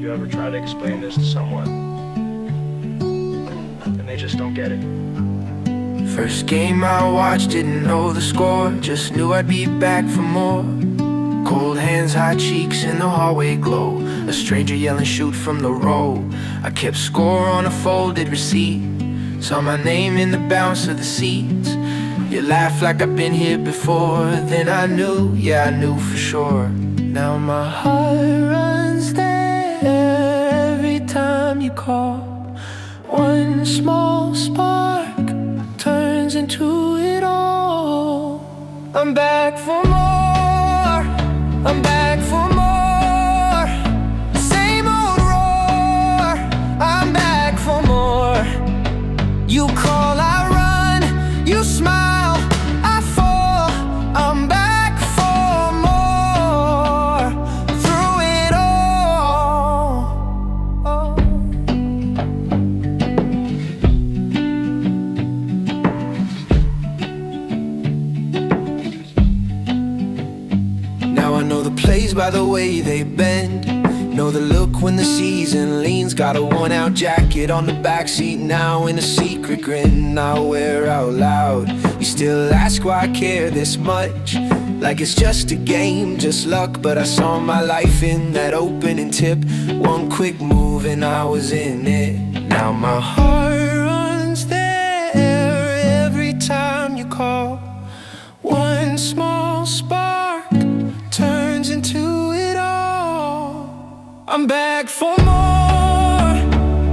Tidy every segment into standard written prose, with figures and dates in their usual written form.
You ever try to explain this to someone, and they just don't get it? First game I watched, didn't know the score, just knew I'd be back for more. Cold hands, hot cheeks in the hallway glow, a stranger yelling shoot from the row. I kept score on a folded receipt, saw my name in the bounce of the seats. You laugh like I've been here before, then I knew, yeah I knew for sure. Now my heart runs there every time you call. One small spark turns into it all. I'm back for more, I'm back for more. Same old roar, I'm back for more. You call, I run, you smile, I fall. I'm back for more, through it all. Now I know the plays by the way they bend, know the look when the season leans. Got a worn-out jacket on the backseat now, in a secret grin I wear out loud. You still ask why I care this much, like it's just a game, just luck. But I saw my life in that opening tip, one quick move and I was in it. Now my heart runs there every time you call. One small spark turns into it all. I'm back for more,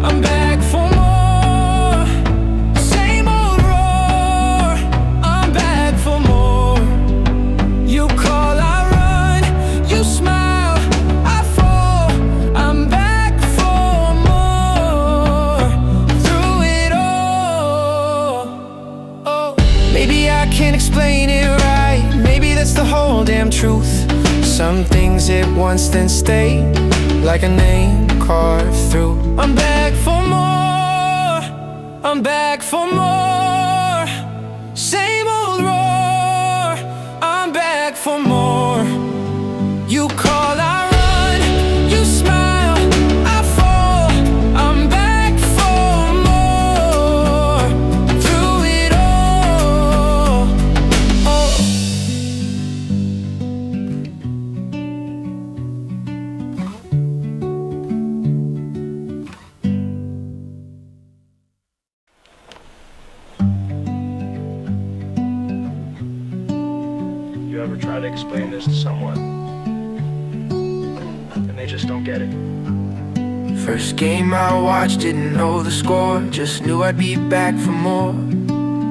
I'm back for more. Same old roar, I'm back for more. You call, I run, you smile, I fall. I'm back for more, through it all. Oh, maybe I can't explain it right, maybe that's the whole damn truth. Some things hit once then stay, like a name carved through. I'm back for more, I'm back for more. Same old roar, I'm back for more. You call, I run, you smile, I fall. I'm back for more, through it all. Oh. You ever try to explain this to someone, and they just don't get it? First game I watched, didn't know the score, just knew I'd be back for more.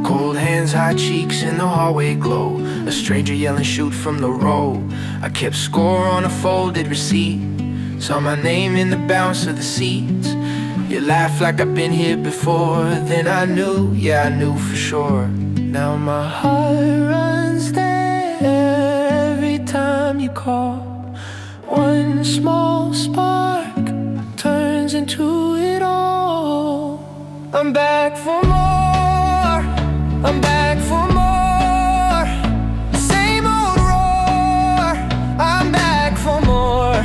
Cold hands, hot cheeks in the hallway glow, a stranger yelling shoot from the row. I kept score on a folded receipt, saw my name in the bounce of the seats. You laugh like I've been here before, then I knew, yeah I knew for sure. Now my heart runs there every time you call. One small spark turns into it all. I'm back for more, I'm back for more. Same old roar, I'm back for more.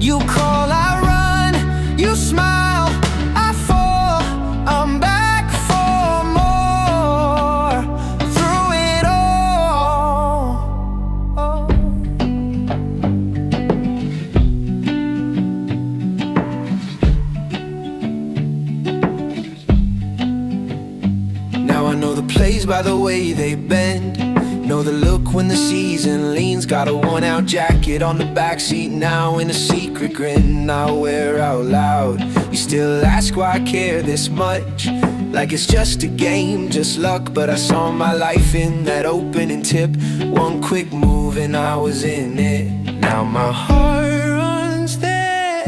You call, I run, you smile, I fall. I'm back for more, through it all. Now I know the plays by the way they bend, know the look when the season leans. Got a worn-out jacket on the backseat now, in a secret grin I wear out loud. You still ask why I care this much, like it's just a game, just luck. But I saw my life in that opening tip, one quick move and I was in it. Now my heart runs there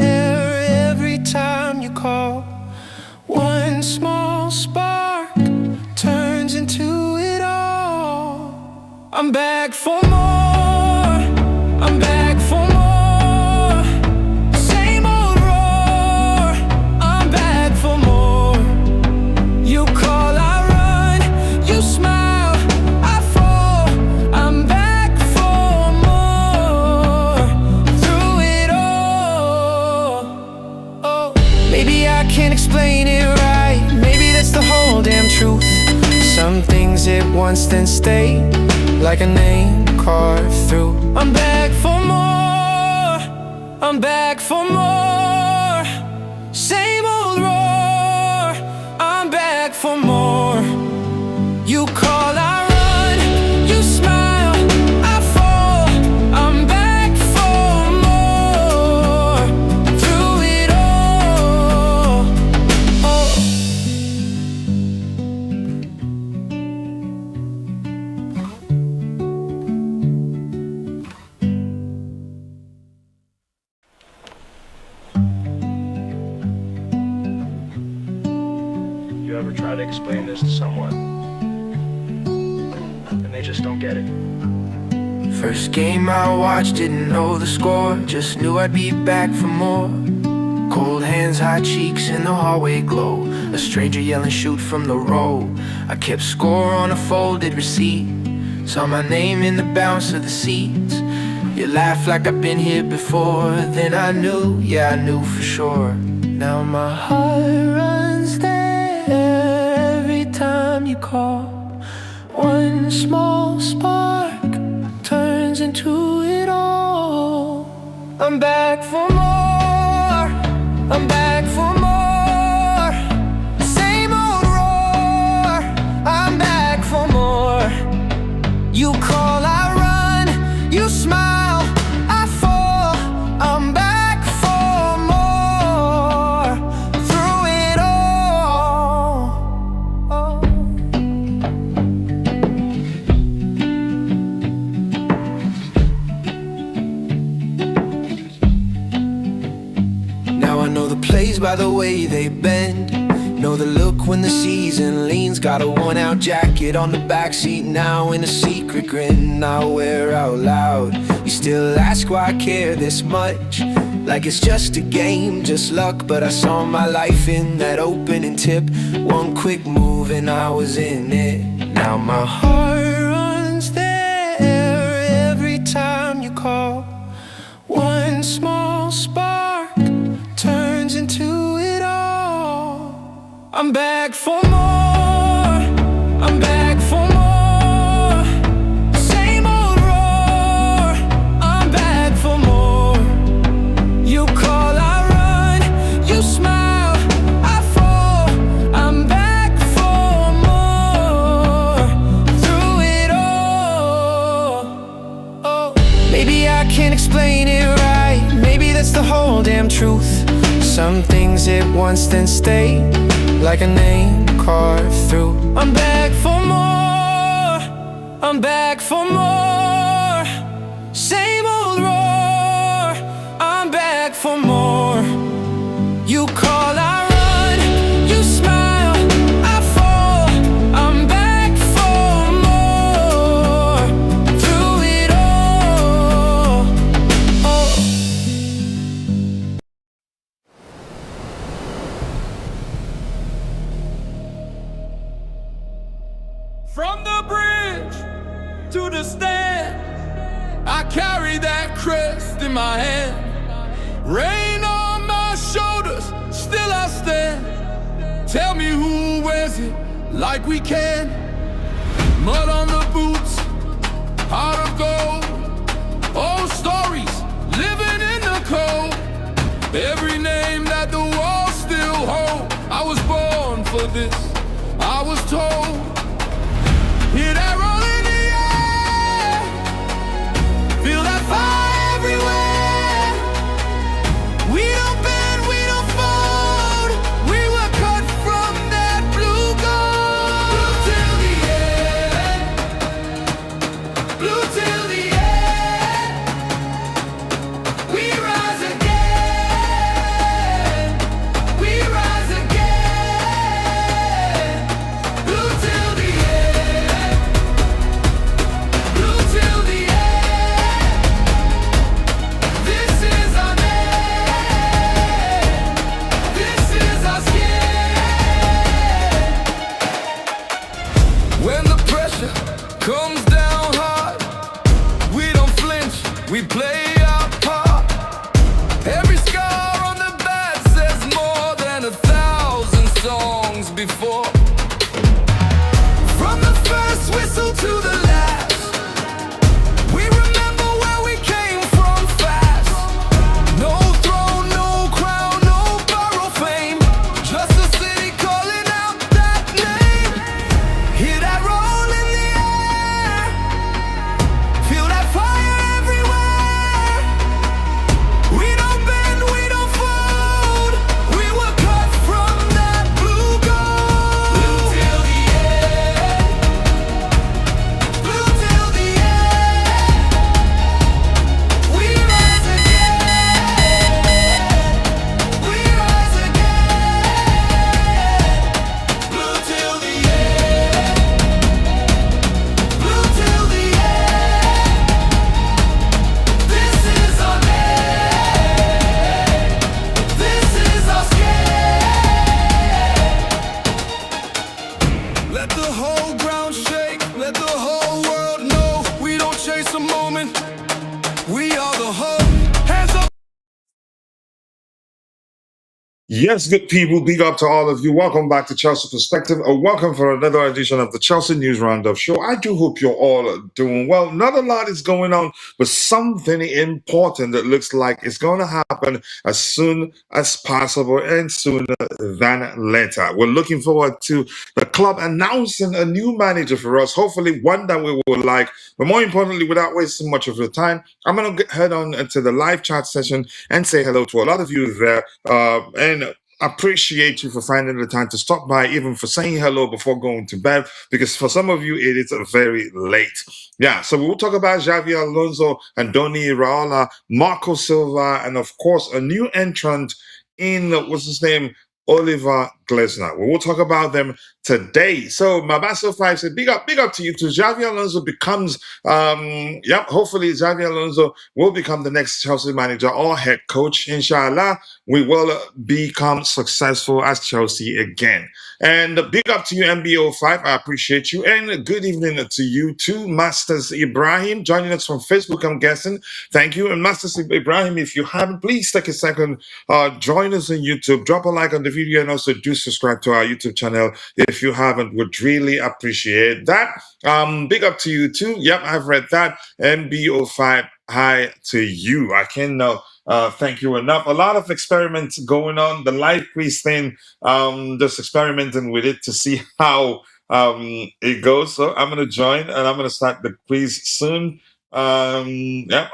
every time you call. One small spark turns into it all. I'm back for more, I'm back for more. Same old roar, I'm back for more. You call, I run, you smile, I fall. I'm back for more, through it all. once, then stayed like a name carved through. I'm back for more, I'm back for more. Same old roar, I'm back for more. You call, I run, you smile, I fall. I'm back for more. Through it all, oh. You ever try to explain this to someone, and they just don't get it? First game I watched, didn't know the score, just knew I'd be back for more. Cold hands, hot cheeks in the hallway glow, a stranger yelling shoot from the row. I kept score on a folded receipt, saw my name in the bounce of the seats. You laugh like I've been here before, then I knew, yeah I knew for sure. Now my heart runs there every time you call. One small spark turns into it all. I'm back for more, I'm back for more. Same old roar, I'm back for more. You call, I run, you smile, I fall. I'm back for more. Through it all, oh. Now I know the plays by the way they bend, know the look when the season leans. Got a worn-out jacket on the backseat now, in a secret grin I wear out loud. You still ask why I care this much, like it's just a game, just luck. But I saw my life in that opening tip, one quick move and I was in it. Now my heart runs there every time you call. One small spark turns into it all. I'm back for more, I'm back for more. Same old roar, I'm back for more. You call, I run, you smile, I fall. I'm back for more. Through it all, oh. Maybe I can't explain it right, maybe that's the whole damn truth. Some things hit once, then stay like a name carved through. I'm back for more, I'm back for more. Same old roar, I'm back for more. You call, I run, you smile, I fall. I'm back for more. Through it all, oh. From the bridge to the stand, I carry that crest in my hand. Rain on my shoulders, still I stand. Tell me who wears it like we can. Mud on the boots, heart of gold. Old stories, living in the cold. Every name that the walls still hold. I was born for this, I was told. Hear that roll in the air, feel that fire everywhere. We don't bend, we don't fold. We were cut from that blue gold. Blue till the end, blue till Yes, good people, big up to all of you. Welcome back to Chelsea Perspective, or welcome for another edition of the Chelsea News Roundup Show. I do hope you're all doing well. Not a lot is going on, but something important that looks like it's going to happen as soon as possible and sooner than later. We're looking forward to the club announcing a new manager for us, hopefully one that we will like. But more importantly, without wasting much of your time, I'm going to head on to the live chat session and say hello to a lot of you there. And appreciate you for finding the time to stop by, even for saying hello before going to bed, because for some of you it is very late. Yeah, so we'll talk about Xavi Alonso and Donny Iraola, Marco Silva, and of course a new entrant in what's his name, Oliver Glasner. We will talk about them today. So Mabaso 5 said, big up to you too. Xavi Alonso becomes hopefully Xavi Alonso will become the next Chelsea manager or head coach. Inshallah, we will become successful as Chelsea again. And big up to you, MBO5. I appreciate you. And good evening to you too, Masters Ibrahim, joining us from Facebook, I'm guessing. Thank you. And Masters Ibrahim, if you haven't, please take a second, join us on YouTube, drop a like on the video, and also do subscribe to our YouTube channel if you haven't. Would really appreciate that. Big up to you too. Yep, I've read that. MBO5, hi to you. I can thank you enough. A lot of experiments going on. The live quiz thing, just experimenting with it to see how it goes. So I'm going to join and I'm going to start the quiz soon. A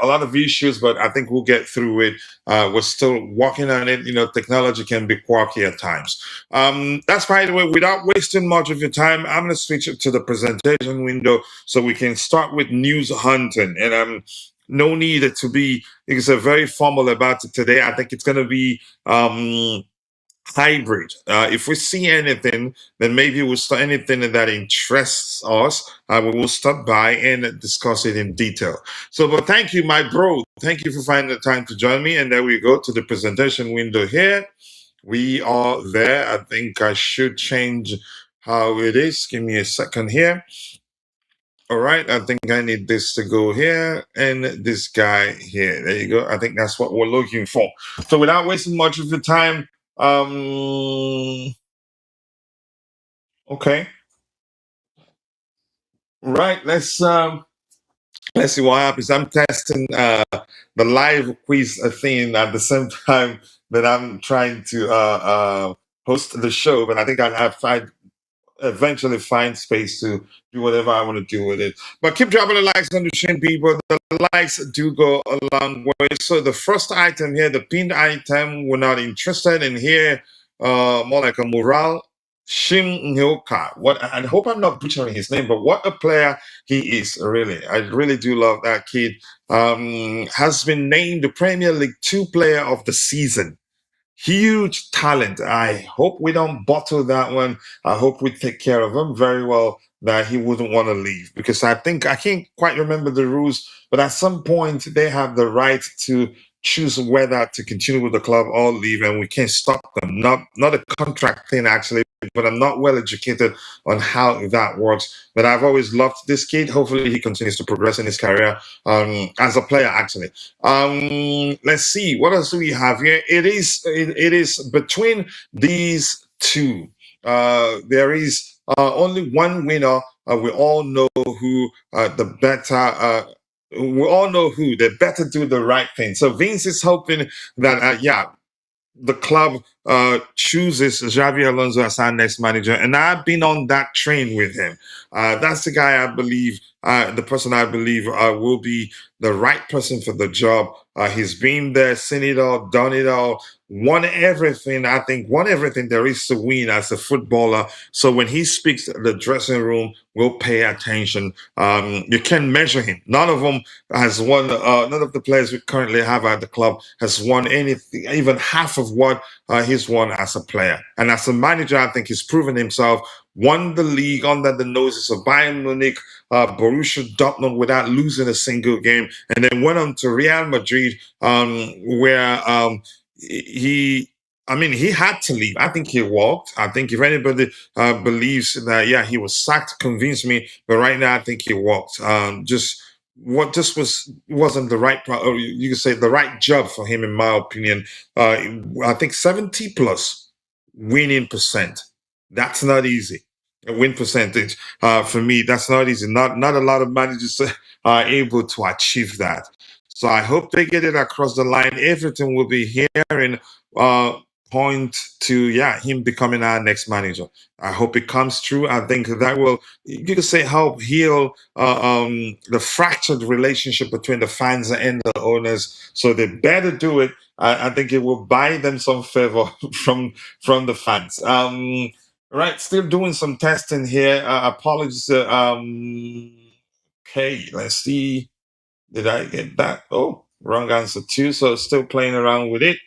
lot of issues, but I think we'll get through it. We're still working on it. You know, technology can be quirky at times. That's by the way, without wasting much of your time, I'm going to switch it to the presentation window so we can start with news hunting. And no need to be, it's a very formal about it today. I think it's going to be hybrid. If we see anything, then maybe we'll start anything that interests us. We will stop by and discuss it in detail. So, but thank you, my bro. Thank you for finding the time to join me. And there we go to the presentation window here. We are there. I think I should change how it is. Give me a second here. All right, I think I need this to go here and this guy here. There you go. I think that's what we're looking for. So without wasting much of your time, okay. Right, let's see what happens. I'm testing the live quiz thing at the same time that I'm trying to host the show, but I think I'll have eventually find space to do whatever I want to do with it. But keep dropping the likes on the stream, people. The likes do go a long way. So the first item here, the pinned item, we're not interested in here. More like a mural. Shim Nyoka. What? I hope I'm not butchering his name, but what a player he is! Really, I really do love that kid. Has been named the Premier League 2 Player of the Season. Huge talent. I hope we don't bottle that one. I hope we take care of him very well, that he wouldn't want to leave, because I think I can't quite remember the rules, but at some point they have the right to choose whether to continue with the club or leave, and we can't stop them. Not a contract thing actually, but I'm not well educated on how that works. But I've always loved this kid. Hopefully he continues to progress in his career as a player actually. Let's see, what else do we have here? It is between these two. There is only one winner. We all know who the better. We all know who. They better do the right thing. So Vince is hoping that the club chooses Xabi Alonso as our next manager, and I've been on that train with him. That's the guy I believe, the person I believe will be the right person for the job. He's been there, seen it all, done it all, won everything. I think won everything there is to win as a footballer. So when he speaks, the dressing room will pay attention. You can measure him. None of them has won. None of the players we currently have at the club has won anything, even half of what he's won as a player. And as a manager, I think he's proven himself. Won the league under the noses of Bayern Munich, Borussia Dortmund without losing a single game, and then went on to Real Madrid, where he had to leave. I think he walked. I think if anybody believes that, yeah, he was sacked, convince me. But right now, I think he walked. Just what this wasn't the right, or you could say the right job for him, in my opinion. I think 70 plus winning percent. That's not easy. A win percentage, for me, that's not easy. Not a lot of managers are able to achieve that. So I hope they get it across the line. Everything will be here and point to, yeah, him becoming our next manager. I hope it comes true. I think that will, you could say, help heal the fractured relationship between the fans and the owners. So they better do it. I think it will buy them some favor from the fans. Right, still doing some testing here. Apologies. Okay, let's see. Did I get that? Oh, wrong answer too. So still playing around with it.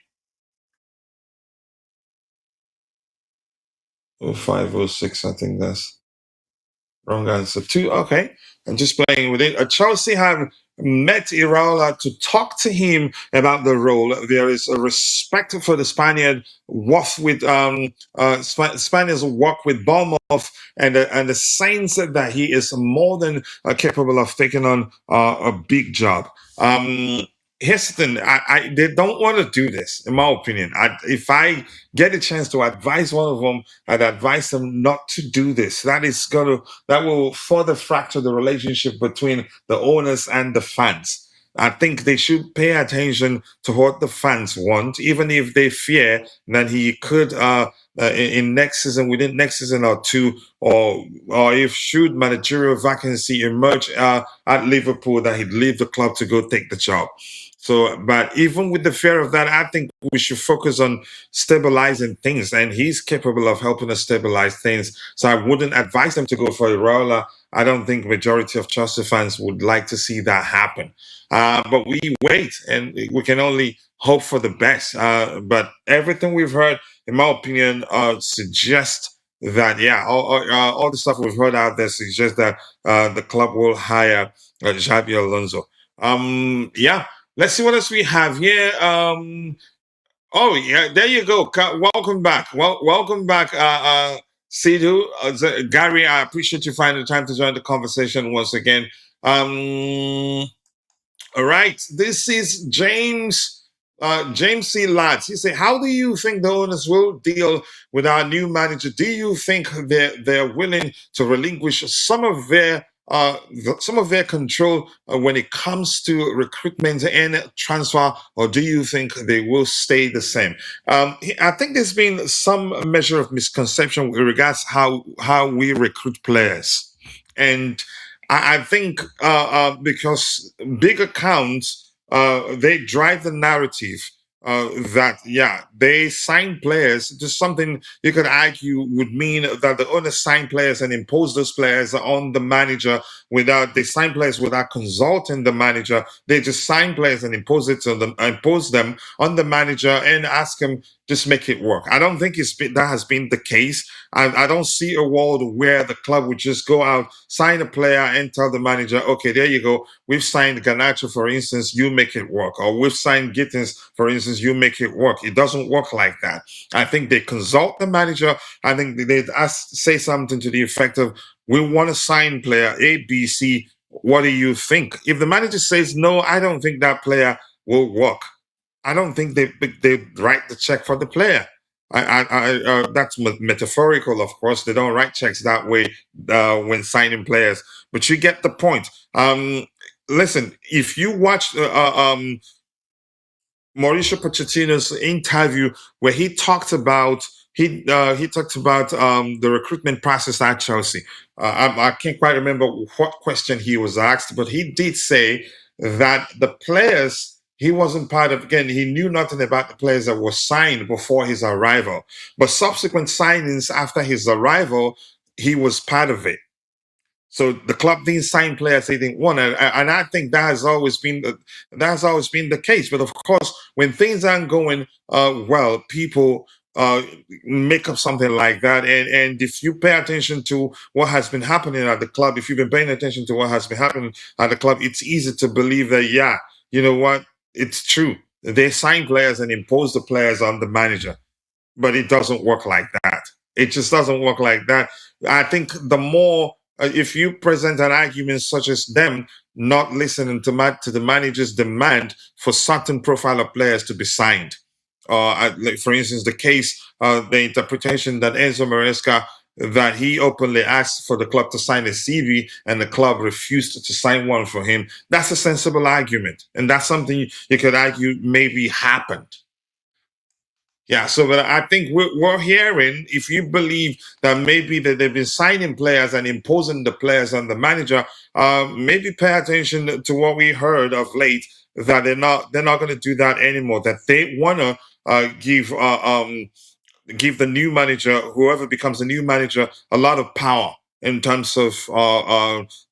0506, I think that's wrong answer too. Okay. I'm just playing with it. Chelsea have met Iraola to talk to him about the role. There is a respect for the Spaniard. Spaniards work with Bournemouth, and the sense that he is more than capable of taking on a big job. Here's the thing. They don't want to do this, in my opinion. If I get a chance to advise one of them, I'd advise them not to do this. That will further fracture the relationship between the owners and the fans. I think they should pay attention to what the fans want, even if they fear that he could, in next season, within next season or two, or if should managerial vacancy emerge at Liverpool, that he'd leave the club to go take the job. So, but even with the fear of that, I think we should focus on stabilizing things, and he's capable of helping us stabilize things. So I wouldn't advise them to go for Iraola. I don't think majority of Chelsea fans would like to see that happen. But we wait, and we can only hope for the best. But everything we've heard, in my opinion, suggests that, yeah, all the stuff we've heard out there suggests that the club will hire Xabi Alonso. Yeah. Let's see what else we have here. Oh yeah, there you go. Welcome back. Welcome back, Sidhu. Gary, I appreciate you finding the time to join the conversation once again. All right, this is James. James C. Lads. He said, "How do you think the owners will deal with our new manager? Do you think they're willing to relinquish some of their control when it comes to recruitment and transfer, or do you think they will stay the same?" I think there's been some measure of misconception with regards how we recruit players, and I think because big accounts they drive the narrative that, yeah, they sign players. Just something you could argue would mean that the owners sign players and impose those players on the manager they sign players without consulting the manager. They just sign players and impose them on the manager and ask him, just make it work. I don't think that has been the case. I don't see a world where the club would just go out, sign a player, and tell the manager, okay, there you go. We've signed Garnacho, for instance, you make it work. Or we've signed Gittins, for instance, you make it work. It doesn't work like that. I think they consult the manager. I think they'd say something to the effect of, we want to sign player A, B, C. What do you think? If the manager says, no, I don't think that player will work, I don't think they write the check for the player. That's metaphorical, of course. They don't write checks that way when signing players, but you get the point. Listen, if you watch Mauricio Pochettino's interview where he talked about the recruitment process at Chelsea. I can't quite remember what question he was asked, but he did say that the players he wasn't part of. Again, he knew nothing about the players that were signed before his arrival, but subsequent signings after his arrival, he was part of it. So the club didn't sign players they didn't want, and I think that has always been the case. But of course, when things aren't going well, people make up something like that. And if you pay attention to what has been happening at the club, if you've been paying attention to what has been happening at the club, it's easy to believe that, yeah, you know what, it's true. They sign players and impose the players on the manager, but it doesn't work like that. It just doesn't work like that. I think the more if you present an argument such as them, not listening to the manager's demand for certain profile of players to be signed. Like for instance, the interpretation that Enzo Maresca, that he openly asked for the club to sign a CV and the club refused to sign one for him. That's a sensible argument, and that's something you could argue maybe happened. Yeah, so but I think we're hearing, if you believe that maybe that they've been signing players and imposing the players on the manager, maybe pay attention to what we heard of late, that they're not going to do that anymore. That they want to give the new manager, whoever becomes the new manager, a lot of power in terms of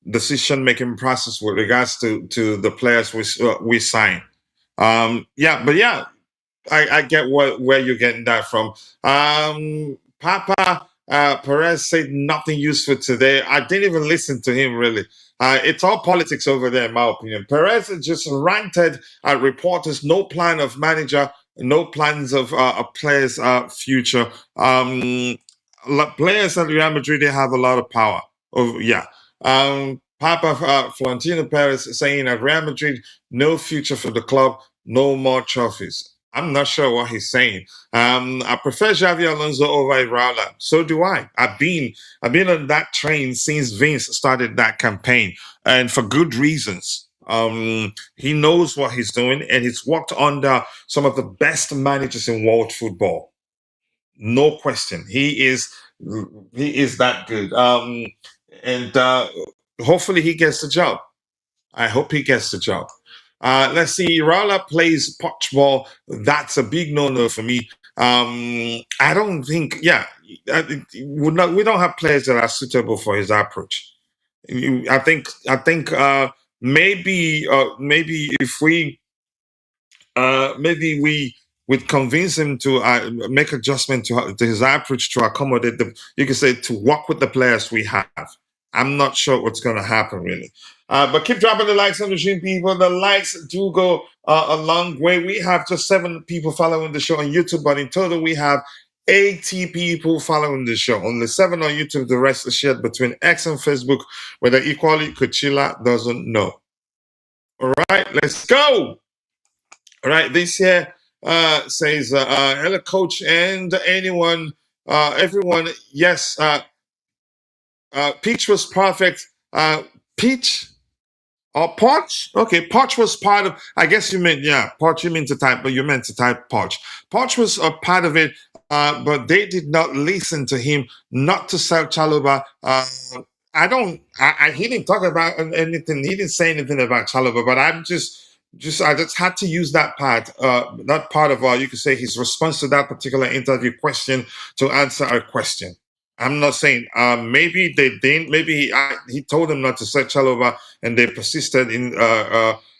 decision making process with regards to the players we sign. Yeah, but yeah, I get where you're getting that from. Papa Perez said nothing useful today. I didn't even listen to him really. It's all politics over there, in my opinion. Perez just ranted at reporters, no plan of manager, no plans of players' future. Players at Real Madrid, they have a lot of power. Oh, yeah. Papa Florentino Perez saying at Real Madrid, no future for the club, no more trophies. I'm not sure what he's saying. I prefer Xabi Alonso over Iraola. So do I. I've been on that train since Vince started that campaign, and for good reasons. He knows what he's doing, and he's worked under some of the best managers in world football. No question. He is that good. And hopefully he gets the job. I hope he gets the job. Let's see. Iraola plays potch ball. That's a big no-no for me. I don't think. Yeah, we don't have players that are suitable for his approach. I think. Maybe if maybe we would convince him to make adjustment to his approach to accommodate the, you can say, to work with the players we have. I'm not sure what's going to happen really. But keep dropping the likes on the stream, people. The likes do go a long way. We have just 7 people following the show on YouTube, but in total we have 80 people following the show. Only 7 on YouTube. The rest is shared between X and Facebook, whether equally Coachila doesn't know. All right, let's go. All right, this here says, hello, coach, and everyone. Yes, Peach was perfect. Peach or Poch? Okay, Poch was part of. I guess you meant, yeah, Poch. You mean to type, but you meant to type Poch. Poch was a part of it, but they did not listen to him not to sell Chalobah. He didn't talk about anything. He didn't say anything about Chalobah, but I just had to use that part of, you could say, his response to that particular interview question to answer a question. I'm not saying maybe they didn't. Maybe he told them not to set Chalobah, and they persisted in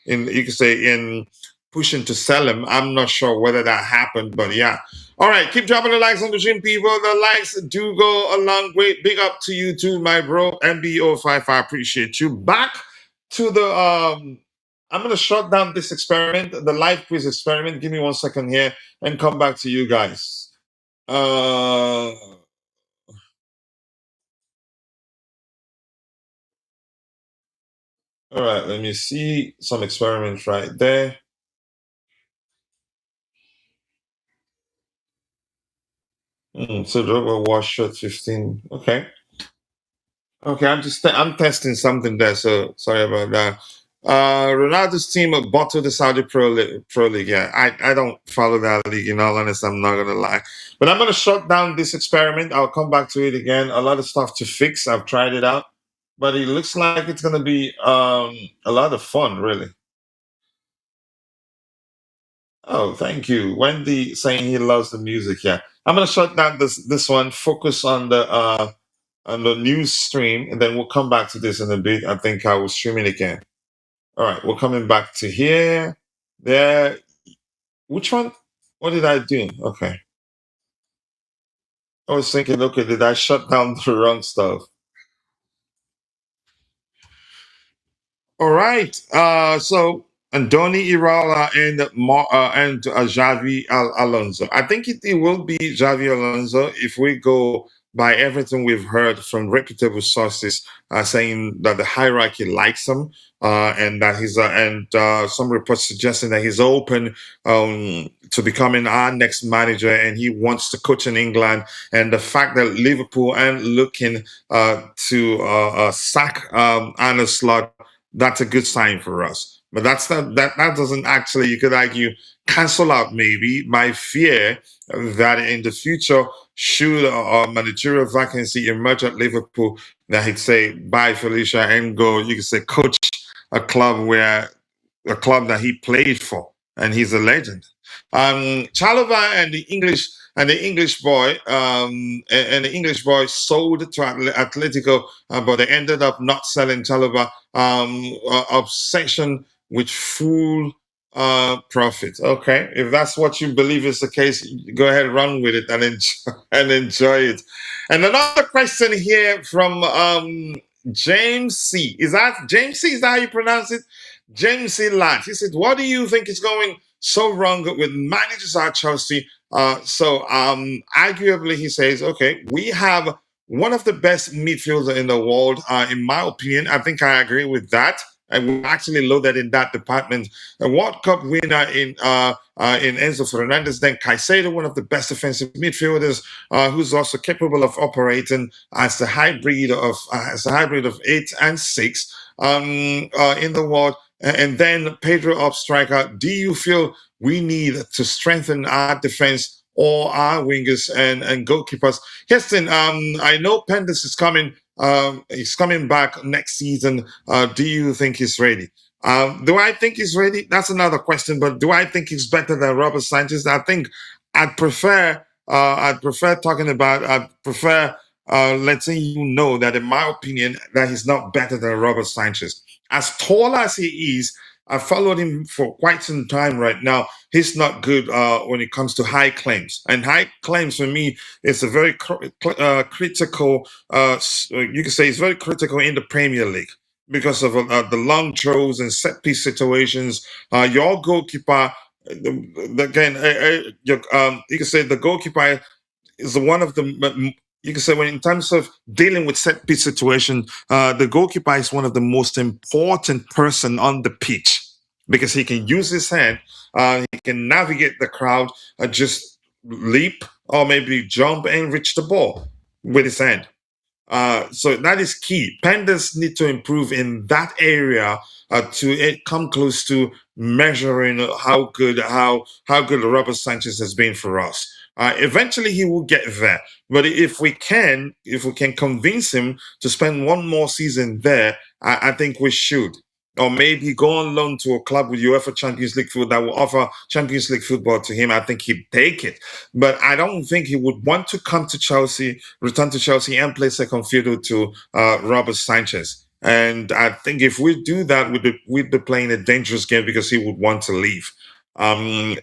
you could say in pushing to sell him. I'm not sure whether that happened, but yeah. All right, keep dropping the likes on the stream, people. The likes do go a long way. Big up to you too, my bro. MBO55, I appreciate you. Back to the I'm going to shut down this experiment, the live quiz experiment. Give me 1 second here and come back to you guys. All right, let me see some experiments right there. So Drogba wash shot 15. Okay. Okay, I'm testing something there, so sorry about that. Ronaldo's team bottled the Saudi Pro League. Yeah, I don't follow that league, in all honesty, I'm not gonna lie. But I'm gonna shut down this experiment. I'll come back to it again. A lot of stuff to fix. I've tried it out, but it looks like it's gonna be a lot of fun, really. Oh, thank you. Wendy saying he loves the music. Yeah. I'm gonna shut down this one, focus on the news stream, and then we'll come back to this in a bit. I think I will stream it again. All right, we're coming back to here. There. Which one? What did I do? Okay. I was thinking, okay, did I shut down the wrong stuff? All right. So Andoni Iraola and Xavi Alonso. I think it will be Xavi Alonso if we go by everything we've heard from reputable sources, saying that the hierarchy likes him, and that some reports suggesting that he's open to becoming our next manager, and he wants to coach in England. And the fact that Liverpool aren't looking to sack Arne Slot, that's a good sign for us. But that doesn't actually, you could argue, cancel out maybe my fear that in the future, should a managerial vacancy emerge at Liverpool, that he'd say bye Felicia and go, you could say, coach a club that he played for, and he's a legend. Chalobah and the English boy and the English boy sold to Atletico, but they ended up not selling Chalobah. Obsession with full profit. Okay, if that's what you believe is the case, go ahead, run with it and enjoy it. And another question here from James C. Is that James C? Is that how you pronounce it? James C. Latch. He said, "What do you think is going so wrong with managers at Chelsea?" Arguably, he says, okay, we have one of the best midfielders in the world. In my opinion, I think I agree with that. And we're actually loaded in that department. A World Cup winner in Enzo Fernandez, then Caicedo, one of the best defensive midfielders, who's also capable of operating as a hybrid of 8 and 6 in the world. And then Pedro up striker. Do you feel we need to strengthen our defense or our wingers and goalkeepers? Heston, I know Pendas is coming. He's coming back next season. Do you think he's ready? Do I think he's ready? That's another question. But do I think he's better than Robert Sanchez? I think I'd prefer letting you know that in my opinion that he's not better than Robert Sanchez. As tall as he is, I've followed him for quite some time right now. He's not good when it comes to high claims. And high claims for me is a very critical, you could say it's very critical in the Premier League because of the long throws and set piece situations. Your goalkeeper, again, you could say the goalkeeper is one of the, you can say, when in terms of dealing with set piece situation, the goalkeeper is one of the most important person on the pitch because he can use his hand, he can navigate the crowd, just leap or maybe jump and reach the ball with his hand. So that is key. Pandas need to improve in that area to come close to measuring how good Robert Sanchez has been for us. Eventually, he will get there. But if we can convince him to spend one more season there, I think we should. Or maybe go on loan to a club with UEFA Champions League football that will offer Champions League football to him. I think he'd take it. But I don't think he would want to come to Chelsea, return to Chelsea, and play second fiddle to Robert Sanchez. And I think if we do that, we'd be playing a dangerous game because he would want to leave. I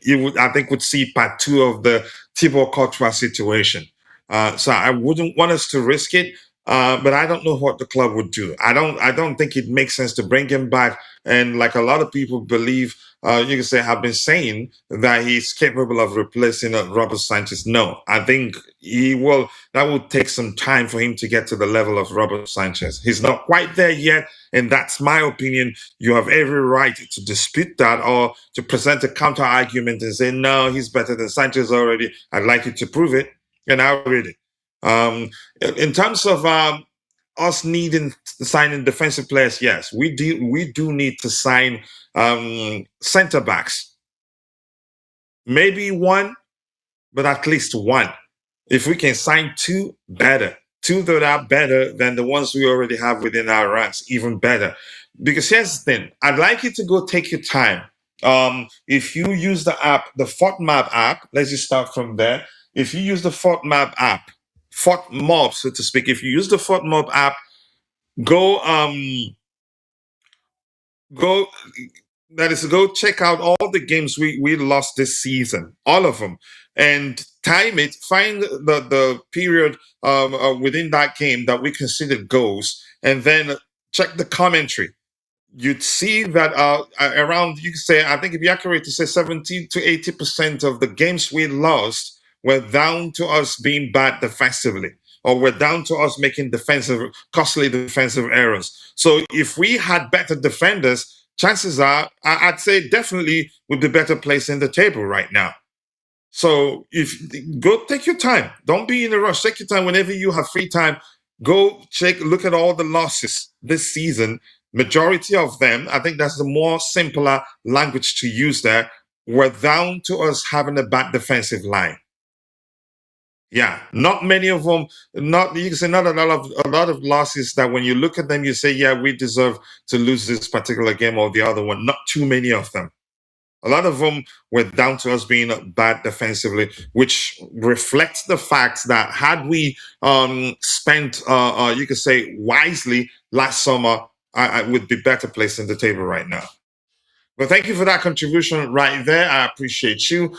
think, would see part 2 of the Thibaut Courtois situation. So I wouldn't want us to risk it. But I don't know what the club would do. I don't think it makes sense to bring him back. And like a lot of people believe, you can say, have been saying that he's capable of replacing Robert Sanchez. No, I think that will take some time for him to get to the level of Robert Sanchez. He's not quite there yet. And that's my opinion. You have every right to dispute that or to present a counter argument and say, no, he's better than Sanchez already. I'd like you to prove it. And I'll read it. In terms of us needing to sign in defensive players, yes, we do need to sign center backs. Maybe one, but at least one. If we can sign 2, better. 2 that are better than the ones we already have within our ranks, even better. Because here's the thing, I'd like you to go take your time. If you use the app, the FODMAP app, let's just start from there. If you use the FODMAP app, FODMAP, so to speak, if you use the FODMAP app, go check out all the games we lost this season, all of them, and time it, find the period within that game that we considered goals, and then check the commentary. You'd see that around, you could say, I think it'd be accurate to say 70 to 80% of the games we lost were down to us being bad defensively, or we're down to us making costly defensive errors. So if we had better defenders, chances are, I'd say definitely would be better placed in the table right now. So if go take your time, don't be in a rush. Take your time whenever you have free time. Go look at all the losses this season. Majority of them, I think that's the more simpler language to use there, were down to us having a bad defensive line. Yeah, not many of them. Not you can say not a lot of losses that when you look at them, you say, yeah, we deserve to lose this particular game or the other one. Not too many of them. A lot of them were down to us being bad defensively, which reflects the fact that had we spent, you could say, wisely last summer, I would be better placed in the table right now. Well, thank you for that contribution right there. I appreciate you.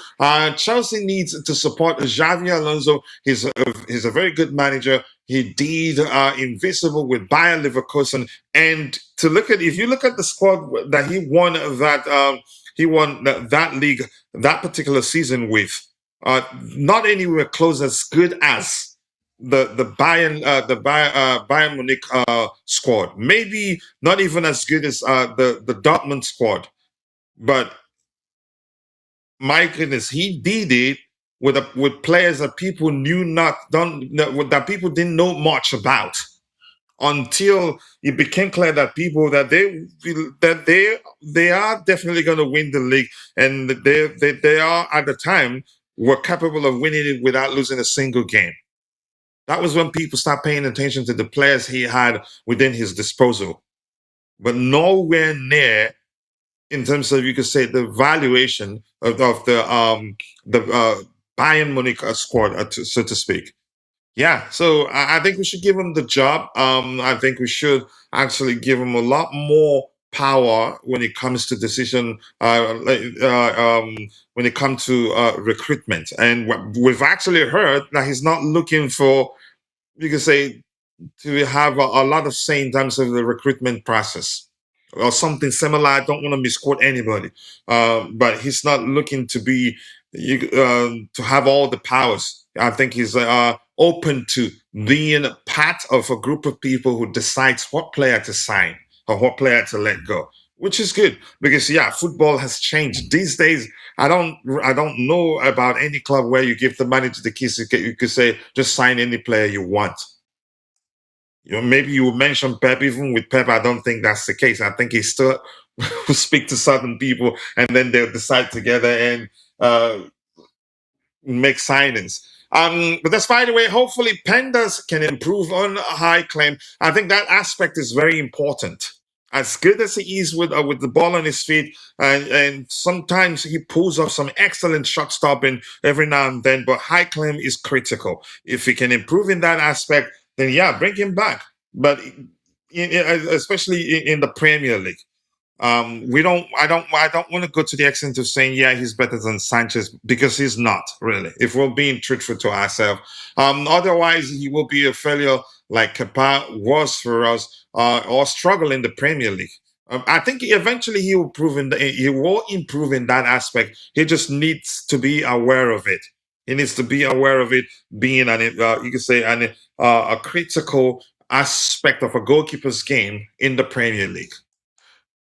Chelsea needs to support Xabi Alonso. He's a very good manager. He did invisible with Bayer Leverkusen. And if you look at the squad that he won that league that particular season with, not anywhere close as good as the Bayern Munich squad. Maybe not even as good as the Dortmund squad. But my goodness, he did it with players that people that people didn't know much about until it became clear that they are definitely going to win the league, and they are at the time were capable of winning it without losing a single game. That was when people start paying attention to the players he had within his disposal, but nowhere near in terms of, you could say, the valuation of the Bayern Munich squad, so to speak. Yeah, so I think we should give him the job. I think we should actually give him a lot more power when it comes to decision, when it comes to recruitment. And we've actually heard that he's not looking for, you could say, to have a lot of say in terms of the recruitment process or something similar. I don't want to misquote anybody, but he's not looking to be to have all the powers. I think he's open to being part of a group of people who decides what player to sign or what player to let go, which is good because football has changed these days. I don't know about any club where you give the manager the keys. You could say just sign any player you want. Maybe you mentioned Pep. Even with Pep, I don't think that's the case. I think he still will speak to certain people, and then they'll decide together and make signings. But that's by the way. Hopefully, Pendas can improve on high claim. I think that aspect is very important. As good as he is with the ball on his feet, and sometimes he pulls off some excellent shot stopping every now and then, but high claim is critical. If he can improve in that aspect, then bring him back. But especially in the Premier League, I don't want to go to the extent of saying he's better than Sanchez, because he's not really. If we're being truthful to ourselves, otherwise he will be a failure like Kepa was for us, or struggle in the Premier League. I think eventually he will improve in that aspect. He just needs to be aware of it. He needs to be aware of it being you could say a critical aspect of a goalkeeper's game in the Premier League.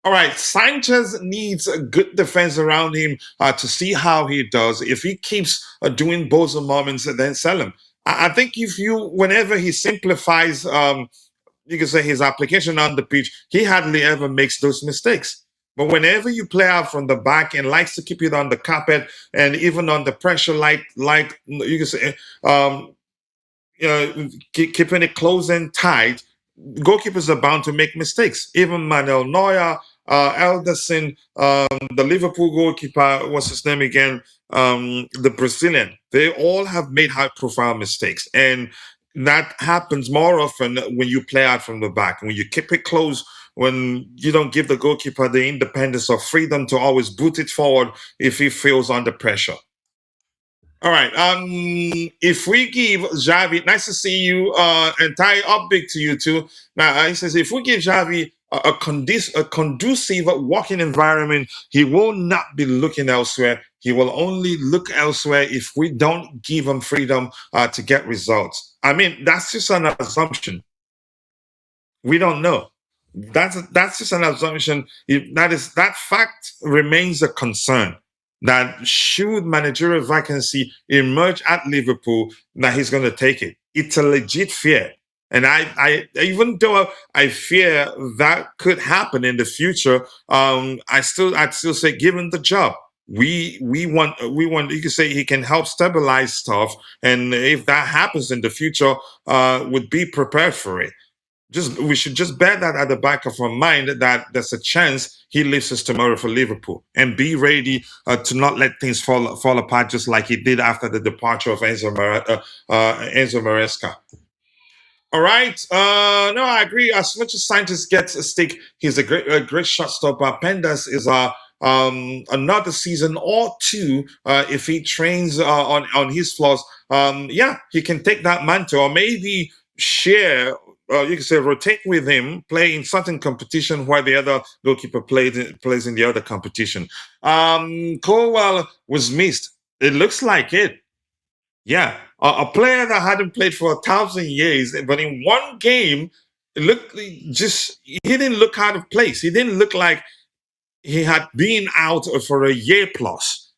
All right, Sanchez needs a good defense around him to see how he does. If he keeps doing bozo moments, then sell him. I think whenever he simplifies, you can say, his application on the pitch, he hardly ever makes those mistakes. But whenever you play out from the back and likes to keep it on the carpet and even on the pressure, like you can say, keeping it close and tight, goalkeepers are bound to make mistakes. Even Manuel Neuer, Elderson, the Liverpool goalkeeper, what's his name again? The Brazilian. They all have made high-profile mistakes, and that happens more often when you play out from the back, when you keep it close, when you don't give the goalkeeper the independence or freedom to always boot it forward if he feels under pressure. All right. If we give Xavi, nice to see you, and Ty, up big to you too. Now, he says, if we give Xavi a conducive working environment, he will not be looking elsewhere. He will only look elsewhere if we don't give him freedom to get results. I mean, that's just an assumption. We don't know. That's just an assumption. That fact remains a concern. That should managerial vacancy emerge at Liverpool, that he's going to take it. It's a legit fear, and even though I fear that could happen in the future, I'd still say, given the job, we want. You could say he can help stabilize stuff, and if that happens in the future, would be prepared for it. We should just bear that at the back of our mind, that there's a chance he leaves us tomorrow for Liverpool, and be ready to not let things fall apart just like he did after the departure of Enzo Maresca. All right. No, I agree. As much as Sanchez gets a stick, he's a great shot stopper. Pendas is another season or two, if he trains on his flaws. Yeah, he can take that mantle, or maybe share. You can say rotate with him, play in certain competition where the other goalkeeper plays in the other competition. Colwell was missed. It looks like it. Yeah, a player that hadn't played for 1,000 years, but in one game, it looked just he didn't look out of place. He didn't look like he had been out for a year plus.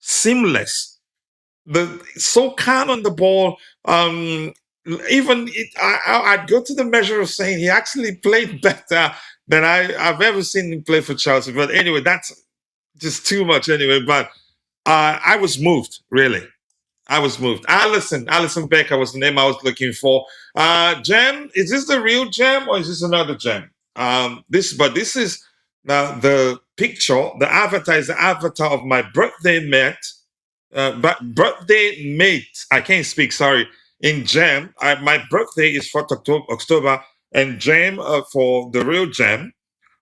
Seamless, so calm on the ball. I'd go to the measure of saying he actually played better than I've ever seen him play for Chelsea. But anyway, that's just too much anyway. But I was moved, really. I was moved. Allison Becker was the name I was looking for. Gem, is this the real Gem or is this another Gem? This is the picture. The avatar is the avatar of my birthday mate. But birthday mate. I can't speak. Sorry. In Gem, my birthday is 4th October, and Gem for the real Gem.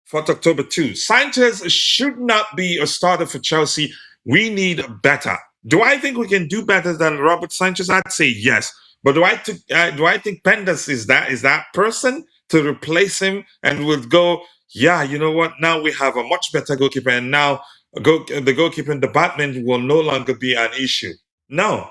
4th October too. Sanchez should not be a starter for Chelsea. We need better. Do I think we can do better than Robert Sanchez? I'd say yes. But do I think Pendas is that person to replace him, and we'll go, yeah, you know what? Now we have a much better goalkeeper, and now the goalkeeping department will no longer be an issue. No,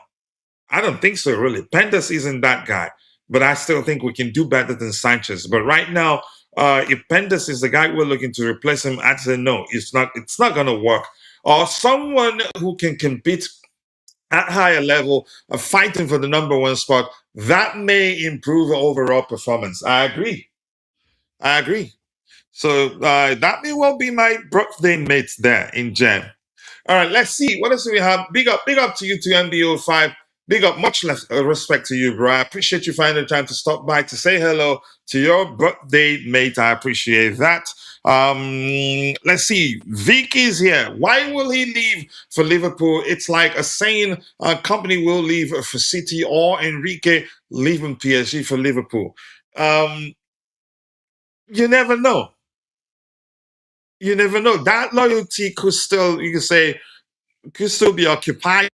I don't think so, really. Pendas isn't that guy, but I still think we can do better than Sanchez. But right now, if Pendas is the guy we're looking to replace him, I'd say no, it's not. It's not going to work. Or someone who can compete at higher level, fighting for the number one spot, that may improve overall performance. I agree. I agree. So that may well be my birthday mates there in Jan. All right, let's see. What else do we have? Big up to you to MBO5. Big up, much less respect to you, bro. I appreciate you finding the time to stop by to say hello to your birthday mate. I appreciate that. Let's see. Vic is here. Why will he leave for Liverpool? It's like a saying company will leave for City, or Enrique leaving PSG for Liverpool. You never know. You never know. That loyalty could still, you can say, could still be occupied.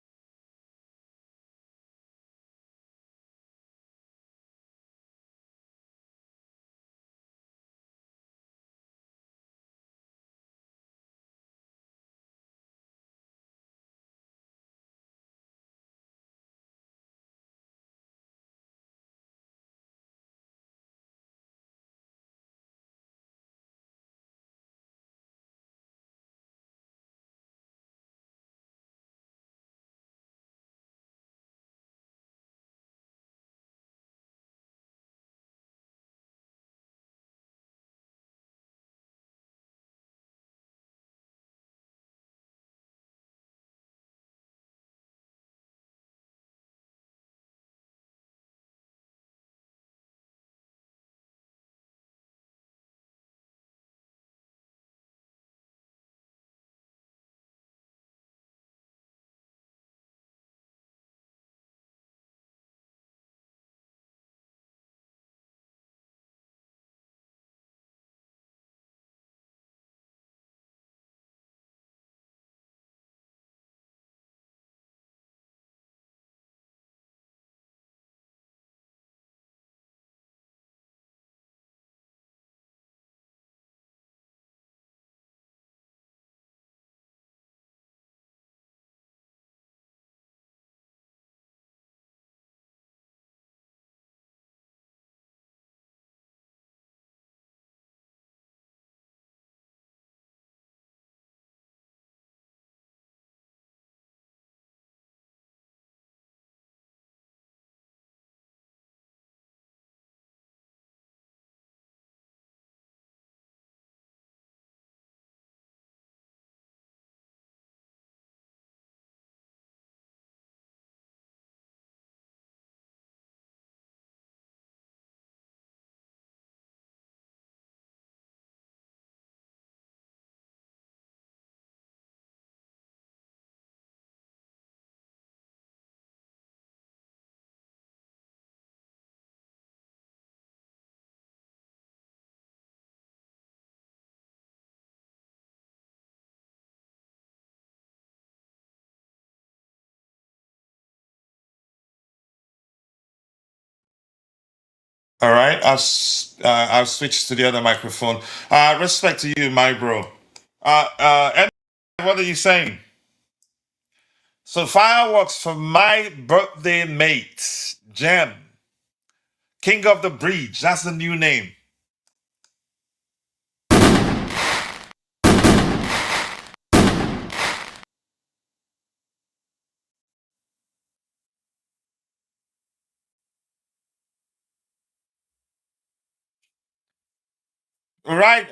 All right, I'll switch to the other microphone. Respect to you, my bro. Ed, what are you saying? So fireworks for my birthday mate, Jem, King of the Bridge. That's the new name. All right.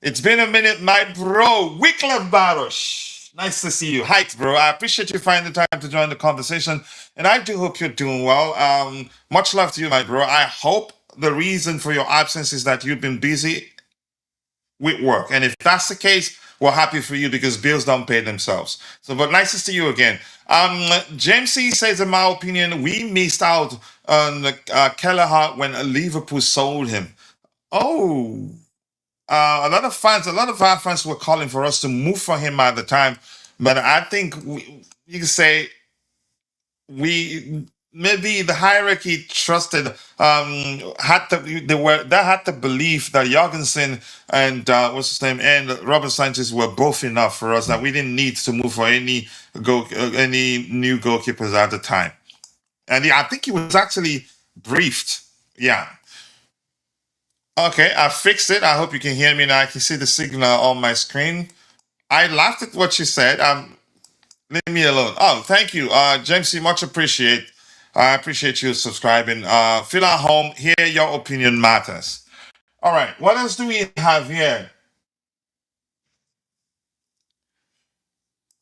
It's been a minute, my bro. Wycliffe Barosh. Nice to see you. Hi, bro. I appreciate you finding the time to join the conversation. And I do hope you're doing well. Much love to you, my bro. I hope the reason for your absence is that you've been busy with work. And if that's the case, we're happy for you because bills don't pay themselves. So, but nice to see you again. James C says, in my opinion, we missed out on Kelleher when Liverpool sold him. Oh, a lot of our fans were calling for us to move for him at the time, but I think you can say we maybe the hierarchy trusted had to they had to believe that Jorgensen and what's his name and Robert Sanchez were both enough for us that we didn't need to move for any new goalkeepers at the time. And yeah, I think he was actually briefed. Yeah. Okay, I fixed it. I hope you can hear me now. I can see the signal on my screen. I laughed at what you said. Leave me alone. Oh, thank you, James. Much appreciate. I appreciate you subscribing. Feel at home. Here, your opinion matters. All right. What else do we have here?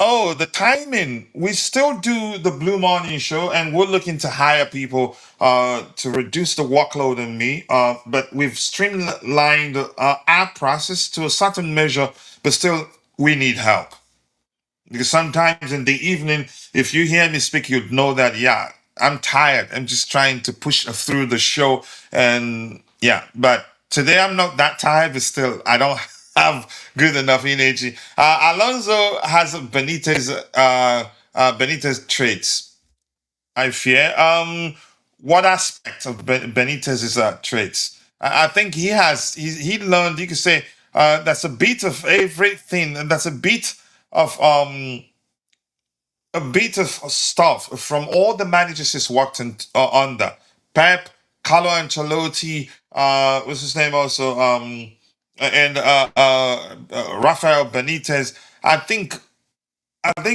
Oh, the timing. We still do the Blue Morning Show, and we're looking to hire people to reduce the workload on me. But we've streamlined our process to a certain measure, but still, we need help. Because sometimes in the evening, if you hear me speak, you'd know that, yeah, I'm tired. I'm just trying to push through the show. And yeah, but today I'm not that tired, but still, I don't have good enough energy. Alonso has Benitez traits, I fear. What aspect of Benitez's traits? I think he learned, you could say, that's a bit of everything, and that's of um a bit of stuff from all the managers he's worked under. Pep, Carlo Ancelotti, what's his name also, and Rafael Benitez. I think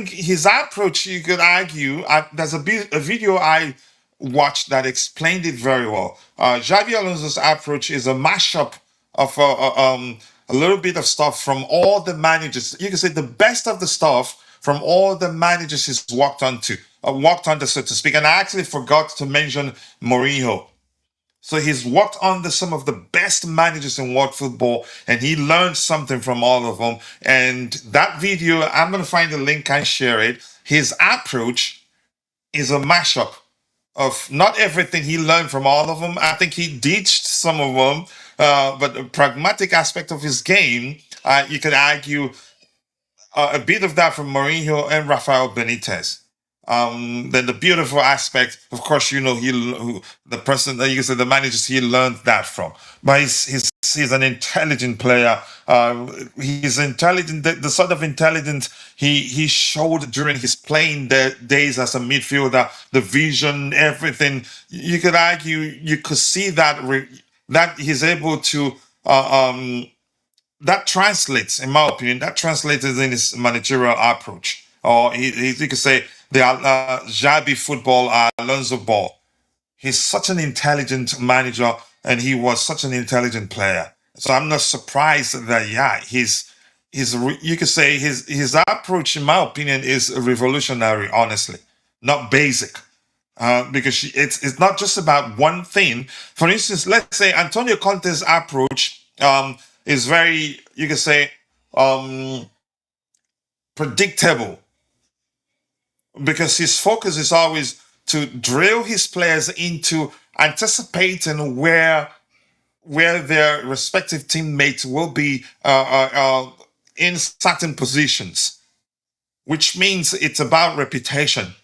his approach, you could argue, there's a video I watched that explained it very well. Xabi Alonso's approach is a mashup of a little bit of stuff from all the managers. You can say the best of the stuff from all the managers he's walked under, so to speak. And I actually forgot to mention Mourinho. So he's worked under some of the best managers in world football, and he learned something from all of them. And that video, I'm going to find the link and share it. His approach is a mashup of not everything he learned from all of them. I think he ditched some of them, but the pragmatic aspect of his game, you could argue a bit of that from Mourinho and Rafael Benitez. Then the beautiful aspect, of course, the person that you can say the managers he learned that from. But he's an intelligent player. He's intelligent. The sort of intelligence he showed during his playing days as a midfielder, the vision, everything. You could argue, you could see that he's able to. That translates, in my opinion, that translates in his managerial approach. Or you could say the Xabi football, Alonso ball. He's such an intelligent manager, and he was such an intelligent player. So I'm not surprised that you could say his approach, in my opinion, is revolutionary. Honestly, not basic. Because it's not just about one thing. For instance, let's say Antonio Conte's approach is very, you can say, predictable, because his focus is always to drill his players into anticipating where their respective teammates will be in certain positions, which means it's about reputation.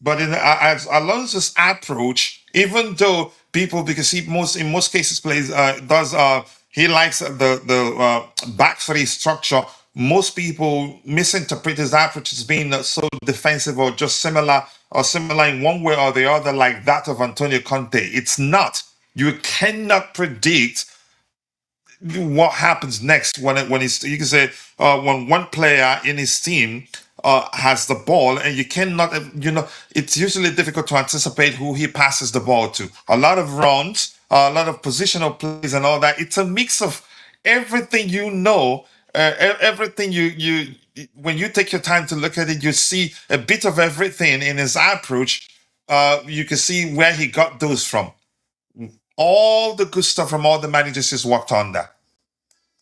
But as Alonso's approach, even though people, because he in most cases plays does he likes the back three structure. Most people misinterpret his approach as being so defensive or just similar in one way or the other, like that of Antonio Conte. It's not. You cannot predict what happens next when he's, you can say, when one player in his team has the ball, and you cannot, it's usually difficult to anticipate who he passes the ball to. A lot of runs, a lot of positional plays and all that. It's a mix of everything, everything when you take your time to look at it, you see a bit of everything in his approach. You can see where he got those from. All the good stuff from all the managers he's worked on that.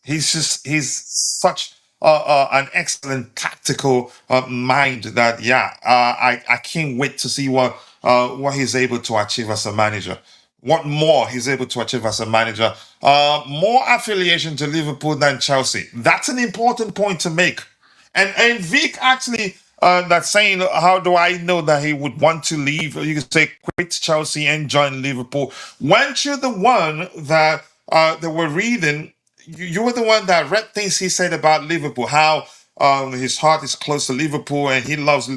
He's such an excellent tactical mind that, I can't wait to see what he's able to achieve as a manager. What more he's able to achieve as a manager. More affiliation to Liverpool than Chelsea. That's an important point to make. And Vic actually, that's saying, how do I know that he would want to leave? You could say quit Chelsea and join Liverpool. Weren't you the one that were reading? You were the one that read things he said about Liverpool, how his heart is close to Liverpool and he loves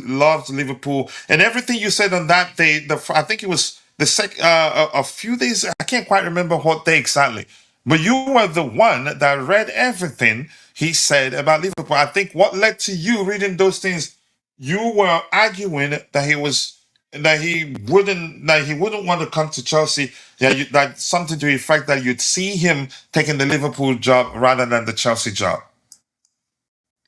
Liverpool, and everything you said on that day. I think it was a few days. I can't quite remember what day exactly, but you were the one that read everything he said about Liverpool. I think what led to you reading those things, you were arguing that he wouldn't want to come to Chelsea. Yeah, that something to the effect that you'd see him taking the Liverpool job rather than the Chelsea job.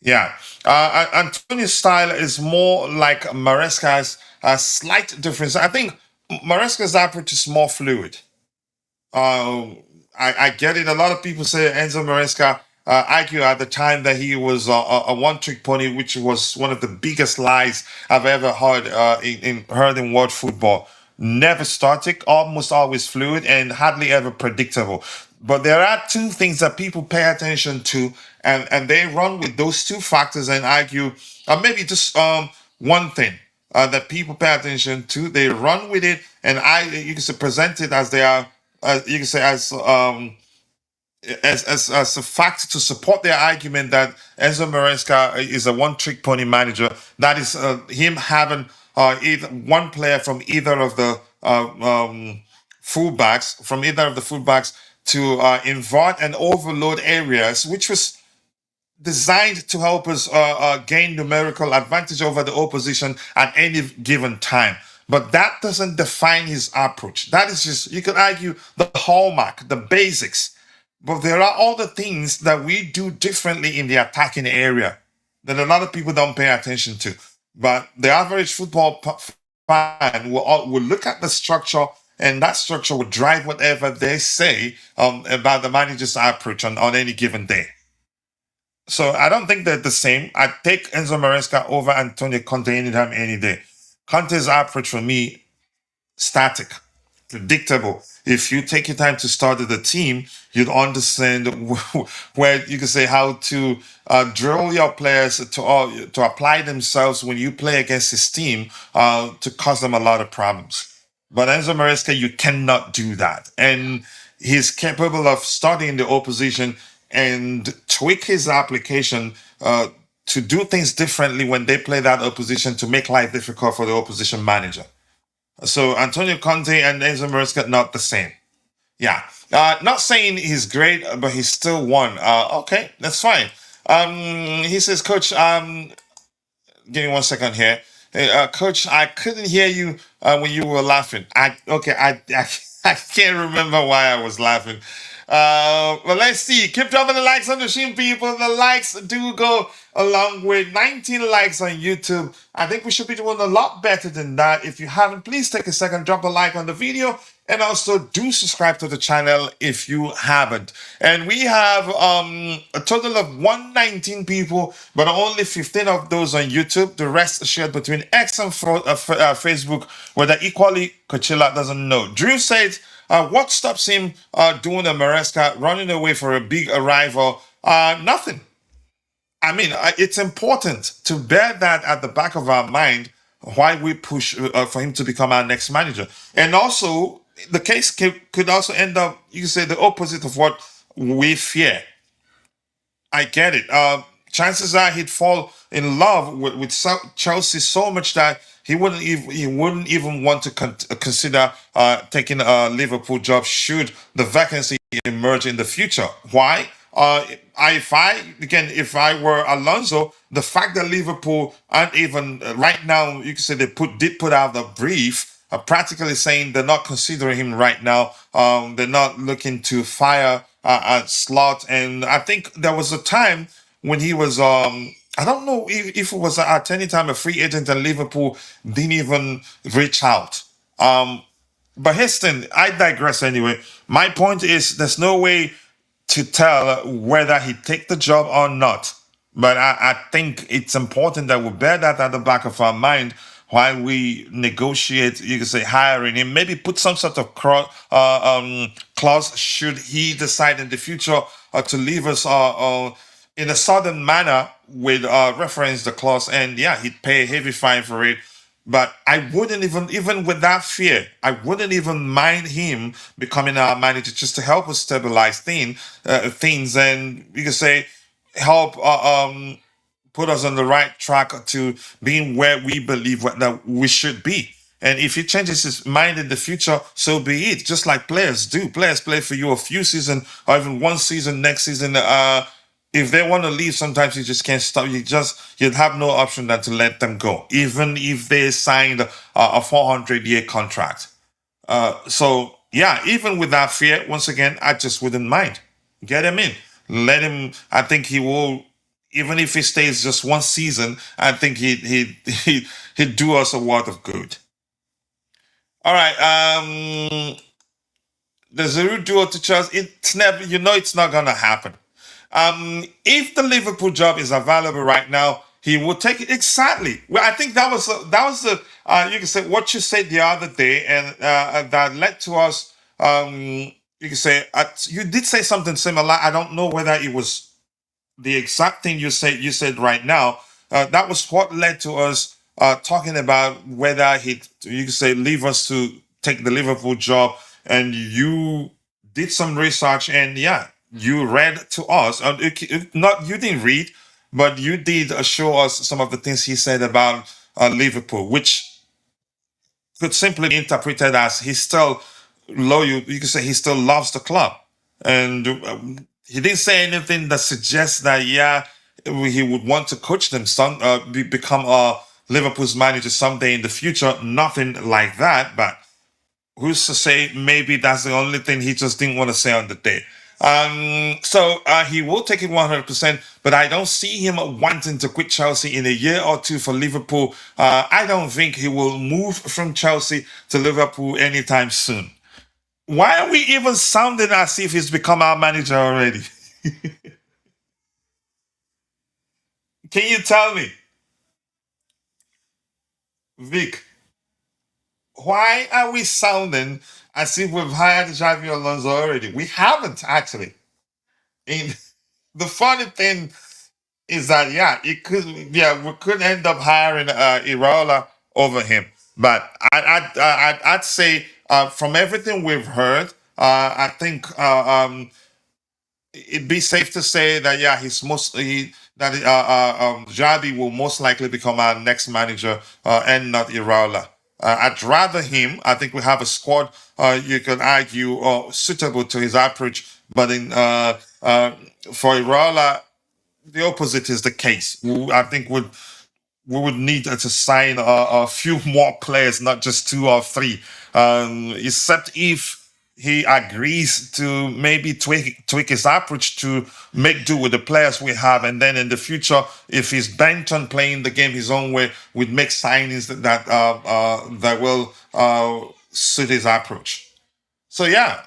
Yeah, Antonio's style is more like Maresca's. A slight difference. I think Maresca's approach is more fluid. Um, I get it. A lot of people say Enzo Maresca argue at the time that he was a one-trick pony, which was one of the biggest lies I've ever heard in world football. Never static, almost always fluid, and hardly ever predictable. But there are two things that people pay attention to, and they run with those two factors and argue, or maybe just one thing that people pay attention to. They run with it, and you can say present it as they are. You can say as a fact to support their argument that Enzo Maresca is a one-trick pony manager. That is him having either one player from either of the fullbacks to invert and overload areas, which was designed to help us gain numerical advantage over the opposition at any given time. But that doesn't define his approach. That is just, you could argue, the hallmark, the basics. But there are other things that we do differently in the attacking area that a lot of people don't pay attention to. But the average football fan will look at the structure, and that structure will drive whatever they say about the manager's approach on any given day. So I don't think they're the same. I take Enzo Maresca over Antonio Conte anytime, any day. Conte's approach for me, static, predictable. If you take your time to start the team, you'd understand where you can say how to drill your players to apply themselves when you play against his team to cause them a lot of problems. But Enzo Maresca, you cannot do that. And he's capable of studying the opposition and tweak his application to do things differently when they play that opposition to make life difficult for the opposition manager. So Antonio Conte and Enzo Maresca, not the same. Yeah. Not saying he's great, but he's still won. Okay, that's fine. He says, Coach, give me 1 second here. Hey, Coach, I couldn't hear you when you were laughing. I can't remember why I was laughing. Well, let's see. Keep dropping the likes on the stream, people. The likes do go along with 19 likes on YouTube. I think we should be doing a lot better than that. If you haven't, please take a second, drop a like on the video, and also do subscribe to the channel if you haven't. And we have a total of 119 people, but only 15 of those on YouTube. The rest shared between X and Facebook, whether equally Coachila doesn't know. Drew said, what stops him doing a Maresca, running away for a big arrival? Nothing. I mean, it's important to bear that at the back of our mind why we push for him to become our next manager. And also, the case could also end up, you can say, the opposite of what we fear. I get it. Chances are he'd fall in love with Chelsea so much that he wouldn't even want to consider taking a Liverpool job should the vacancy emerge in the future. Why? If I were Alonso, the fact that Liverpool aren't even right now, you can say they did put out the brief, practically saying they're not considering him right now. They're not looking to fire Slot, and I think there was a time when he was. I don't know if it was at any time a free agent and Liverpool didn't even reach out. But Heston, I digress anyway. My point is, there's no way to tell whether he take the job or not. But I think it's important that we bear that at the back of our mind while we negotiate, you can say, hiring him. Maybe put some sort of clause should he decide in the future to leave us in a sudden manner with reference the clause. And yeah, he'd pay a heavy fine for it. But I wouldn't even with that fear, I wouldn't even mind him becoming our manager just to help us stabilize things, and you can say help put us on the right track to being where we believe that we should be. And if he changes his mind in the future, so be it. Just like players do. Players play for you a few seasons or even one season, next season. If they want to leave, sometimes you just can't stop. You'd have no option than to let them go, even if they signed a 400-year contract. So yeah, even with that fear, once again, I just wouldn't mind. Get him in. Let him. I think he will. Even if he stays just one season, I think he'd do us a lot of good. All right. The Giroud duo to Chelsea. It's never. It's not gonna happen. If the Liverpool job is available right now, he will take it. Exactly. Well, I think that was the you can say what you said the other day, and that led to us. You can say you did say something similar. I don't know whether it was the exact thing you said right now. That was what led to us talking about whether you could say leave us to take the Liverpool job, and you did some research, and yeah, you read to us. Not you didn't read, but you did show us some of the things he said about Liverpool, which could simply be interpreted as he's still loyal. You could say he still loves the club, and he didn't say anything that suggests that yeah, he would want to coach them, become Liverpool's manager someday in the future. Nothing like that. But who's to say? Maybe that's the only thing he just didn't want to say on the day. So he will take it 100%, but I don't see him wanting to quit Chelsea in a year or two for Liverpool. I don't think he will move from Chelsea to Liverpool anytime soon. Why are we even sounding as if he's become our manager already? Can you tell me, Vic, why are we sounding as if we've hired Xabi Alonso already? We haven't actually. And the funny thing is that we could end up hiring Iraola over him. But I'd say from everything we've heard, I think it'd be safe to say that yeah, Xabi will most likely become our next manager and not Iraola. I'd rather him. I think we have a squad you could argue suitable to his approach, but for Iraola, the opposite is the case. I think we would need to sign a few more players, not just two or three, except if he agrees to maybe tweak his approach to make do with the players we have, and then in the future, if he's bent on playing the game his own way, we'd make signings that will suit his approach. So yeah,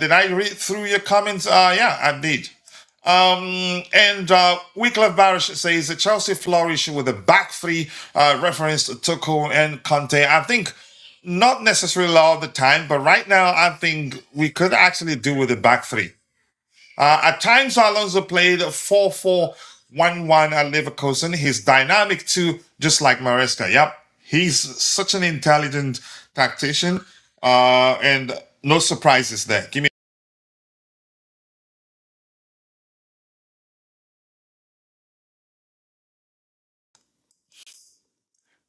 did I read through your comments? Yeah, I did. And Wycliffe Barish says that Chelsea flourish with a back three, reference to Tuchel and Conte. I think not necessarily all the time, but right now I think we could actually do with a back three. At times, Alonso played 4-4-1-1 at Leverkusen. He's dynamic too, just like Maresca. Yep. He's such an intelligent tactician, and no surprises there. Give me.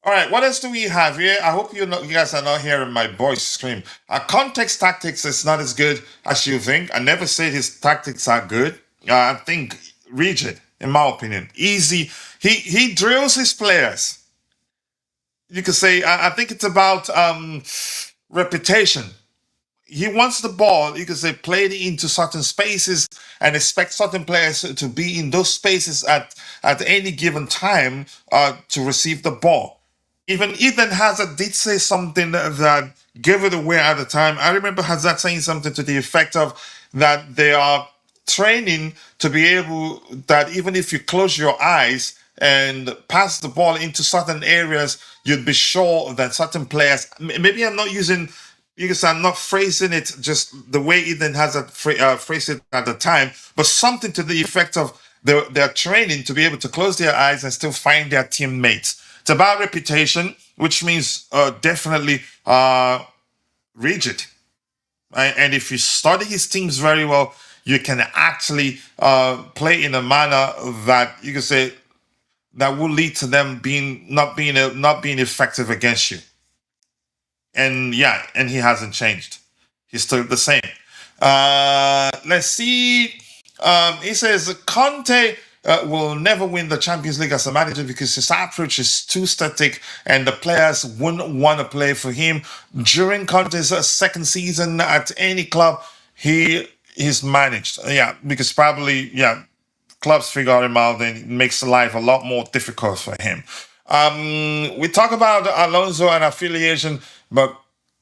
All right, what else do we have here? I hope you guys are not hearing my voice scream. Context tactics is not as good as you think. I never said his tactics are good. I think rigid, in my opinion, easy. He drills his players. You could say I think it's about reputation. He wants the ball, you could say, played into certain spaces and expect certain players to be in those spaces at any given time to receive the ball. Even Eden Hazard did say something that gave it away at the time. I remember Hazard saying something to the effect of that they are training to be able that even if you close your eyes and pass the ball into certain areas, you'd be sure that certain players. Maybe I'm not using because I'm not phrasing it just the way Eden Hazard phrased it at the time, but something to the effect of their training to be able to close their eyes and still find their teammates. It's about reputation, which means definitely rigid. And if you study his teams very well, you can actually play in a manner that you can say that will lead to them not being effective against you. And yeah, and he hasn't changed. He's still the same. Let's see. He says Conte will never win the Champions League as a manager because his approach is too static and the players wouldn't want to play for him. During Conte's second season at any club, he's managed. Yeah, because probably, yeah, clubs figure him out and it makes life a lot more difficult for him. We talk about Alonso and affiliation, but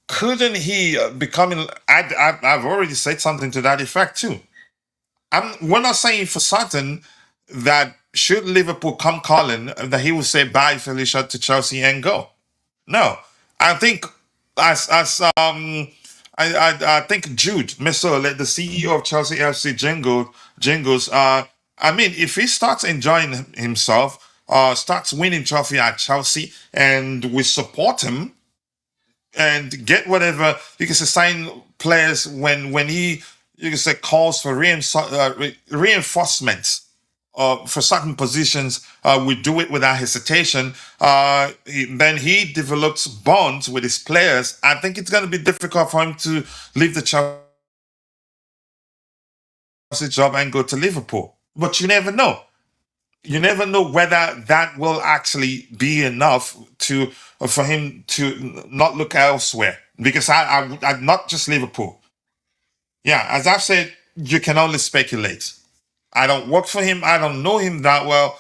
couldn't he becoming? I've already said something to that effect too. We're not saying for certain that should Liverpool come calling that he will say bye Felicia to Chelsea and go. No, I think I think Jude Meso, the CEO of Chelsea FC, jingles. I mean, if he starts enjoying himself, starts winning trophy at Chelsea, and we support him and get whatever you can say, sign players when he you can say calls for reinforcements for certain positions, we do it without hesitation. Then he develops bonds with his players. I think it's going to be difficult for him to leave the Chelsea job and go to Liverpool. But you never know. You never know whether that will actually be enough to for him to not look elsewhere. Because I not just Liverpool. Yeah, as I've said, you can only speculate. I don't work for him. I don't know him that well.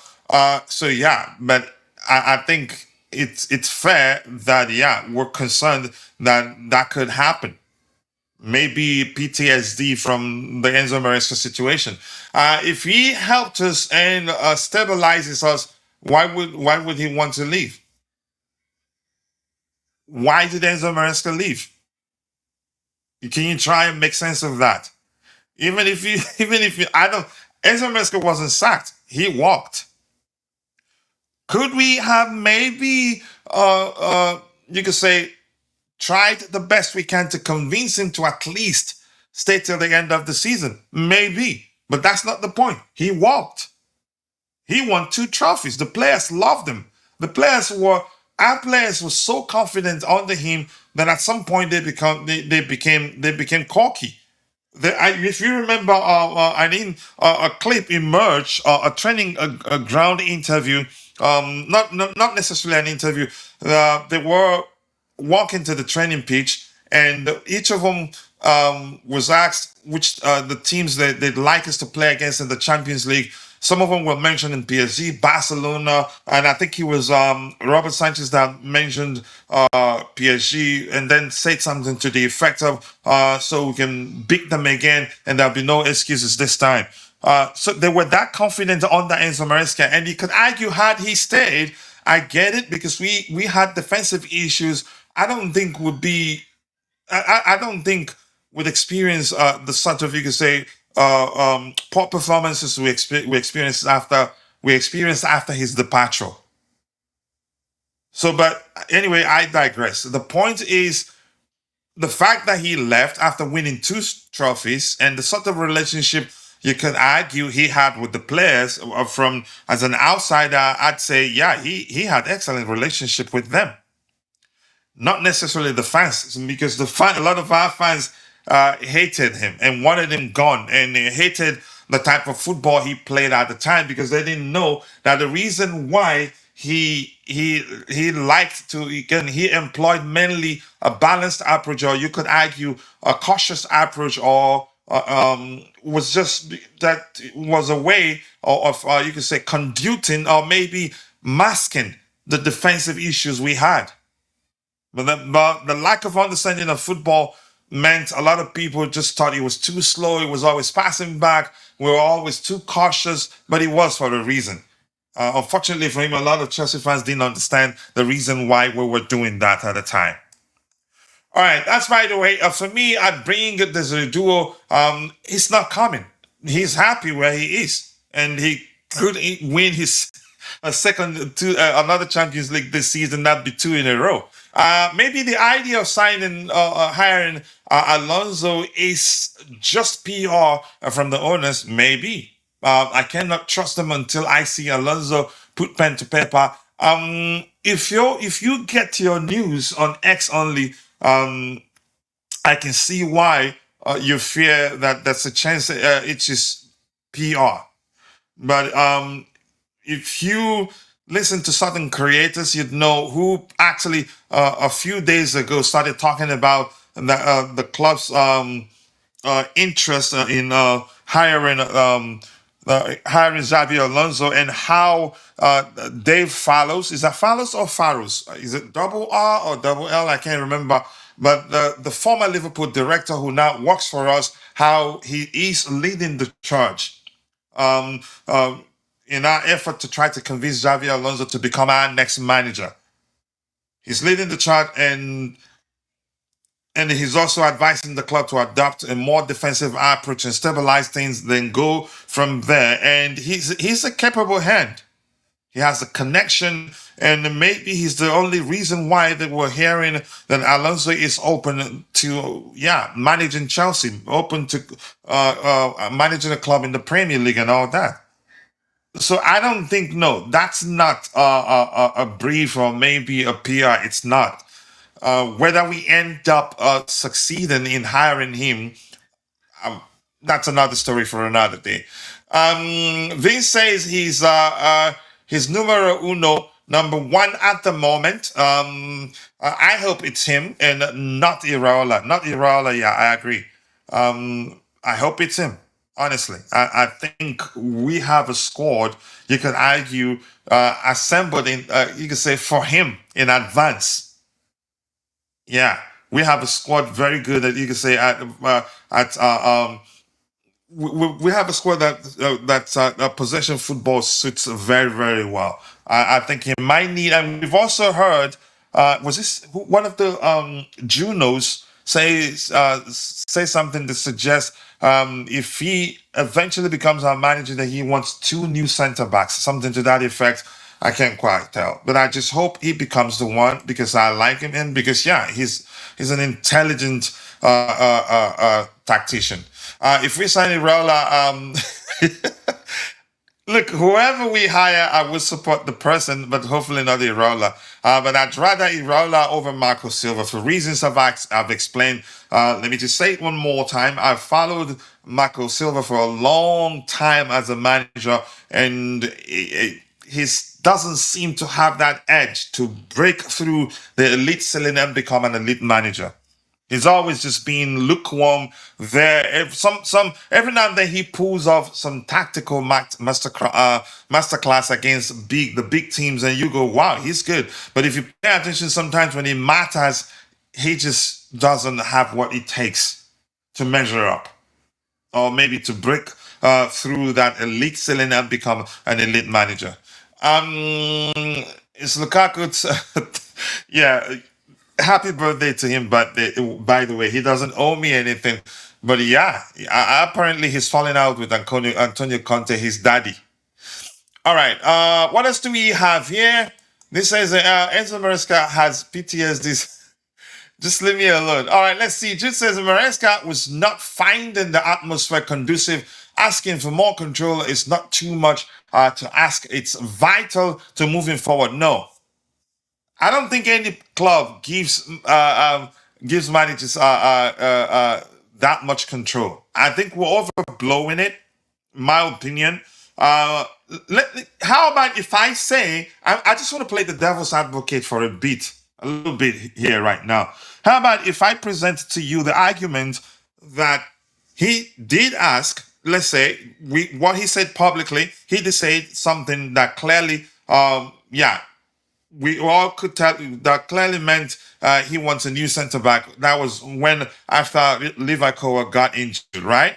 So yeah, but I think it's fair that yeah, we're concerned that that could happen. Maybe PTSD from the Enzo Maresca situation. If he helped us and stabilizes us, why would he want to leave? Why did Enzo Maresca leave? Can you try and make sense of that? I don't. Enzo Maresca wasn't sacked. He walked. Could we have maybe you could say tried the best we can to convince him to at least stay till the end of the season? Maybe, but that's not the point. He walked. He won 2 trophies. The players loved him. Our players were so confident under him that at some point they became cocky. If you remember, a clip emerged, a training, a ground interview, not necessarily an interview. They were walking to the training pitch, and each of them was asked which the teams that they'd like us to play against in the Champions League. Some of them were mentioned in PSG, Barcelona, and I think he was Robert Sanchez that mentioned PSG, and then said something to the effect of, "So we can beat them again, and there'll be no excuses this time." So they were that confident under Enzo Maresca, and you could argue had he stayed, I get it because we had defensive issues. I don't think would be. I don't think with experience the sort of you could say poor performances we, we experienced after his departure. We experienced after his departure. So, yeah, we experienced after his departure. So, yeah, I don't think we would be. I don't think with experience the sort of you could say poor performances we experienced after we experienced after his departure. So, yeah, we experienced after his departure. So, but anyway, I digress. The point is the fact that he left after winning two trophies and the sort of relationship you could argue he had with the players from as an outsider, I'd say, yeah, he had excellent relationship with them, not necessarily the fans, because a lot of our fans hated him and wanted him gone, and they hated the type of football he played at the time because they didn't know that the reason why he liked to again he employed mainly a balanced approach, or you could argue a cautious approach, or was just that was a way of you could say conducting or maybe masking the defensive issues we had. But the lack of understanding of football meant a lot of people just thought he was too slow. He was always passing back. We were always too cautious, but it was for a reason. Unfortunately for him, a lot of Chelsea fans didn't understand the reason why we were doing that at the time. All right, that's by the way. For me, I bring this duo. He's not coming. He's happy where he is, and he could win his a second to another Champions League this season. That'd be two in a row. Maybe the idea of hiring Alonso is just PR from the owners. Maybe I cannot trust them until I see Alonso put pen to paper. If you get your news on X only, I can see why you fear that that's a chance it's just PR. But if you listen to certain creators, you'd know who actually a few days ago started talking about the club's interest in hiring Xabi Alonso, and how Dave Fallows, is that Fallows or Farrows? Is it double R or double L? I can't remember. But the former Liverpool director who now works for us, how he is leading the charge um, um, in our effort to try to convince Xavi Alonso to become our next manager. He's leading the charge, and he's also advising the club to adopt a more defensive approach and stabilize things, then go from there. And he's a capable hand. He has a connection, and maybe he's the only reason why they were hearing that Alonso is open to, yeah, managing Chelsea, open to managing a club in the Premier League and all that. So I don't think, no, that's not a brief or maybe a PR. It's not. Whether we end up succeeding in hiring him, um, that's another story for another day. Vince says he's numero uno, number one at the moment. I hope it's him and not Iraola. Not Iraola, yeah, I agree. I hope it's him. Honestly, I think we have a squad you could argue assembled in, you could say, for him in advance. Yeah, we have a squad very good that you could say at we have a squad that possession football suits very very well. I think he might need, and we've also heard was this one of the Junos say something that suggests if he eventually becomes our manager that he wants two new center backs, something to that effect. I can't quite tell, but I just hope he becomes the one because I like him and because yeah, he's an intelligent tactician. If we sign Iraola, look, whoever we hire, I will support the person, but hopefully not Iraola. But I'd rather Iraola over Marco Silva for reasons I've explained. Let me just say it one more time. I've followed Marco Silva for a long time as a manager, and he doesn't seem to have that edge to break through the elite ceiling and become an elite manager. He's always just been lukewarm there. Every now and then he pulls off some tactical masterclass against the big teams, and you go, "Wow, he's good." But if you pay attention, sometimes when it matters, he just doesn't have what it takes to measure up, or maybe to break through that elite ceiling and become an elite manager. It's Lukaku. Yeah, happy birthday to him. But by the way, he doesn't owe me anything. But yeah, apparently he's falling out with Antonio Conte, his daddy. All right. What else do we have here? This says Enzo Maresca has PTSD. Just leave me alone. All right, let's see. Jude says Maresca was not finding the atmosphere conducive. Asking for more control is not too much to ask. It's vital to moving forward. No, I don't think any club gives managers that much control. I think we're overblowing it, my opinion. How about if I say, I just want to play the devil's advocate for a little bit here right now. How about if I present to you the argument that he did ask, let's say, what he said publicly, he did say something that clearly, we all could tell that clearly meant he wants a new centre back. That was when after Liverpool got injured, right?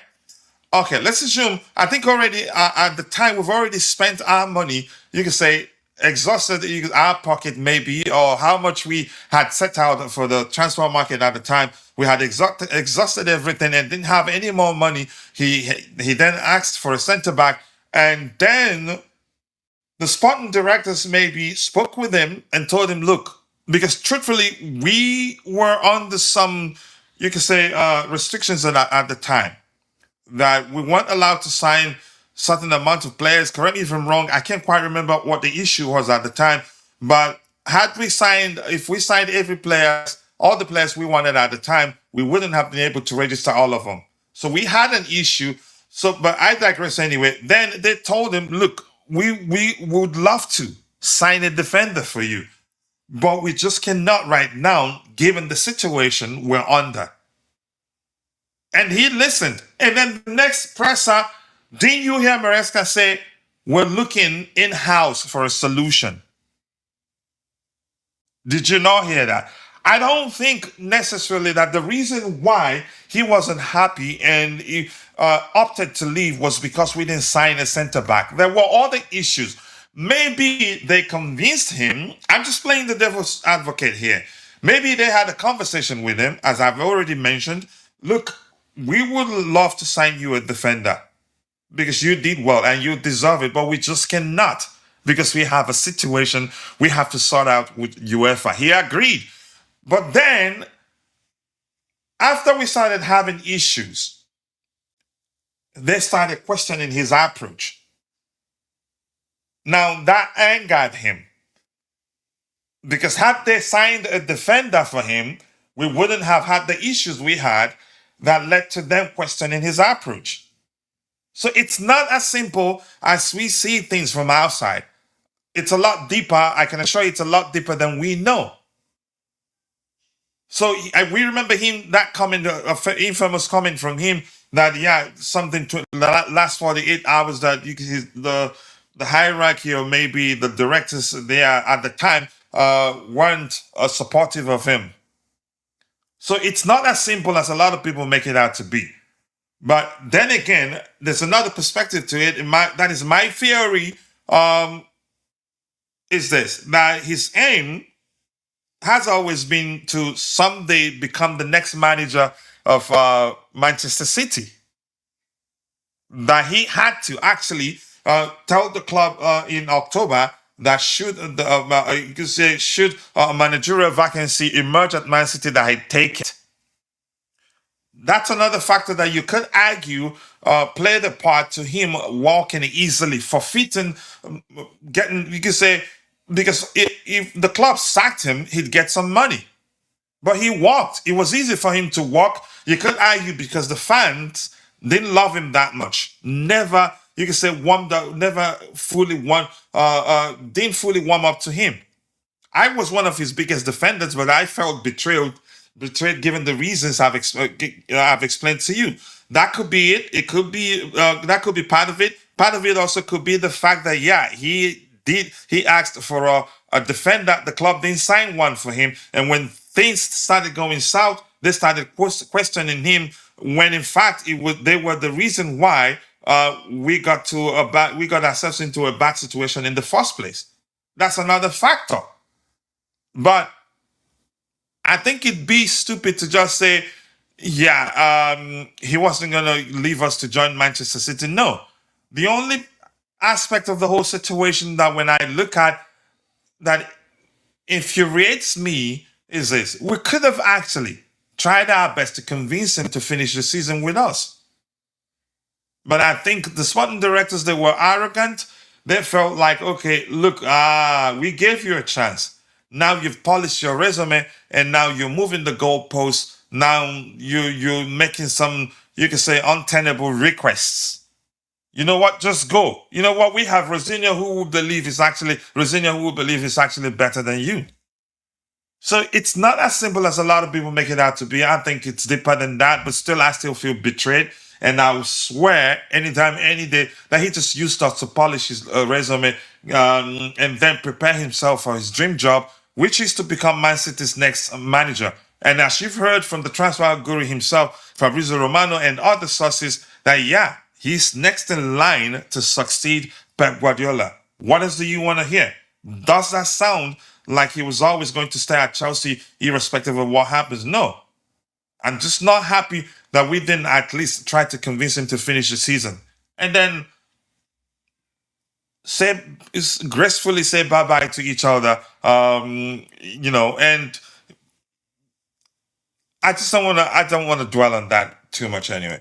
Okay, let's assume, I think already at the time we've already spent our money, you can say exhausted our pocket maybe, or how much we had set out for the transfer market at the time. We had exhausted everything and didn't have any more money. He then asked for a centre back, and then the Sporting directors maybe spoke with him and told him, look, because truthfully, we were under some, you could say, restrictions at the time, that we weren't allowed to sign certain amount of players. Correct me if I'm wrong. I can't quite remember what the issue was at the time. But if we signed every player, all the players we wanted at the time, we wouldn't have been able to register all of them. So we had an issue. So, but I digress anyway. Then they told him, look, we would love to sign a defender for you, but we just cannot right now, given the situation we're under. And he listened. And then the next presser, didn't you hear Maresca say, we're looking in-house for a solution? Did you not hear that? I don't think necessarily that the reason why he wasn't happy and he opted to leave was because we didn't sign a center back. There were other issues. Maybe they convinced him. I'm just playing the devil's advocate here. Maybe they had a conversation with him, as I've already mentioned. Look, we would love to sign you a defender because you did well and you deserve it, but we just cannot because we have a situation we have to sort out with UEFA. He agreed. But then, after we started having issues, they started questioning his approach. Now, that angered him. Because had they signed a defender for him, we wouldn't have had the issues we had that led to them questioning his approach. So it's not as simple as we see things from outside. It's a lot deeper. I can assure you it's a lot deeper than we know. So we remember him, that comment, infamous comment from him that, something to the last 48 hours that the hierarchy or maybe the directors there at the time weren't supportive of him. So it's not as simple as a lot of people make it out to be. But then again, there's another perspective to it. That is my theory, is this, that his aim has always been to someday become the next manager of Manchester City. That he had to actually tell the club in October that should a managerial vacancy emerge at Man City, that he'd take it. That's another factor that you could argue played a part to him walking easily, forfeiting, you could say, because if the club sacked him, he'd get some money. But he walked. It was easy for him to walk. You could argue because the fans didn't love him that much. Never, you could say, didn't fully warm up to him. I was one of his biggest defenders, but I felt betrayed given the reasons I've explained to you. That could be it. It could be that could be part of it. Part of it also could be the fact that he asked for a defender. The club didn't sign one for him, and when things started going south, they started questioning him. When in fact they were the reason why we got ourselves into a bad situation in the first place. That's another factor. But I think it'd be stupid to just say, he wasn't going to leave us to join Manchester City. No. The only aspect of the whole situation that when I look at that infuriates me is this: we could have actually tried our best to convince him to finish the season with us. But I think the sporting directors, they were arrogant. They felt like, okay, look, we gave you a chance. Now you've polished your resume, and now you're moving the goalposts. Now you're making some, you can say, untenable requests. You know what? Just go. You know what? We have Rosinia who will believe is actually better than you. So it's not as simple as a lot of people make it out to be. I think it's deeper than that, but still, I still feel betrayed. And I will swear anytime, any day, that he just used us to polish his resume and then prepare himself for his dream job, which is to become Man City's next manager. And as you've heard from the transfer guru himself, Fabrizio Romano, and other sources, that yeah, he's next in line to succeed Pep Guardiola. What else do you want to hear? Does that sound like he was always going to stay at Chelsea irrespective of what happens? No. I'm just not happy that we didn't at least try to convince him to finish the season. And then gracefully say bye-bye to each other. And I don't want to dwell on that too much anyway.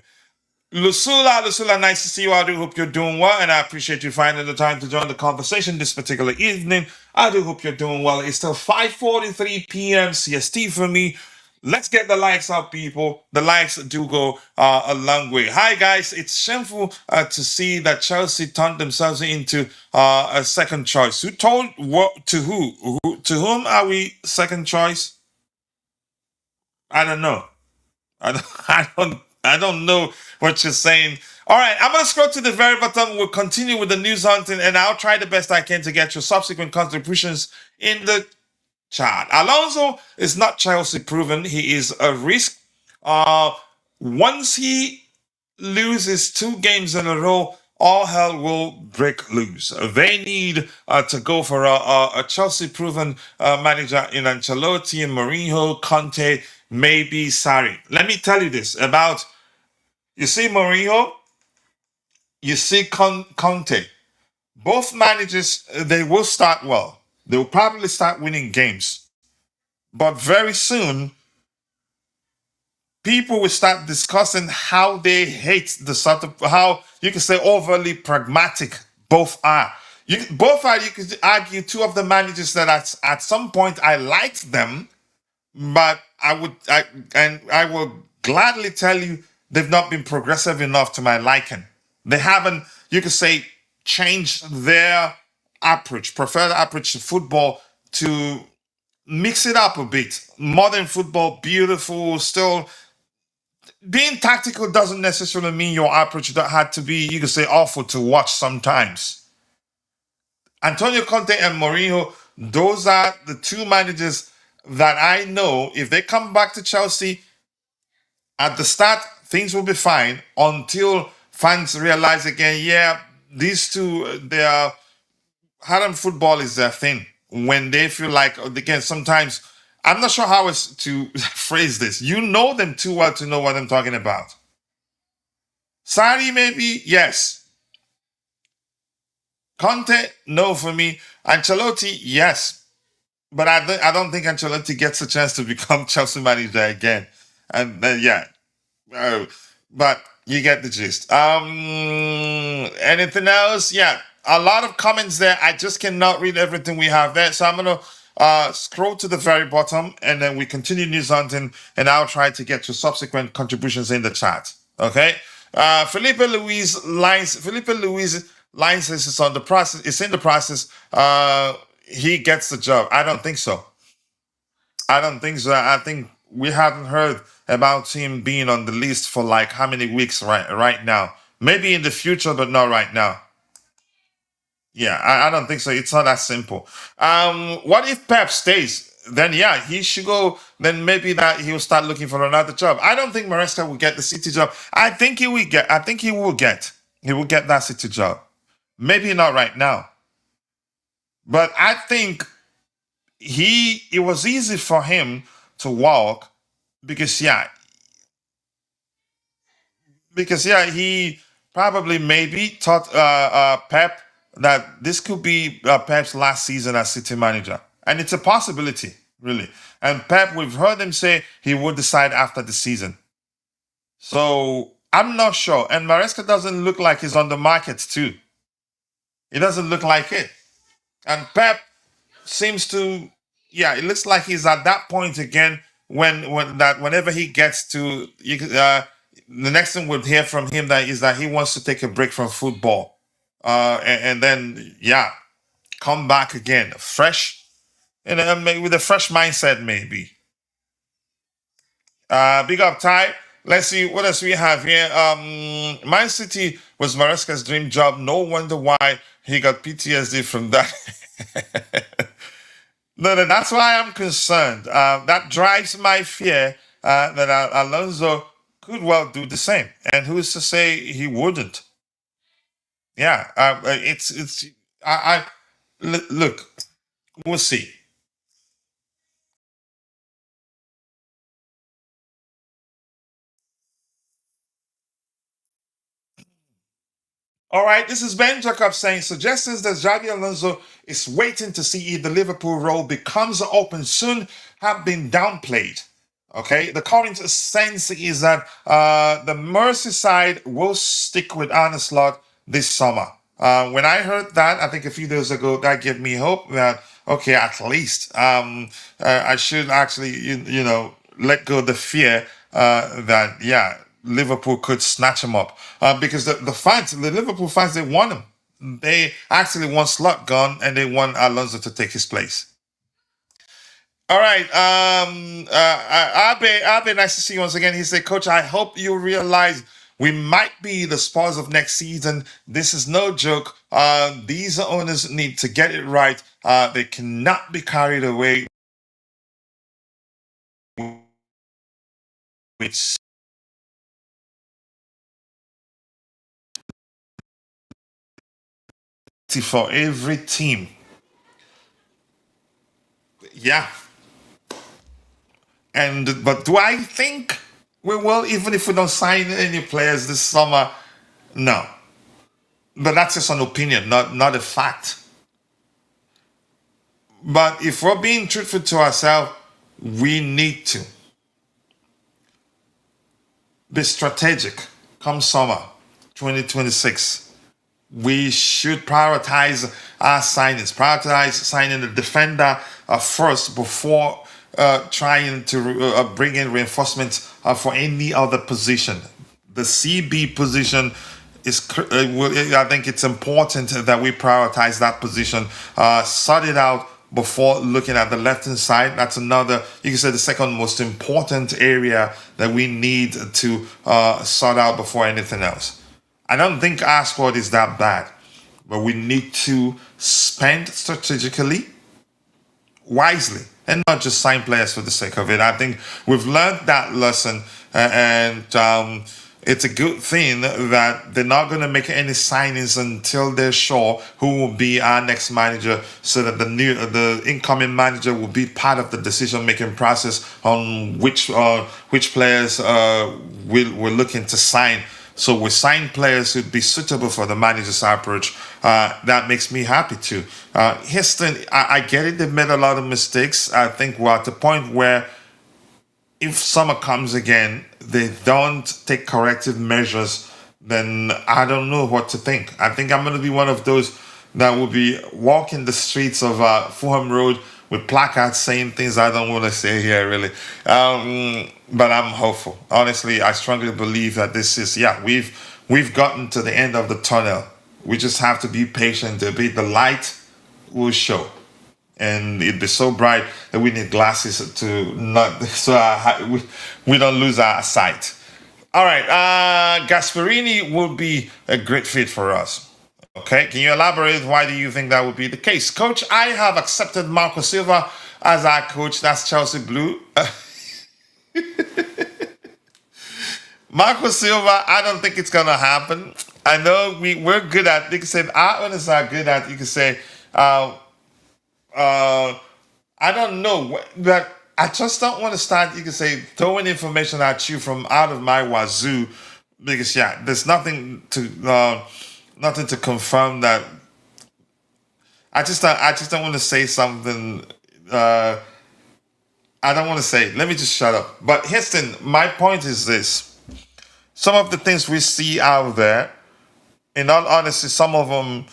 Lucula, nice to see you. I do hope you're doing well, and I appreciate you finding the time to join the conversation this particular evening. I do hope you're doing well. It's still 5:43 p.m. CST for me. Let's get the likes up, people. The likes do go a long way. Hi, guys. It's shameful to see that Chelsea turned themselves into a second choice. Who told what to who? To whom are we second choice? I don't know. I don't know what you're saying. All right, I'm gonna scroll to the very bottom. We'll continue with the news hunting, and I'll try the best I can to get your subsequent contributions in the chat. Alonso is not Chelsea proven. He is a risk. Once he loses 2 games in a row, all hell will break loose. They need to go for a Chelsea-proven manager in Ancelotti, Mourinho, Conte, maybe Sarri. Let me tell you this about, you see Mourinho, you see Conte. Both managers, they will start well. They will probably start winning games. But very soon, people will start discussing how they hate how you can say overly pragmatic both are. You could argue 2 of the managers that at some point I liked them, but I will gladly tell you they've not been progressive enough to my liking. They haven't, you could say, changed their preferred approach to football to mix it up a bit. Modern football, beautiful, still being tactical doesn't necessarily mean your approach that had to be, you could say, awful to watch sometimes. Antonio Conte and Mourinho, those are the 2 managers that I know if they come back to Chelsea at the start, things will be fine until fans realize again, yeah, these 2, they are, Harlem football is their thing. When they feel like, again, sometimes, I'm not sure how else to phrase this. You know them too well to know what I'm talking about. Sarri, maybe, yes. Conte, no for me. Ancelotti, yes. But I don't think Ancelotti gets a chance to become Chelsea manager again. And but you get the gist. Anything else? Yeah, a lot of comments there. I just cannot read everything we have there. So I'm gonna scroll to the very bottom, and then we continue news hunting, and I'll try to get your subsequent contributions in the chat. Okay. Felipe Luis Lines says it's on the process. It's in the process. He gets the job. I don't think so. I don't think so. I think we haven't heard about him being on the list for like how many weeks right now. Maybe in the future, but not right now. Yeah, I don't think so. It's not that simple. What if Pep stays? Then yeah, he should go. Then maybe that he'll start looking for another job. I don't think Maresca will get the City job. I think he will get. I think he will get. He will get that City job. Maybe not right now, but I think it was easy for him to walk because he probably maybe thought Pep that this could be Pep's last season as City manager. And it's a possibility, really. And Pep, we've heard him say he would decide after the season. So I'm not sure. And Maresca doesn't look like he's on the market too. It doesn't look like it. And Pep seems to, yeah, it looks like he's at that point again when that whenever he gets to, the next thing we'll hear from him that is that he wants to take a break from football, and then yeah, come back again fresh, with a fresh mindset maybe. Big up, Ty. Let's see what else we have here. Man City was Maresca's dream job. No wonder why he got PTSD from that. No, that's why I'm concerned. That drives my fear that Alonso could well do the same. And who's to say he wouldn't? Yeah, it's. Look, we'll see. All right, this is Ben Jacob saying suggestions that Xabi Alonso is waiting to see if the Liverpool role becomes open soon have been downplayed. Okay, the current sense is that the Merseyside will stick with Arne Slot this summer. When I heard that, I think a few days ago, that gave me hope that okay, at least I should actually let go of the fear that yeah, Liverpool could snatch him up because the Liverpool fans, they want him. They actually want Slot gone and they want Alonso to take his place. All right. Abe, nice to see you once again. He said, Coach, I hope you realize we might be the Spurs of next season. This is no joke. These owners need to get it right. They cannot be carried away with for every team. Yeah. But do I think we will, even if we don't sign any players this summer? No. But that's just an opinion, not a fact. But if we're being truthful to ourselves, we need to be strategic come summer 2026. We should prioritize our signings, prioritize signing the defender first before trying to bring in reinforcements for any other position. The CB position I think it's important that we prioritize that position, sort it out before looking at the left hand side. That's another, you can say, the second most important area that we need to sort out before anything else. I don't think our squad is that bad, but we need to spend strategically, wisely, and not just sign players for the sake of it. I think we've learned that lesson, and it's a good thing that they're not going to make any signings until they're sure who will be our next manager, so that the incoming manager will be part of the decision-making process on which players we're looking to sign. So we sign players who'd be suitable for the manager's approach. That makes me happy too. Houston, I get it. They've made a lot of mistakes. I think we're at the point where if summer comes again, they don't take corrective measures, then I don't know what to think. I think I'm going to be one of those that will be walking the streets of Fulham Road with placards saying things I don't want to say here, really. But I'm hopeful. Honestly, I strongly believe that this is, we've gotten to the end of the tunnel. We just have to be patient. The light will show. And it'd be so bright that we need glasses to not, so we don't lose our sight. All right, Gasparini will be a great fit for us. Okay, can you elaborate? Why do you think that would be the case? Coach, I have accepted Marco Silva as our coach. That's Chelsea Blue. Marco Silva, I don't think it's going to happen. I know we're good at, you can say, our owners are good at, you can say, I don't know, but I just don't want to start, you can say, throwing information at you from out of my wazoo, because there's nothing to confirm that. I just don't want to say something I don't want to say. Let me just shut up. But here's the thing. My point is this: some of the things we see out there, in all honesty, some of them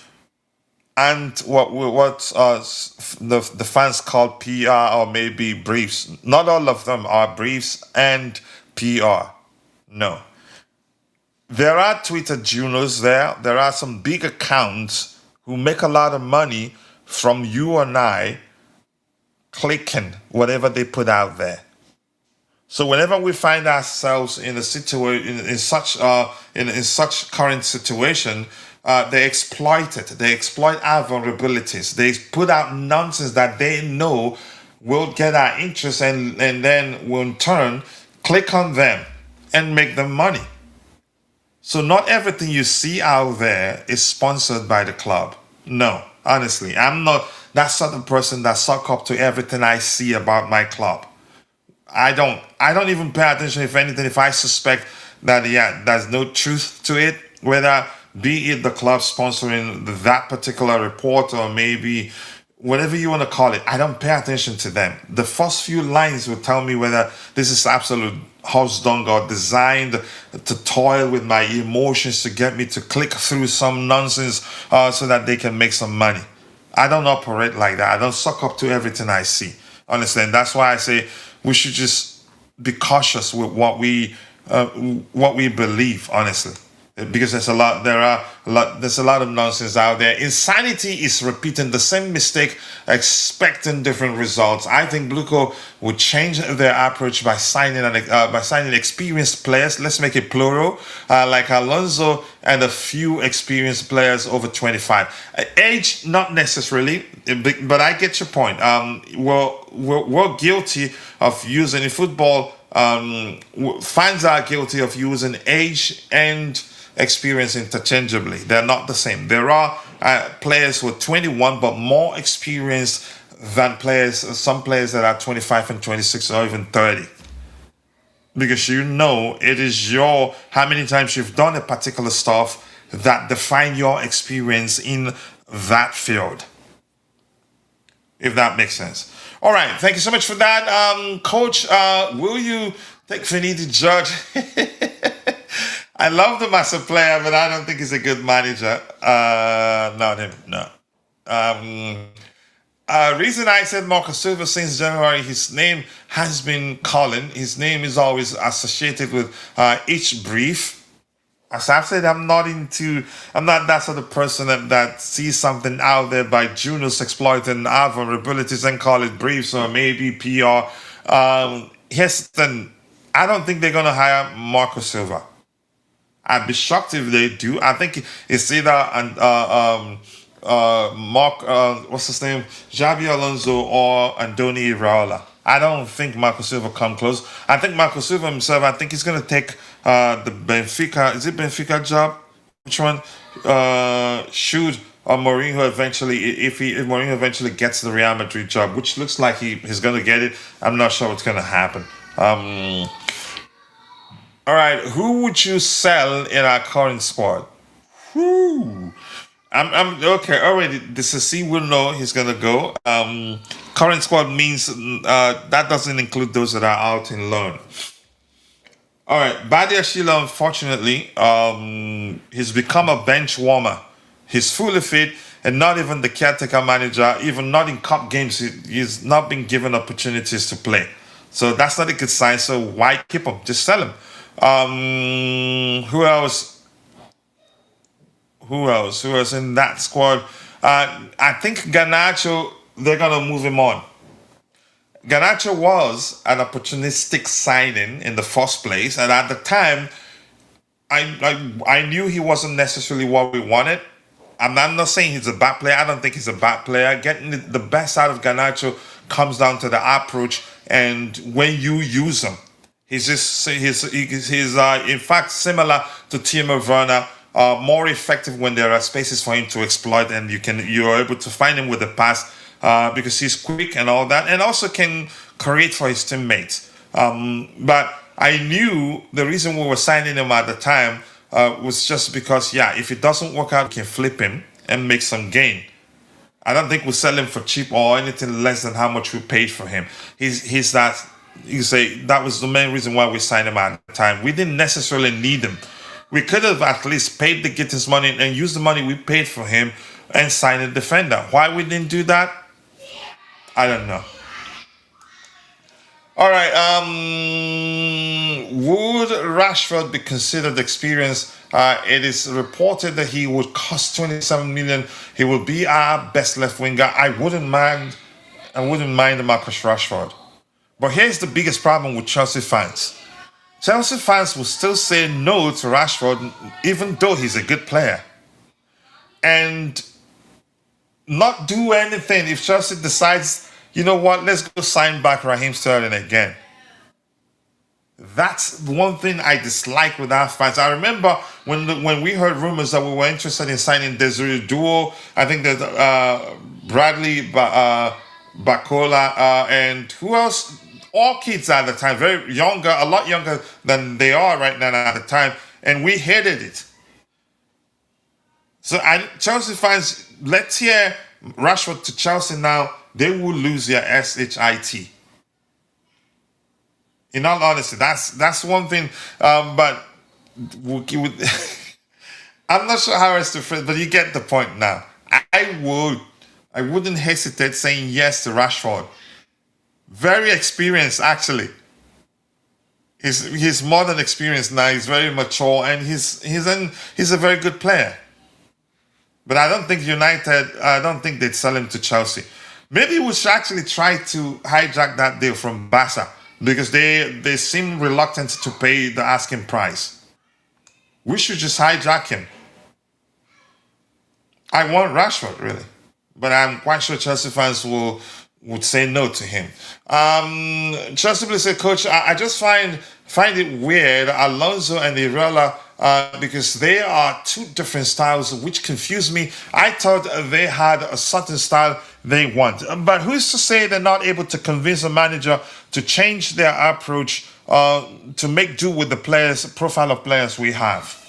and the fans call PR or maybe briefs. Not all of them are briefs and PR. No, there are Twitter Junos there. There are some big accounts who make a lot of money from you and I clicking whatever they put out there. So whenever we find ourselves in a situation in such current situation, they exploit it. They exploit our vulnerabilities. They put out nonsense that they know will get our interest, and then will in turn click on them and make them money. So not everything you see out there is sponsored by the club. No, honestly, I'm not that sort of person that suck up to everything I see about my club. I don't even pay attention. If anything, if I suspect that, yeah, there's no truth to it, whether be it the club sponsoring that particular report or maybe whatever you want to call it, I don't pay attention to them. The first few lines will tell me whether this is absolute horse dung or designed to toil with my emotions to get me to click through some nonsense so that they can make some money. I don't operate like that. I don't suck up to everything I see, honestly. And that's why I say we should just be cautious with what we believe, honestly, because there's a lot of nonsense out there. Insanity is repeating the same mistake, expecting different results. I think Bluco would change their approach by signing experienced players. Let's make it plural, like Alonso and a few experienced players over 25. Age, not necessarily, but I get your point. We're guilty of using in football. Fans are guilty of using age and experience interchangeably. They're not the same. There are players who are 21 but more experienced than some players that are 25 and 26 or even 30. Because it is how many times you've done a particular stuff that define your experience in that field. If that makes sense. All right, thank you so much for that. Coach, will you take Finidi George? I love him as a player, but I don't think he's a good manager. Not him, no. Reason I said Marcus Silva since January, his name has been calling. His name is always associated with each brief. As I've said, I'm not that sort of person that sees something out there by Junos exploiting our vulnerabilities and call it briefs or maybe PR. Here's the thing. I don't think they're going to hire Marco Silva. I'd be shocked if they do. I think it's either what's his name? Xabi Alonso or Andoni Iraola. I don't think Marco Silva come close. I think Marco Silva himself, I think he's going to take the Benfica, is it Benfica job? Which one? Should Mourinho eventually, if Mourinho eventually gets the Real Madrid job, which looks like he's going to get it. I'm not sure what's going to happen. All right, who would you sell in our current squad? I'm okay. Already, the CC will know he's gonna go. Current squad means that doesn't include those that are out in loan. All right, Badia Sheila, unfortunately, he's become a bench warmer. He's fully fit and not even the caretaker manager, even not in cup games. He's not been given opportunities to play. So that's not a good sign. So why keep him? Just sell him. Who else? Who else in that squad? I think Garnacho, they're going to move him on. Garnacho was an opportunistic signing in the first place. And at the time, I knew he wasn't necessarily what we wanted. I'm not saying he's a bad player. I don't think he's a bad player. Getting the best out of Garnacho comes down to the approach and when you use him. He's in fact similar to Timo Werner. More effective when there are spaces for him to exploit, and you're able to find him with the pass because he's quick and all that, and also can create for his teammates. But I knew the reason we were signing him at the time was just because, if it doesn't work out, we can flip him and make some gain. I don't think we'll sell him for cheap or anything less than how much we paid for him. He's that, you say that was the main reason why we signed him at the time. We didn't necessarily need him. We could have at least paid the Gittins money and used the money we paid for him and signed a defender. Why we didn't do that, I don't know. All right. Would Rashford be considered experienced? It is reported that he would cost 27 million. He will be our best left winger. I wouldn't mind Marcus Rashford. But here's the biggest problem with Chelsea fans. Chelsea fans will still say no to Rashford, even though he's a good player, and not do anything if Chelsea decides, you know what, let's go sign back Raheem Sterling again. That's one thing I dislike with our fans. I remember when we heard rumors that we were interested in signing Desiree Duo. I think that Bradley Bacola and who else? All kids at the time, very younger, a lot younger than they are right now at the time, and we hated it. So Chelsea fans, let's hear Rashford to Chelsea now. They will lose their SHIT. In all honesty, that's one thing. But I'm not sure how else to phrase, but you get the point now. I wouldn't hesitate saying yes to Rashford. Very experienced, actually. He's more than experienced now. He's very mature, and he's a very good player. But I don't think they'd sell him to Chelsea. Maybe we should actually try to hijack that deal from Barca, because they seem reluctant to pay the asking price. We should just hijack him. I want Rashford, really, but I'm quite sure Chelsea fans would say no to him. Chelsea please say, Coach, I just find it weird, Alonso and Iraola, because they are two different styles, which confuse me. I thought they had a certain style they want, but who's to say they're not able to convince a manager to change their approach to make do with the profile of players we have?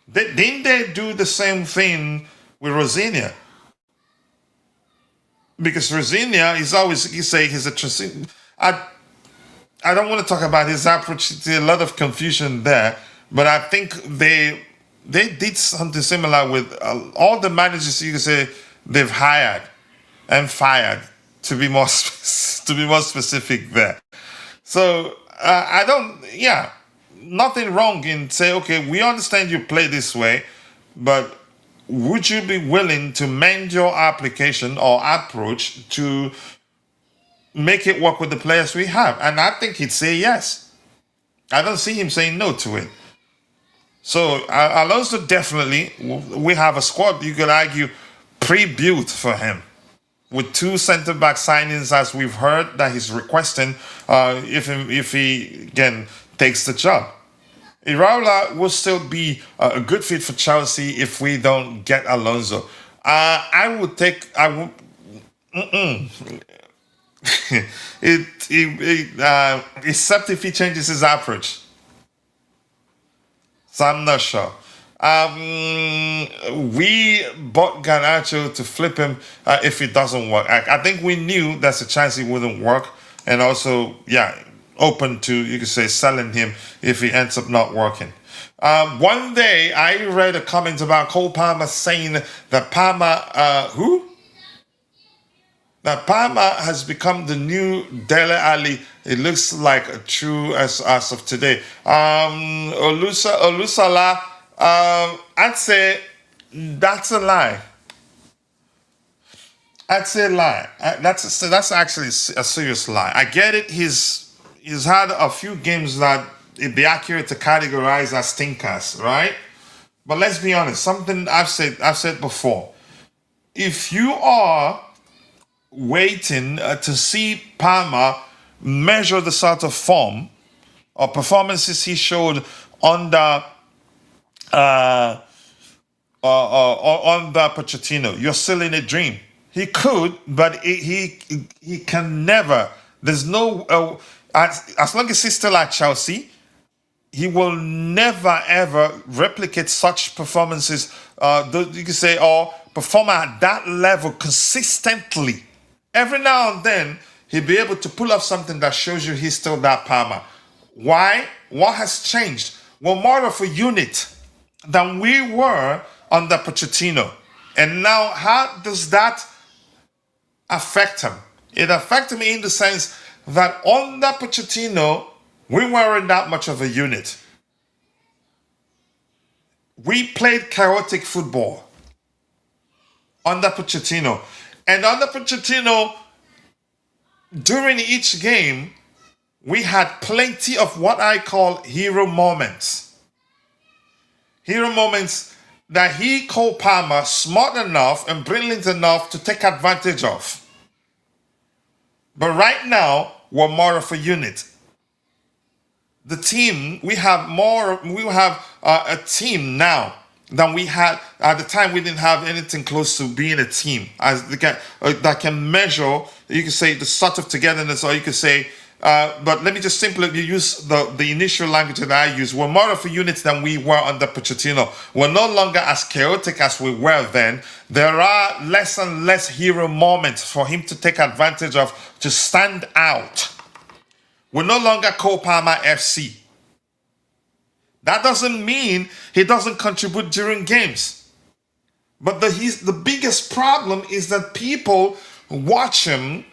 Didn't they do the same thing with Rosinia? Because Rosinia is always, he's a transition. I don't want to talk about his approach. There's a lot of confusion there, but I think they did something similar with all the managers you can say they've hired and fired, to be more specific there. So nothing wrong in say, okay, we understand you play this way, but would you be willing to mend your application or approach to make it work with the players we have? And I think he'd say yes. I don't see him saying no to it. So Alonso, definitely, we have a squad, you could argue, pre-built for him, with two centre-back signings, as we've heard that he's requesting, if he again takes the job. Iraola will still be a good fit for Chelsea if we don't get Alonso. Except if he changes his approach. So I'm not sure. We bought Garnacho to flip him if it doesn't work. I think we knew there's a chance it wouldn't work, and also, open to, you could say, selling him if he ends up not working. One day I read a comment about Cole Palmer saying that Palmer has become the new Dele Alli. It looks like a true as of today. Olusala, I'd say that's a lie. That's actually a serious lie. I get it. He's had a few games that it'd be accurate to categorize as stinkers, right? But let's be honest. Something I've said before. If you are waiting to see Palmer measure the sort of form or performances he showed under Pochettino, you're still in a dream. He could, but he can never. There's no as long as he's still at Chelsea, he will never ever replicate such performances. You can say, or perform at that level consistently, every now and then he'll be able to pull off something that shows you he's still that Palmer. Why? What has changed? We're more of a unit than we were under Pochettino. And now, how does that affect him? It affected me in the sense that under Pochettino, we weren't that much of a unit. We played chaotic football under Pochettino. And under Pochettino, during each game, we had plenty of what I call hero moments. Hero moments that he, Cole Palmer, smart enough and brilliant enough to take advantage of. But right now, we're more of a unit. The team, we have a team now than we had at the time. We didn't have anything close to being a team as that can measure, you can say, the sort of togetherness, or you could say, but let me just simply use the initial language that I use. We're more of a unit than we were under Pochettino. We're no longer as chaotic as we were then. There are less and less hero moments for him to take advantage of, to stand out. We're no longer Cole Palmer FC. That doesn't mean he doesn't contribute during games. But the biggest problem is that people watch him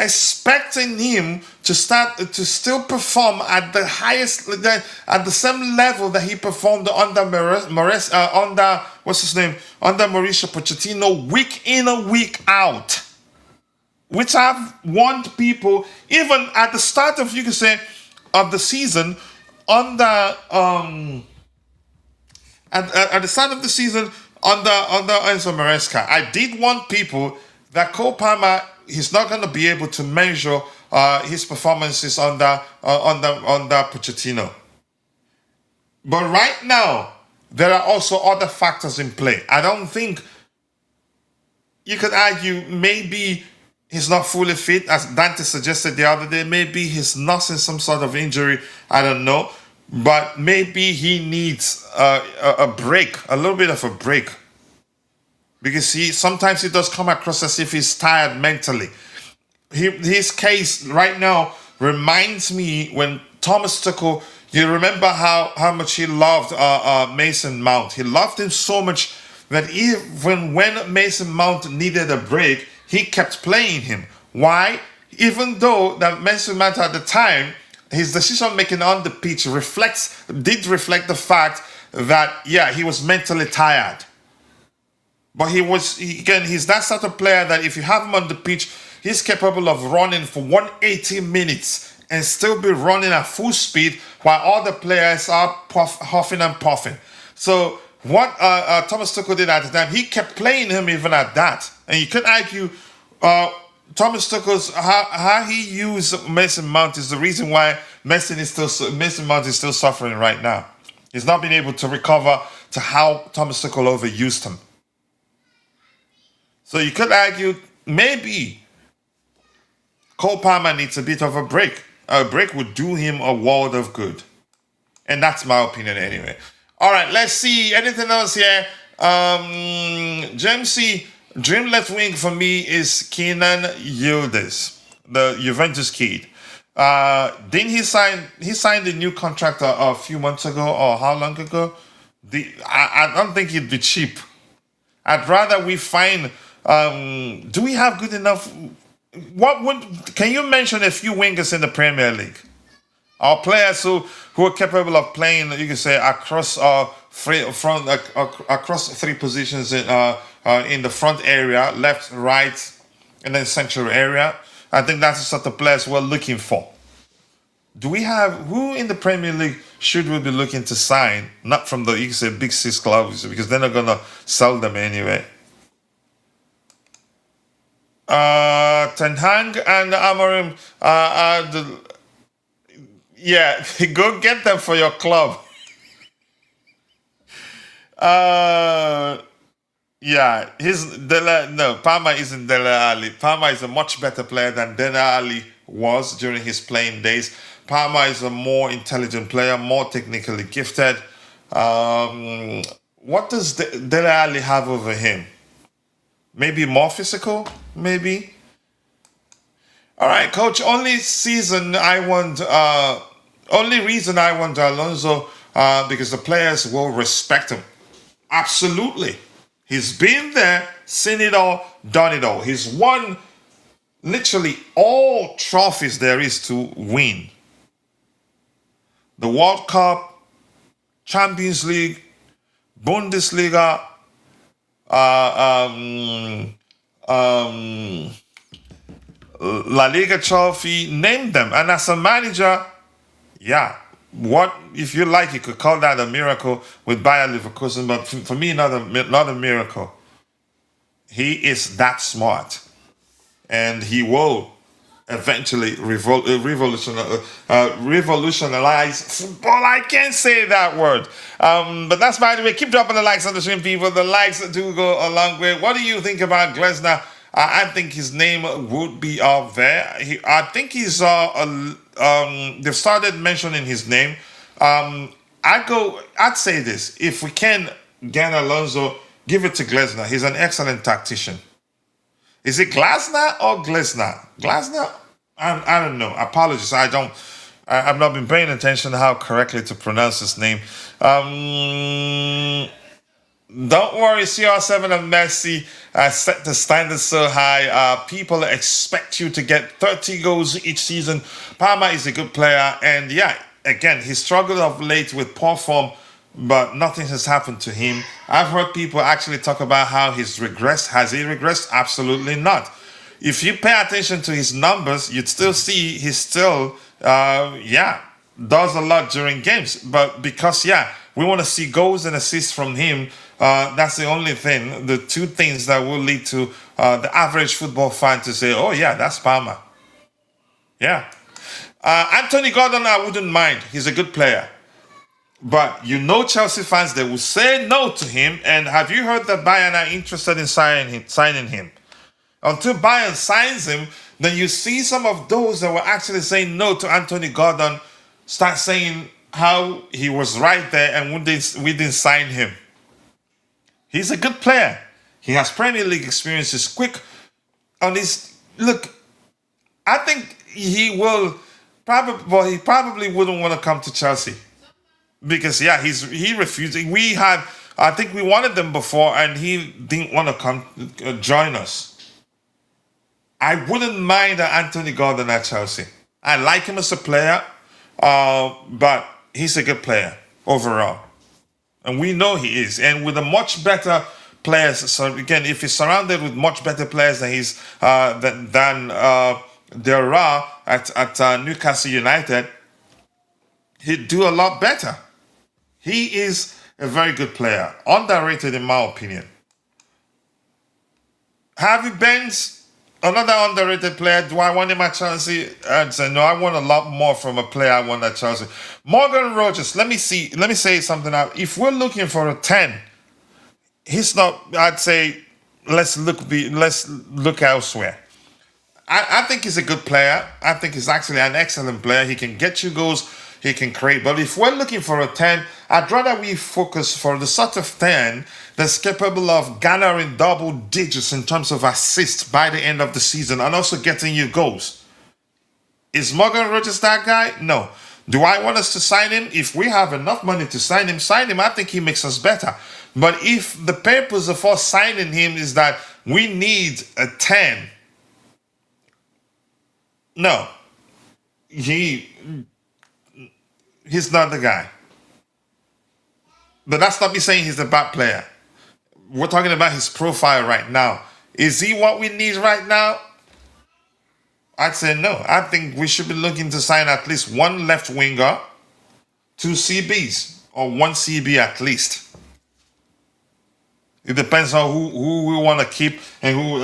expecting him to still perform at the highest, at the same level that he performed under under Mauricio Pochettino, week in and week out. Which I've warned people, even at the start of, you could say, of the season, under at the start of the season under Enzo Maresca, I did warn people that Cole Palmer, he's not going to be able to measure his performances under Pochettino. But right now, there are also other factors in play. I don't think you could argue maybe he's not fully fit, as Dante suggested the other day. Maybe he's nursing some sort of injury. I don't know. But maybe he needs a break, a little bit of a break. Because sometimes he does come across as if he's tired mentally. His case right now reminds me when Thomas Tuchel, you remember how much he loved Mason Mount. He loved him so much that even when Mason Mount needed a break, he kept playing him. Why? Even though that Mason Mount at the time, his decision making on the pitch did reflect the fact that, yeah, he was mentally tired. But he's that sort of player that if you have him on the pitch, he's capable of running for 180 minutes and still be running at full speed while all the players are huffing and puffing. So what Thomas Tuchel did at the time, he kept playing him even at that. And you could argue Thomas Tuchel's how he used Mason Mount is the reason why Mason Mount is still suffering right now. He's not been able to recover to how Thomas Tuchel overused him. So you could argue maybe Cole Palmer needs a bit of a break. A break would do him a world of good. And that's my opinion anyway. All right, let's see. Anything else here? James C. Dream left wing for me is Kenan Yildiz, the Juventus kid. Didn't he signed a new contract a few months ago, or how long ago? I don't think it'd be cheap. I'd rather we find. Do we have good enough? Can you mention a few wingers in the Premier League? Our players who are capable of playing, you can say, across across three positions in the front area, left, right, and then central area. I think that's the sort of players we're looking for. Do we have, who in the Premier League should we be looking to sign? Not from the, you can say, big six clubs, because they're not going to sell them anyway. Ten Hag and Amorim, yeah, go get them for your club. Yeah, Palmer isn't Dele Alli. Palmer is a much better player than Dele Alli was during his playing days. Palmer is a more intelligent player, more technically gifted. What does Dele Alli have over him? maybe more physical, maybe. All right, coach. Only reason I want Alonso because the players will respect him. Absolutely. He's been there, seen it all, done it all. He's won literally all trophies there is to win. The World Cup, Champions League, Bundesliga, La Liga trophy, name them. And as a manager, yeah, what if you like, you could call that a miracle with Bayer Leverkusen, but for me, not a miracle. He is that smart, and he will eventually revolutionize football. I can't say that word. But that's by the way. Keep dropping the likes on the stream, people. The likes do go a long way. What do you think about Glasner? I think his name would be up there. I think he's they've started mentioning his name. I'd say this: if we can get Alonso, give it to Glasner. He's an excellent tactician. Is it Glasner or Glasner? Glasner? I don't know. Apologies. I've not been paying attention to how correctly to pronounce his name. Don't worry, CR7 and Messi set the standard so high. People expect you to get 30 goals each season. Palmer is a good player, and yeah, again, he struggled of late with poor form, but nothing has happened to him. I've heard people actually talk about how he's regressed. Has he regressed? Absolutely not. If you pay attention to his numbers, you'd still see he's still, does a lot during games. But because, we want to see goals and assists from him, that's the only thing, the two things that will lead to the average football fan to say, oh, yeah, that's Palmer. Yeah. Anthony Gordon, I wouldn't mind. He's a good player. But Chelsea fans, they will say no to him. And have you heard that Bayern are interested in signing him? Until Bayern signs him, then you see some of those that were actually saying no to Anthony Gordon start saying how he was right there and we didn't sign him. He's a good player. He has Premier League experience. He's quick on his... Look, I think he probably wouldn't want to come to Chelsea. Because, he refused. I think we wanted them before and he didn't want to come join us. I wouldn't mind Anthony Gordon at Chelsea. I like him as a player, but he's a good player overall. And we know he is. And with a much better players, so again, if he's surrounded with much better players than there are at Newcastle United, he'd do a lot better. He is a very good player. Underrated in my opinion. Harvey Benz, another underrated player. Do I want him at Chelsea? I'd say no, I want a lot more from a player I want at Chelsea. Morgan Rogers, let me say something out. If we're looking for a 10, he's not, I'd say let's look elsewhere. I think he's a good player. I think he's actually an excellent player. He can get you goals, he can create. But if we're looking for a 10, I'd rather we focus for the sort of 10 that's capable of garnering double digits in terms of assists by the end of the season and also getting you goals. Is Morgan Rogers that guy? No. Do I want us to sign him? If we have enough money to sign him. I think he makes us better. But if the purpose of us signing him is that we need a 10, no. He's not the guy. But that's not me saying he's a bad player. We're talking about his profile right now. Is he what we need right now? I'd say no. I think we should be looking to sign at least one left winger, 2 CBs, or 1 CB at least. It depends on who we want to keep and who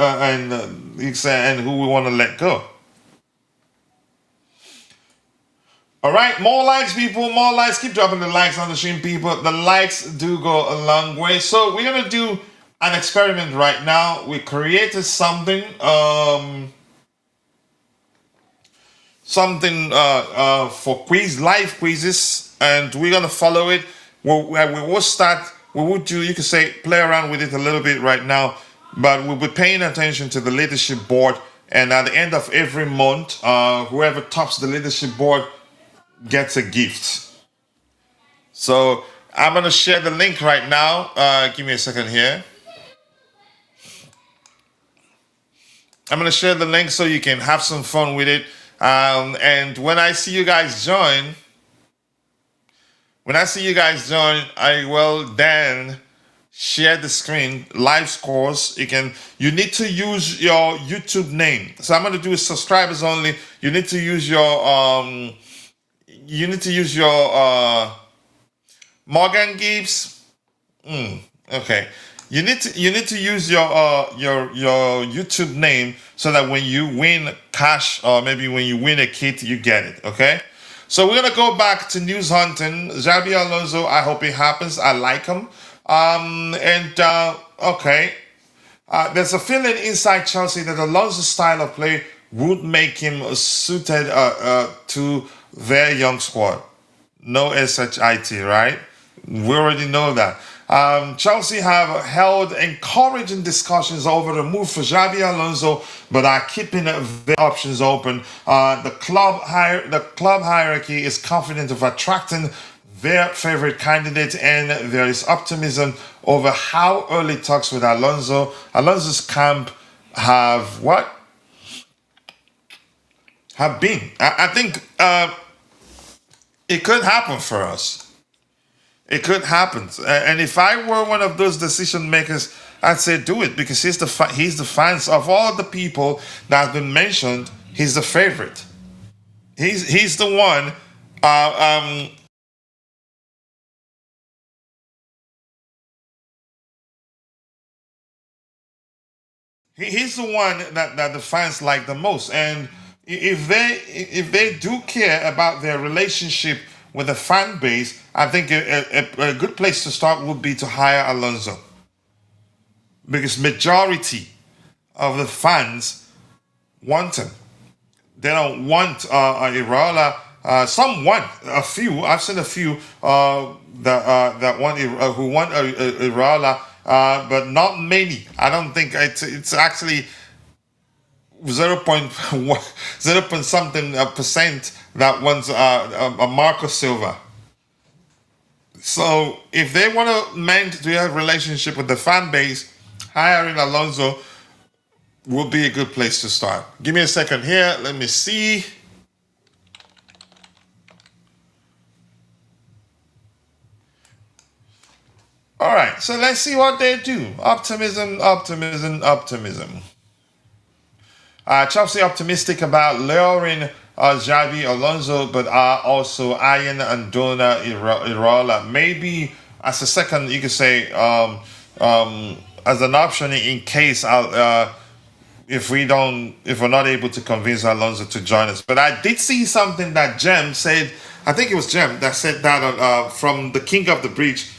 we want to let go. All right, more likes, people, more likes. Keep dropping the likes on the stream, people. The likes do go a long way. So we're going to do an experiment right now. We created something, for live quizzes, and we're going to follow it. We will start, you could say, play around with it a little bit right now. but we'll be paying attention to the leadership board. And at the end of every month, whoever tops the leadership board gets a gift. So I'm going to share the link right now. Give me a second here. I'm going to share the link so you can have some fun with it. And when I see you guys join, I will then share the screen, live scores. You need to use your YouTube name. So I'm going to do subscribers only. You need to use your Morgan Gibbs. Okay. You need to use your YouTube name so that when you win cash or maybe when you win a kit, you get it. Okay. So we're gonna go back to news hunting. Xabi Alonso, I hope it happens. I like him. Okay. There's a feeling inside Chelsea that Alonso's style of play would make him suited to their young squad. No SHIT, right? We already know that. Chelsea have held encouraging discussions over the move for Xabi Alonso, but are keeping their options open. The club hierarchy is confident of attracting their favorite candidate, and there is optimism over how early talks with Alonso's camp have been. I think it could happen for us. It could happen. And if I were one of those decision makers, I'd say do it, because he's the fans of all the people that have been mentioned. He's the favorite. He's the one. He's the one that the fans like the most. And if they do care about their relationship with the fan base, I think a good place to start would be to hire Alonso, because majority of the fans want him. They don't want Iraola. Some want a few. I've seen a few that want who want Iraola, but not many. I don't think it's actually 0.1 something percent that wants a Marco Silva. So if they want to mend their relationship with the fan base, hiring Alonso will be a good place to start. Give me a second here. Let me see. All right, so let's see what they do. Optimism. Chelsea optimistic about luring Xabi Alonso, but are also eyeing Andona Iraola. Maybe as a second, you could say, as an option in case if we're not able to convince Alonso to join us. But I did see something that Jem said. I think it was Jem that said that from the King of the Bridge.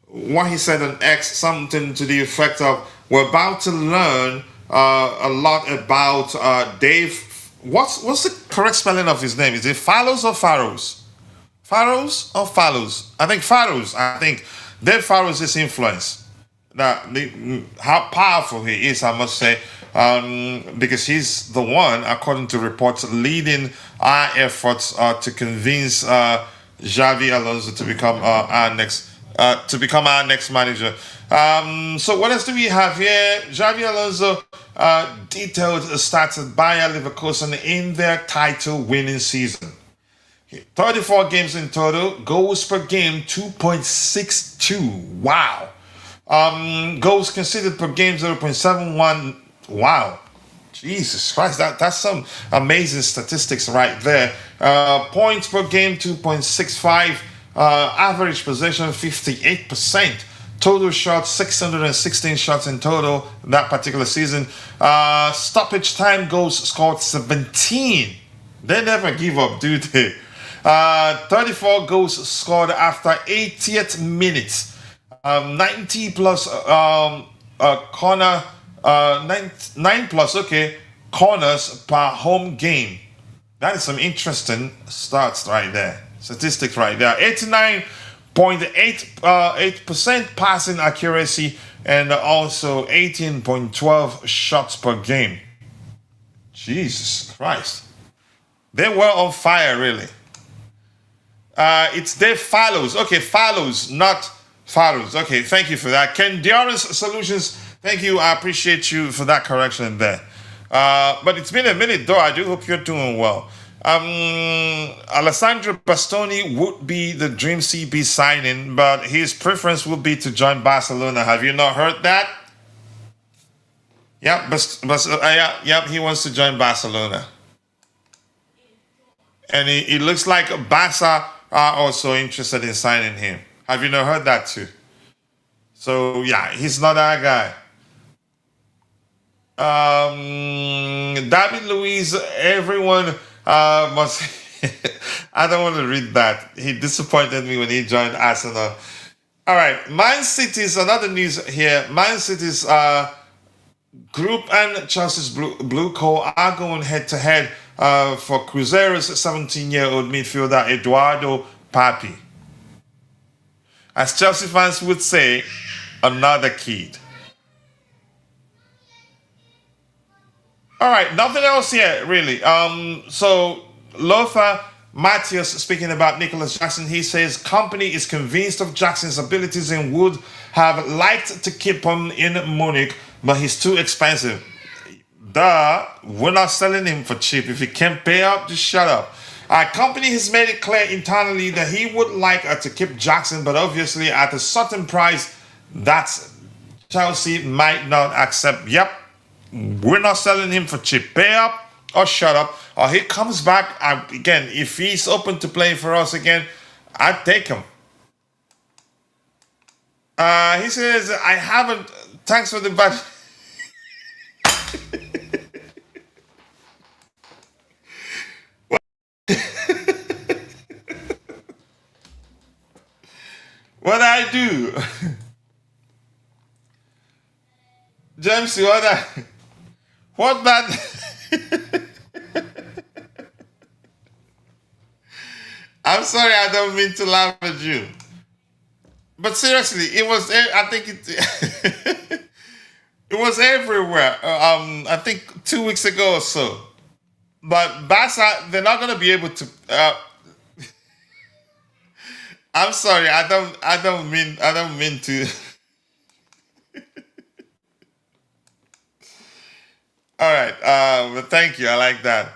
What he said on X, something to the effect of, we're about to learn a lot about Dave. What's the correct spelling of his name? Is it Fallows or Farrows? Farrows or Fallows? I think Farrows. I think Dave Farrows' influence. How powerful he is, I must say, because he's the one, according to reports, leading our efforts to convince Xabi Alonso to become our next manager. So what else do we have here? Xabi Alonso detailed stats at Bayer Leverkusen in their title-winning season. 34 games in total, goals per game 2.62. Wow. Goals conceded per game 0.71. Wow. Jesus Christ, that's some amazing statistics right there. Points per game 2.65. Average possession 58%. Total shots 616 shots in total that particular season. Stoppage time goals scored 17. They never give up, do they? 34 goals scored after 80th minutes. 90 plus corner, 9 plus corners per home game. That is some interesting stats right there. Statistics right there. 89.2 8% passing accuracy, and also 18.12 shots per game. Jesus Christ. They were on fire, really. It's Dave Fallows. Okay, Fallows, not Fallows. Okay, thank you for that. Kendurance Solutions, thank you. I appreciate you for that correction there. But it's been a minute, though. I do hope you're doing well. Alessandro Bastoni would be the dream CB signing, but his preference would be to join Barcelona. Have you not heard that? Yep, yep, he wants to join Barcelona. And it looks like Barca are also interested in signing him. Have you not heard that too? So yeah, he's not that guy. David Luiz, everyone must. I don't want to read that. He disappointed me when he joined Arsenal. All right, Man City's another news here. Man City's group and Chelsea's Blue Coal are going head to head for Cruzeiro's 17-year-old midfielder Eduardo Papi. As Chelsea fans would say, another kid. All right, nothing else here, really. So Lothar Matthias speaking about Nicholas Jackson, he says company is convinced of Jackson's abilities and would have liked to keep him in Munich, but he's too expensive. Duh, we're not selling him for cheap. If he can't pay up, just shut up. Our company has made it clear internally that he would like to keep Jackson, but obviously at a certain price that Chelsea might not accept. Yep, we're not selling him for cheap. Pay up or shut up. Or he comes back again. If he's open to playing for us again, I'd take him. He says, I haven't. Thanks for the bad. What I do? James, what bad? I'm sorry, I don't mean to laugh at you. But seriously, it was, I think it, it was everywhere. I think 2 weeks ago or so. But Barca, they're not going to be able to, I'm sorry, I don't mean to. All right, but thank you, I like that.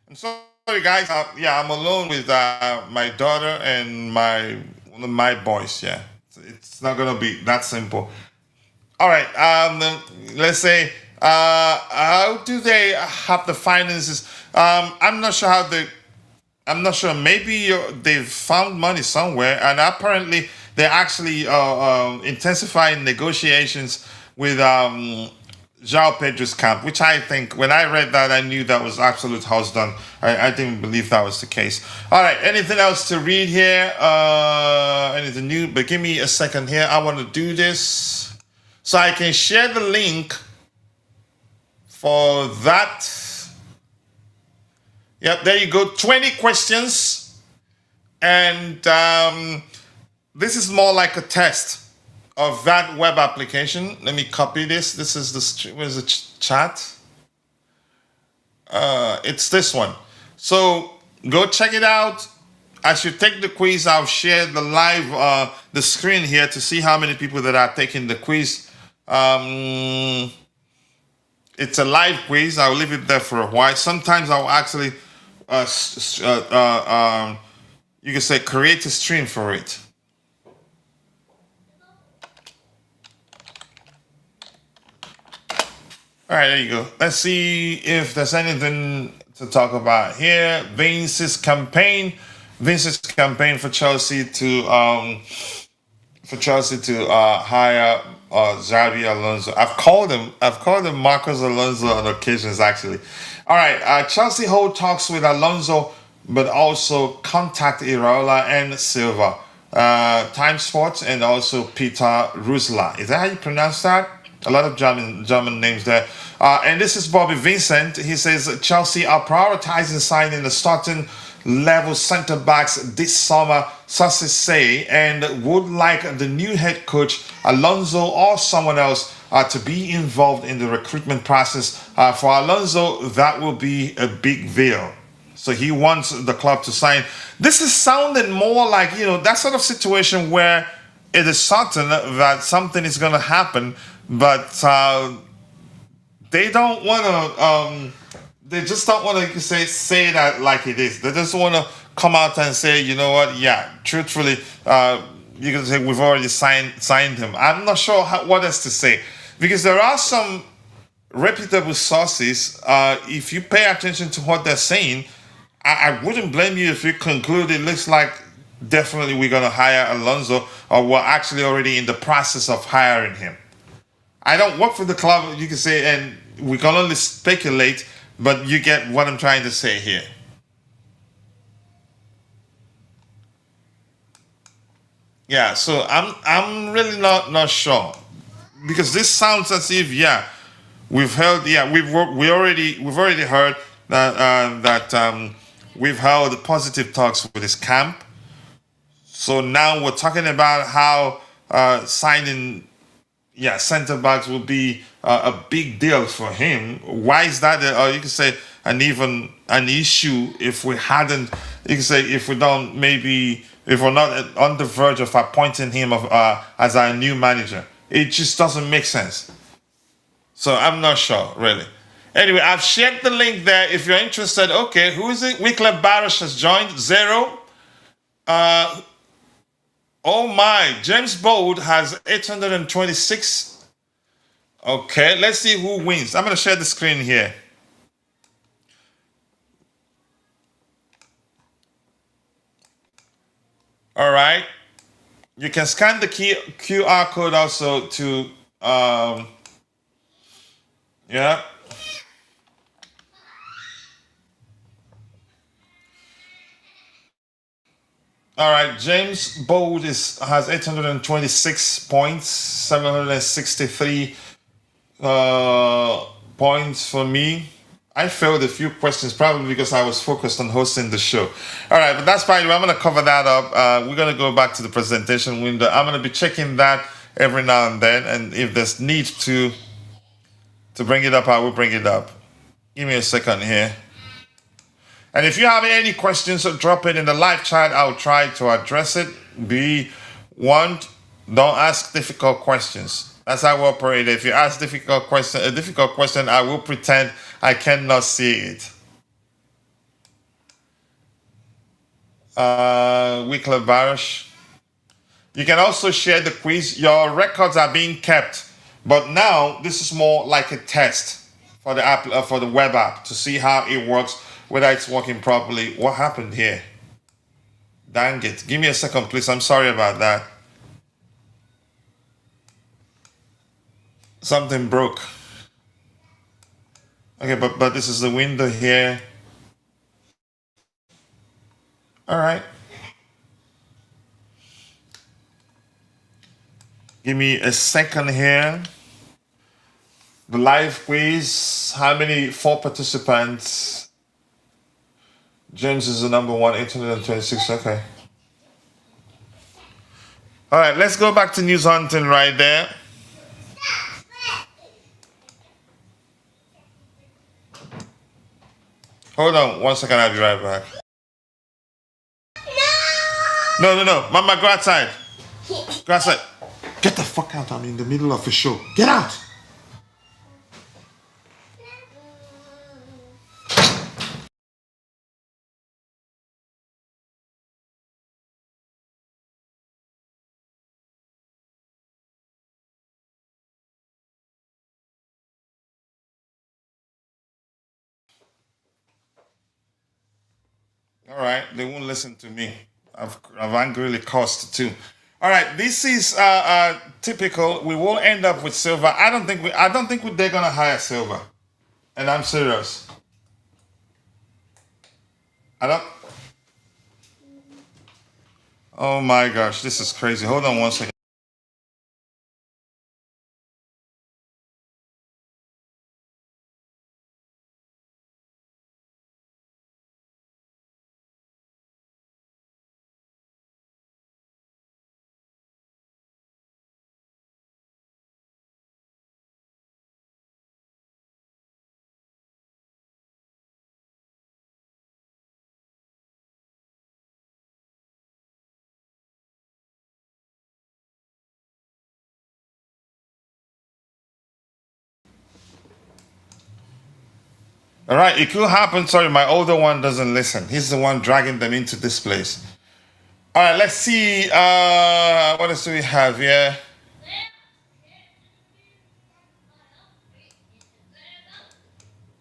I'm sorry, guys. Yeah, I'm alone with my daughter and one of my boys. Yeah, it's not gonna be that simple. All right. Let's say, how do they have the finances? I'm not sure how they. I'm not sure. Maybe they've found money somewhere, and apparently they're actually intensifying negotiations with João Pedro's camp, which I think, when I read that, I knew that was absolute house done. I didn't believe that was the case. All right, anything else to read here? Anything new? But give me a second here. I want to do this so I can share the link for that. Yep, there you go. 20 questions. And this is more like a test of that web application. Let me copy this. This is where's the chat? It's this one. So go check it out. As you take the quiz, I'll share the live, the screen here to see how many people that are taking the quiz. It's a live quiz. I'll leave it there for a while. Sometimes I'll actually, you can say, create a stream for it. All right, there you go. Let's see if there's anything to talk about here. Vince's campaign for Chelsea to hire Xabi Alonso. I've called him Marcos Alonso on occasions actually. All right, Chelsea hold talks with Alonso, but also contact Iraola and Silva. Time Sports and also Peter Rusla. Is that how you pronounce that? A lot of German names there. And this is Bobby Vincent. He says Chelsea are prioritizing signing the starting level centre backs this summer, sources say, and would like the new head coach Alonso or someone else to be involved in the recruitment process. For Alonso, that will be a big deal. So he wants the club to sign. This is sounding more like, that sort of situation where it is certain that something is going to happen, but they don't want to. They just don't want to say that like it is. They just want to come out and say, you know what? Yeah, truthfully, you can say we've already signed him. I'm not sure what else to say, because there are some reputable sources. If you pay attention to what they're saying, I wouldn't blame you if you conclude it looks like definitely we're going to hire Alonso, or we're actually already in the process of hiring him. I don't work for the club, you can say, and we can only speculate, but you get what I'm trying to say here. Yeah, so I'm really not sure, because this sounds as if we've heard we've already heard that we've held positive talks with his camp. So now we're talking about how signing centre backs will be a big deal for him. Why is that? Or you can say an issue if we hadn't. You can say if we're not on the verge of appointing him as our new manager. It just doesn't make sense. So I'm not sure really. Anyway, I've shared the link there if you're interested. Okay, who is it? Wycliffe Barrosh has joined. Zero. Oh my, James Bold has 826. Okay, let's see who wins. I'm going to share the screen here. All right. You can scan the QR code also to, yeah. All right, James Bold has 826 points, 763 points for me. I failed a few questions, probably because I was focused on hosting the show. All right, but that's fine. I'm going to cover that up. We're going to go back to the presentation window. I'm going to be checking that every now and then, and if there's need to bring it up, I will bring it up. Give me a second here. And if you have any questions, drop it in the live chat. I'll try to address it. Don't ask difficult questions. That's how we operate. If you ask a difficult question, I will pretend I cannot see it. Wycliffe Barrosh. You can also share the quiz. Your records are being kept, but now this is more like a test for the app, for the web app, to see how it works, whether it's working properly. What happened here? Dang it. Give me a second, please. I'm sorry about that. Something broke. Okay, but this is the window here. All right. Give me a second here. The live quiz. How many? 4 participants. James is the number one, 826. Okay. All right, let's go back to news hunting right there. Hold on 1 second, I'll be right back. No. Mama, go outside. Go outside. Get the fuck out. I'm in the middle of a show. Get out. All right, they won't listen to me. I've angrily cursed too. All right, this is typical. We will end up with Silva. I don't think they're gonna hire Silva, and I'm serious. I don't. Oh my gosh, this is crazy. Hold on one second. All right, it could happen. Sorry, my older one doesn't listen. He's the one dragging them into this place. All right, let's see. What else do we have here?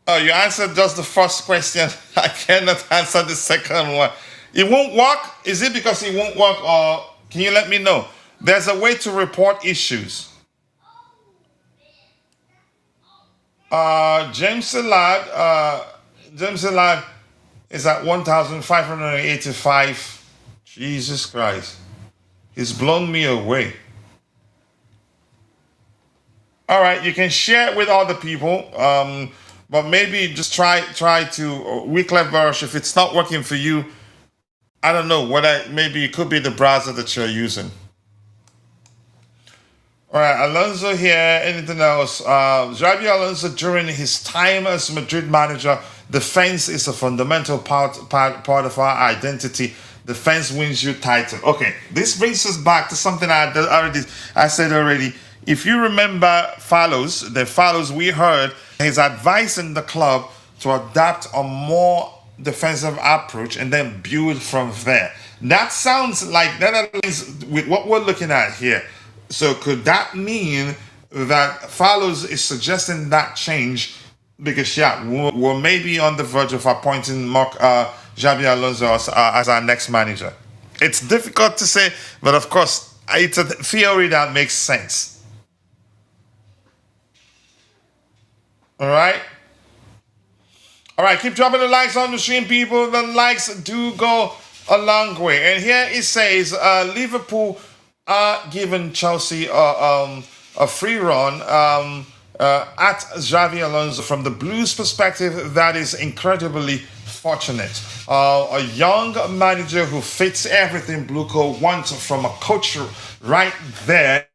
Oh, you answered just the first question. I cannot answer the second one. It won't work? Is it because it won't work, or can you let me know? There's a way to report issues. James Elad is at 1,585. Jesus Christ. He's blown me away. All right, you can share it with other people, but maybe just try to Wyclef Verse. If it's not working for you, I don't know maybe it could be the browser that you're using. All right, Alonso here. Anything else? Xabi Alonso, during his time as Madrid manager, defense is a fundamental part of our identity. Defense wins you title. Okay, this brings us back to something I said already. If you remember Fallows, we heard his advice in the club to adapt a more defensive approach and then build from there. That sounds like that aligns with what we're looking at here. So could that mean that Fallows is suggesting that change? Because yeah, we're maybe on the verge of appointing Xabi Alonso as our next manager. It's difficult to say, but of course, it's a theory that makes sense. All right. All right, keep dropping the likes on the stream, people. The likes do go a long way. And here it says Liverpool are giving Chelsea a free run at Xavi Alonso. From the Blues' perspective, that is incredibly fortunate. A young manager who fits everything Blueco wants from a coach right there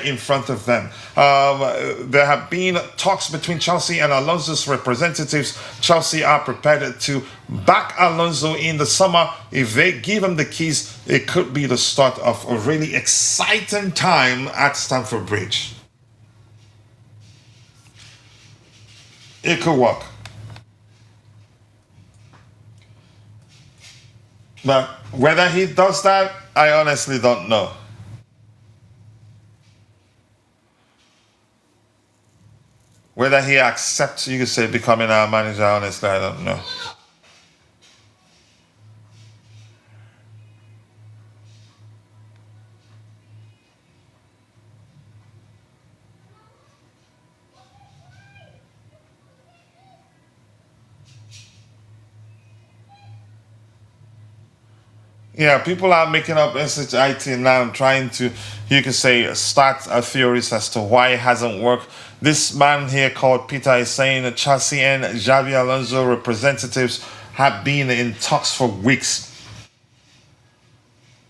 in front of them. There have been talks between Chelsea and Alonso's representatives. Chelsea are prepared to back Alonso in the summer. If they give him the keys, it could be the start of a really exciting time at Stamford Bridge. It could work. But whether he does that, I honestly don't know. Whether he accepts, you could say, becoming our manager, honestly, I don't know. Yeah, people are making up SHIT now. I'm trying to, you could say, start theories as to why it hasn't worked. This man here called Peter is saying that Chelsea and Xabi Alonso representatives have been in talks for weeks.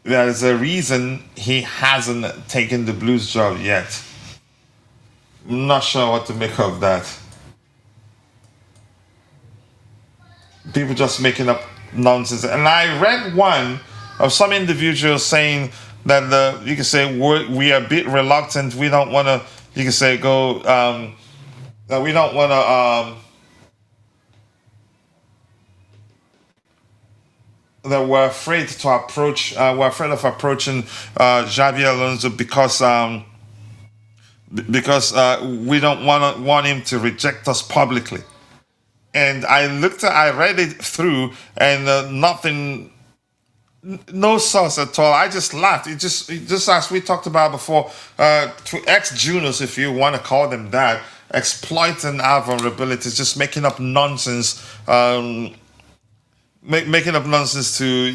There is a reason he hasn't taken the Blues job yet. I'm not sure what to make of that. People just making up nonsense. And I read one of some individuals saying that you can say we are a bit reluctant. We don't want to, you can say, go. That we don't want to. That we're afraid to approach. We're afraid of approaching Xabi Alonso because we don't want him to reject us publicly. and I read it through, and nothing, no source at all. I just laughed. Just as we talked about before, to ex-Junos, if you want to call them that, exploiting our vulnerabilities, just making up nonsense, making up nonsense to,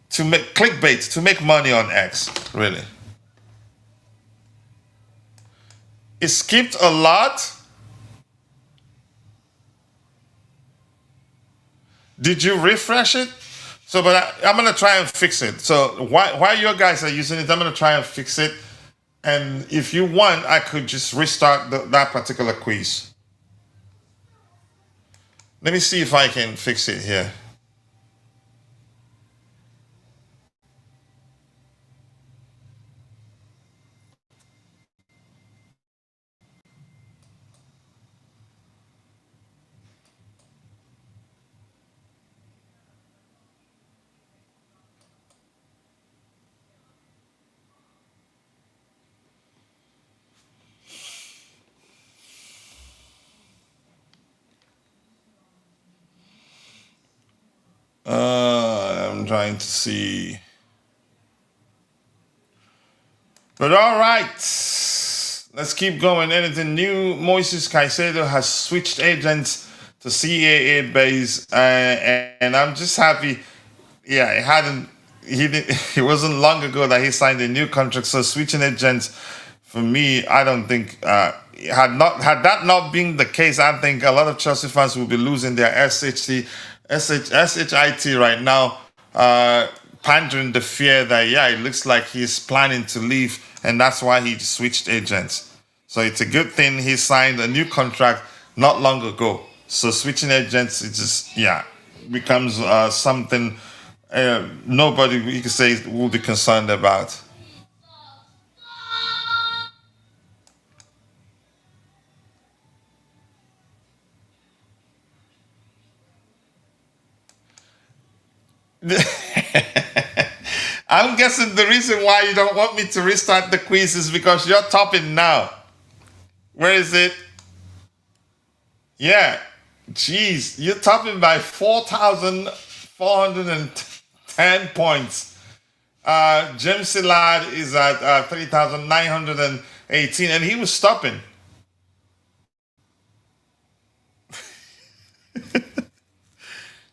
to make clickbait, to make money on X, really. It skipped a lot. Did you refresh it? So, but I'm gonna try and fix it. So while you guys are using it, I'm gonna try and fix it. And if you want, I could just restart that particular quiz. Let me see if I can fix it here. I'm trying to see. But all right, let's keep going. Anything new? Moises Caicedo has switched agents to CAA base, and I'm just happy. Yeah, it hadn't. He did, it wasn't long ago that he signed a new contract. So switching agents, for me, I don't think had that not been the case, I think a lot of Chelsea fans will be losing their SHIT right now, pandering the fear that it looks like he's planning to leave, and that's why he switched agents. So it's a good thing he signed a new contract not long ago. So switching agents, it just becomes something nobody, you could say, will be concerned about. I'm guessing the reason why you don't want me to restart the quiz is because you're topping now. Where is it? Yeah. Jeez, you're topping by 4,410 points. James Silad is at 3,918, and he was stopping.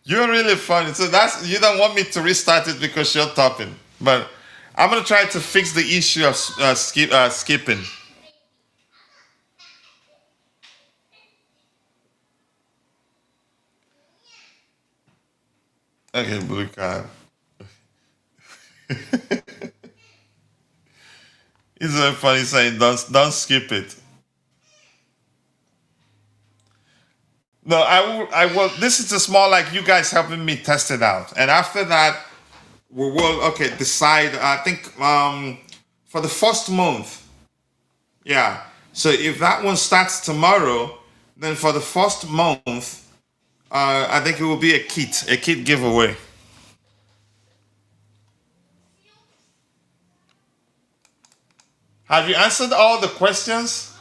You're really funny. So you don't want me to restart it because you're topping. But I'm gonna try to fix the issue of skipping. Okay, blue card. It's very funny saying don't skip it. No, I will. This is just more like you guys helping me test it out, and after that, we will decide. I think for the first month, yeah. So if that one starts tomorrow, then for the first month, I think it will be a kit giveaway. Have you answered all the questions?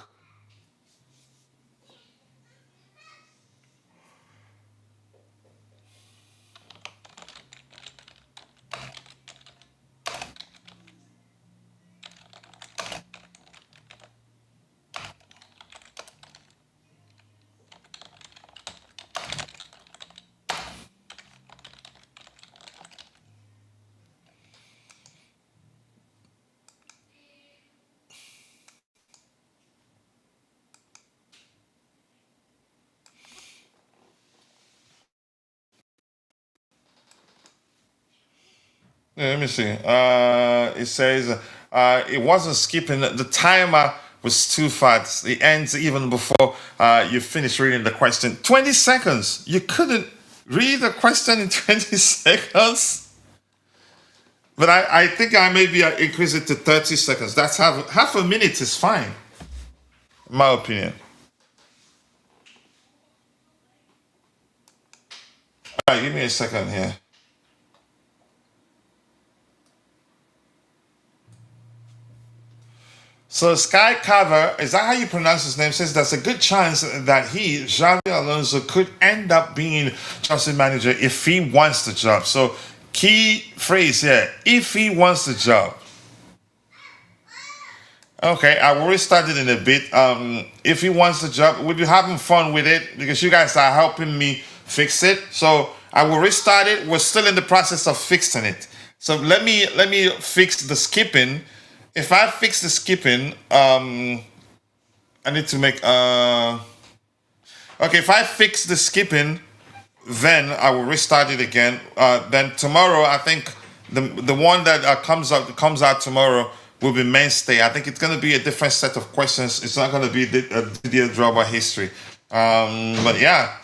Yeah, let me see. It says it wasn't skipping. The timer was too fast. It ends even before you finish reading the question. 20 seconds. You couldn't read the question in 20 seconds. But I think I maybe increase it to 30 seconds. That's half a minute is fine, in my opinion. All right, give me a second here. So Sky Carver, is that how you pronounce his name? Says there's a good chance that Xabi Alonso, could end up being Chelsea manager if he wants the job. So key phrase here, if he wants the job. Okay, I will restart it in a bit. If he wants the job, we'll be having fun with it because you guys are helping me fix it. So I will restart it. We're still in the process of fixing it. So let me fix the skipping. If I fix the skipping, I need to make okay, if I fix the skipping, then I will restart it again. Then tomorrow, I think the one that comes out tomorrow will be mainstay. I think it's going to be a different set of questions. It's not going to be a Didier Drogba history. But yeah,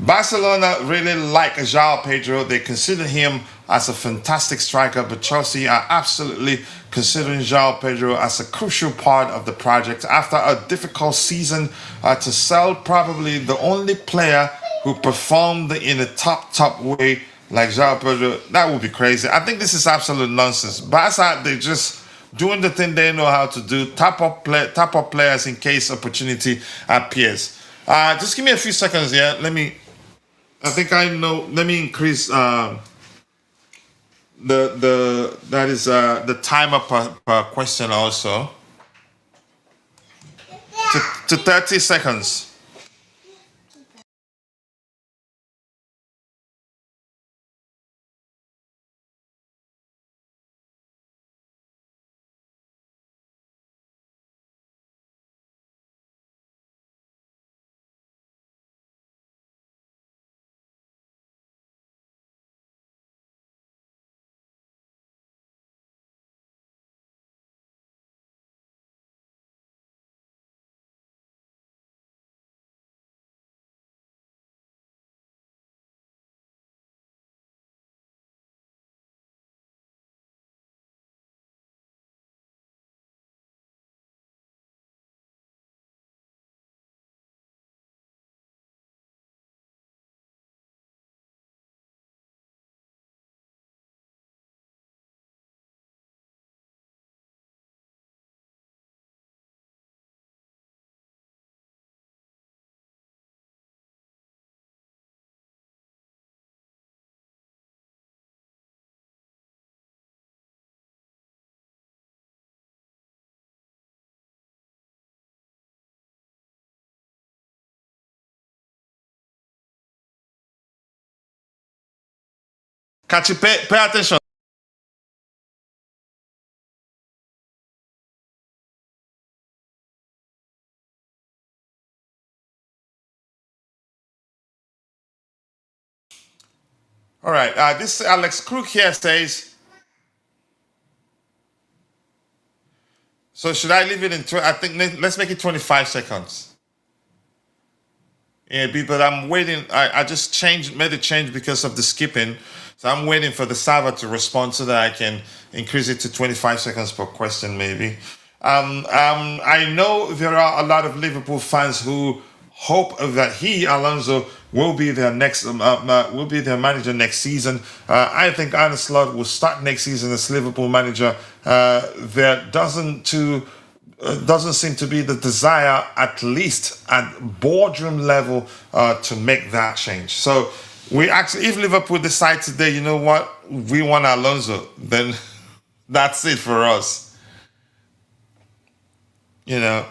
Barcelona really like João Pedro. They consider him as a fantastic striker, but Chelsea are absolutely considering João Pedro as a crucial part of the project. After a difficult season to sell probably the only player who performed in a top way like João Pedro, that would be crazy. I think this is absolute nonsense. Barca, they just doing the thing they know how to do, tap up players in case opportunity appears. Just give me a few seconds here. I think I know. Let me increase the timer per question also to 30 seconds. Catch you, pay attention. All right. This Alex Crook here says. So should I leave it in? I think let's make it 25 seconds. Yeah, but I'm waiting. I just made a change because of the skipping. So I'm waiting for the server to respond so that I can increase it to 25 seconds per question, maybe. I know there are a lot of Liverpool fans who hope that Alonso, will be their manager next season. I think Arne Slot will start next season as Liverpool manager. There doesn't seem to be the desire, at least at boardroom level, to make that change. So if Liverpool decide today, you know what, we want Alonso, then that's it for us. You know,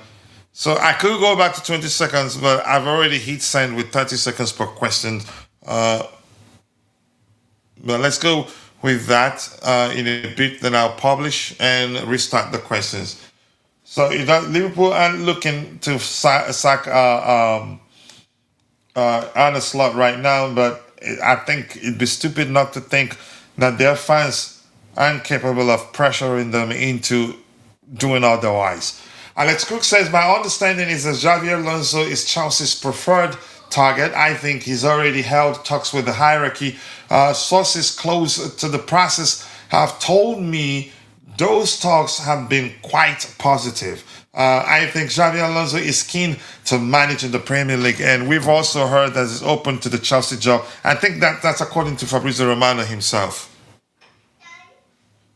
so I could go back to 20 seconds, but I've already hit send with 30 seconds per question. But let's go with that in a bit. Then I'll publish and restart the questions. So Liverpool aren't looking to sack Arne Slot right now, but I think it'd be stupid not to think that their fans aren't capable of pressuring them into doing otherwise. Alex Cook says, my understanding is that Xabi Alonso is Chelsea's preferred target. I think he's already held talks with the hierarchy. Sources close to the process have told me those talks have been quite positive. I think Xabi Alonso is keen to manage in the Premier League, and we've also heard that he's open to the Chelsea job. I think that's according to Fabrizio Romano himself.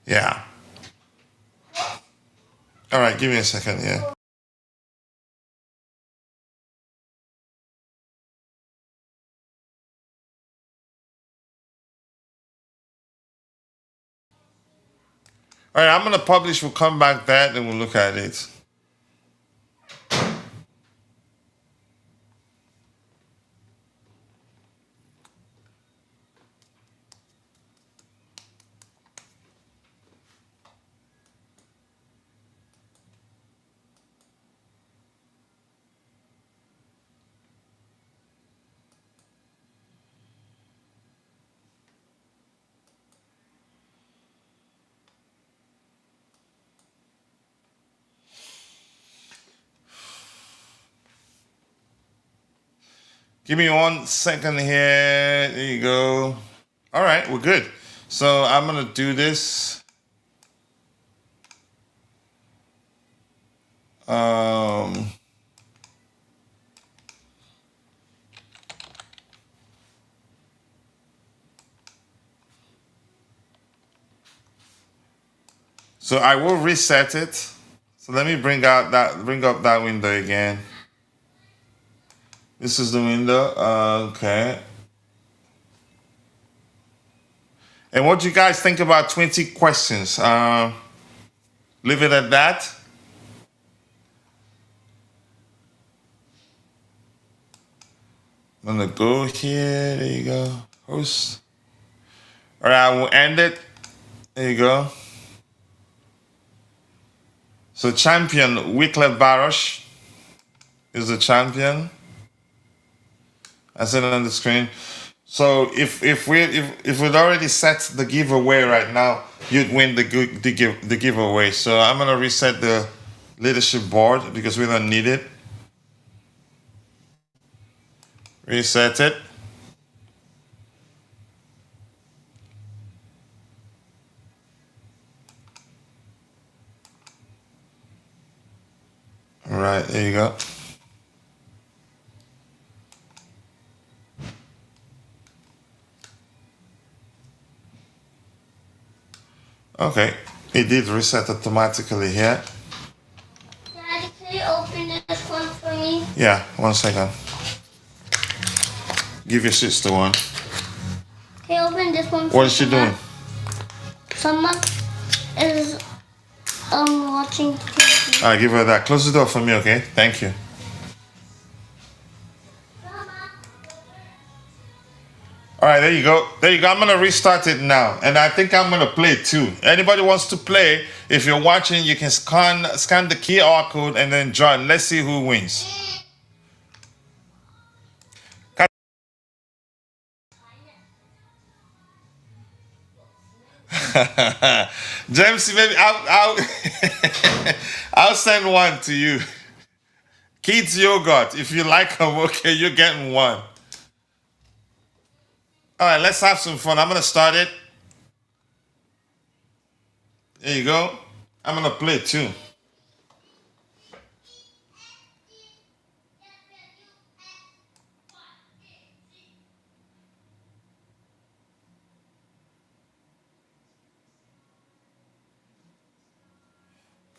Yeah. All right, give me a second. Yeah. All right, I'm gonna publish. We'll come back that and we'll look at it. Give me 1 second here. There you go. All right, we're good. So I'm gonna do this. Um, so I will reset it. So let me bring up that window again. This is the window. Okay. And what do you guys think about 20 questions? Leave it at that. I'm gonna go here. There you go. Host. All right, I will end it. There you go. So champion Wyclef Barosh is the champion. I said it on the screen. So if we'd already set the giveaway right now, you'd win the giveaway. So I'm gonna reset the leadership board because we don't need it. Reset it. All right, there you go. Okay, it did reset automatically here. Daddy, can you open this one for me? Yeah, 1 second. Give your sister one. Can you open this one for me? What is she doing? Someone is watching TV. All right, give her that. Close the door for me, okay? Thank you. All right, there you go. There you go. I'm gonna restart it now, and I think I'm gonna play too. Anybody wants to play? If you're watching, you can scan the QR code and then join. Let's see who wins. James, maybe I'll I'll send one to you. Kids yogurt. If you like them, okay, you're getting one. All right, let's have some fun. I'm gonna start it. There you go. I'm gonna play too.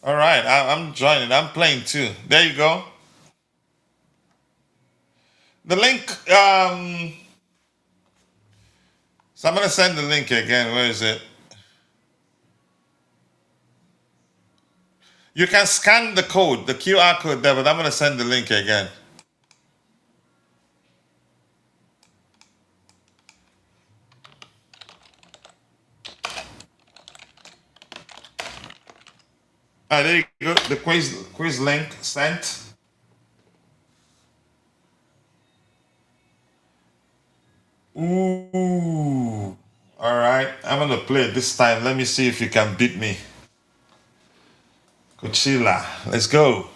All right, I'm joining. I'm playing too. There you go. The link. So I'm gonna send the link again. Where is it? You can scan the code, the QR code there, but I'm gonna send the link again. There you go. The quiz link sent. Ooh. All right. I'm gonna play it this time. Let me see if you can beat me. Coachila. Let's go.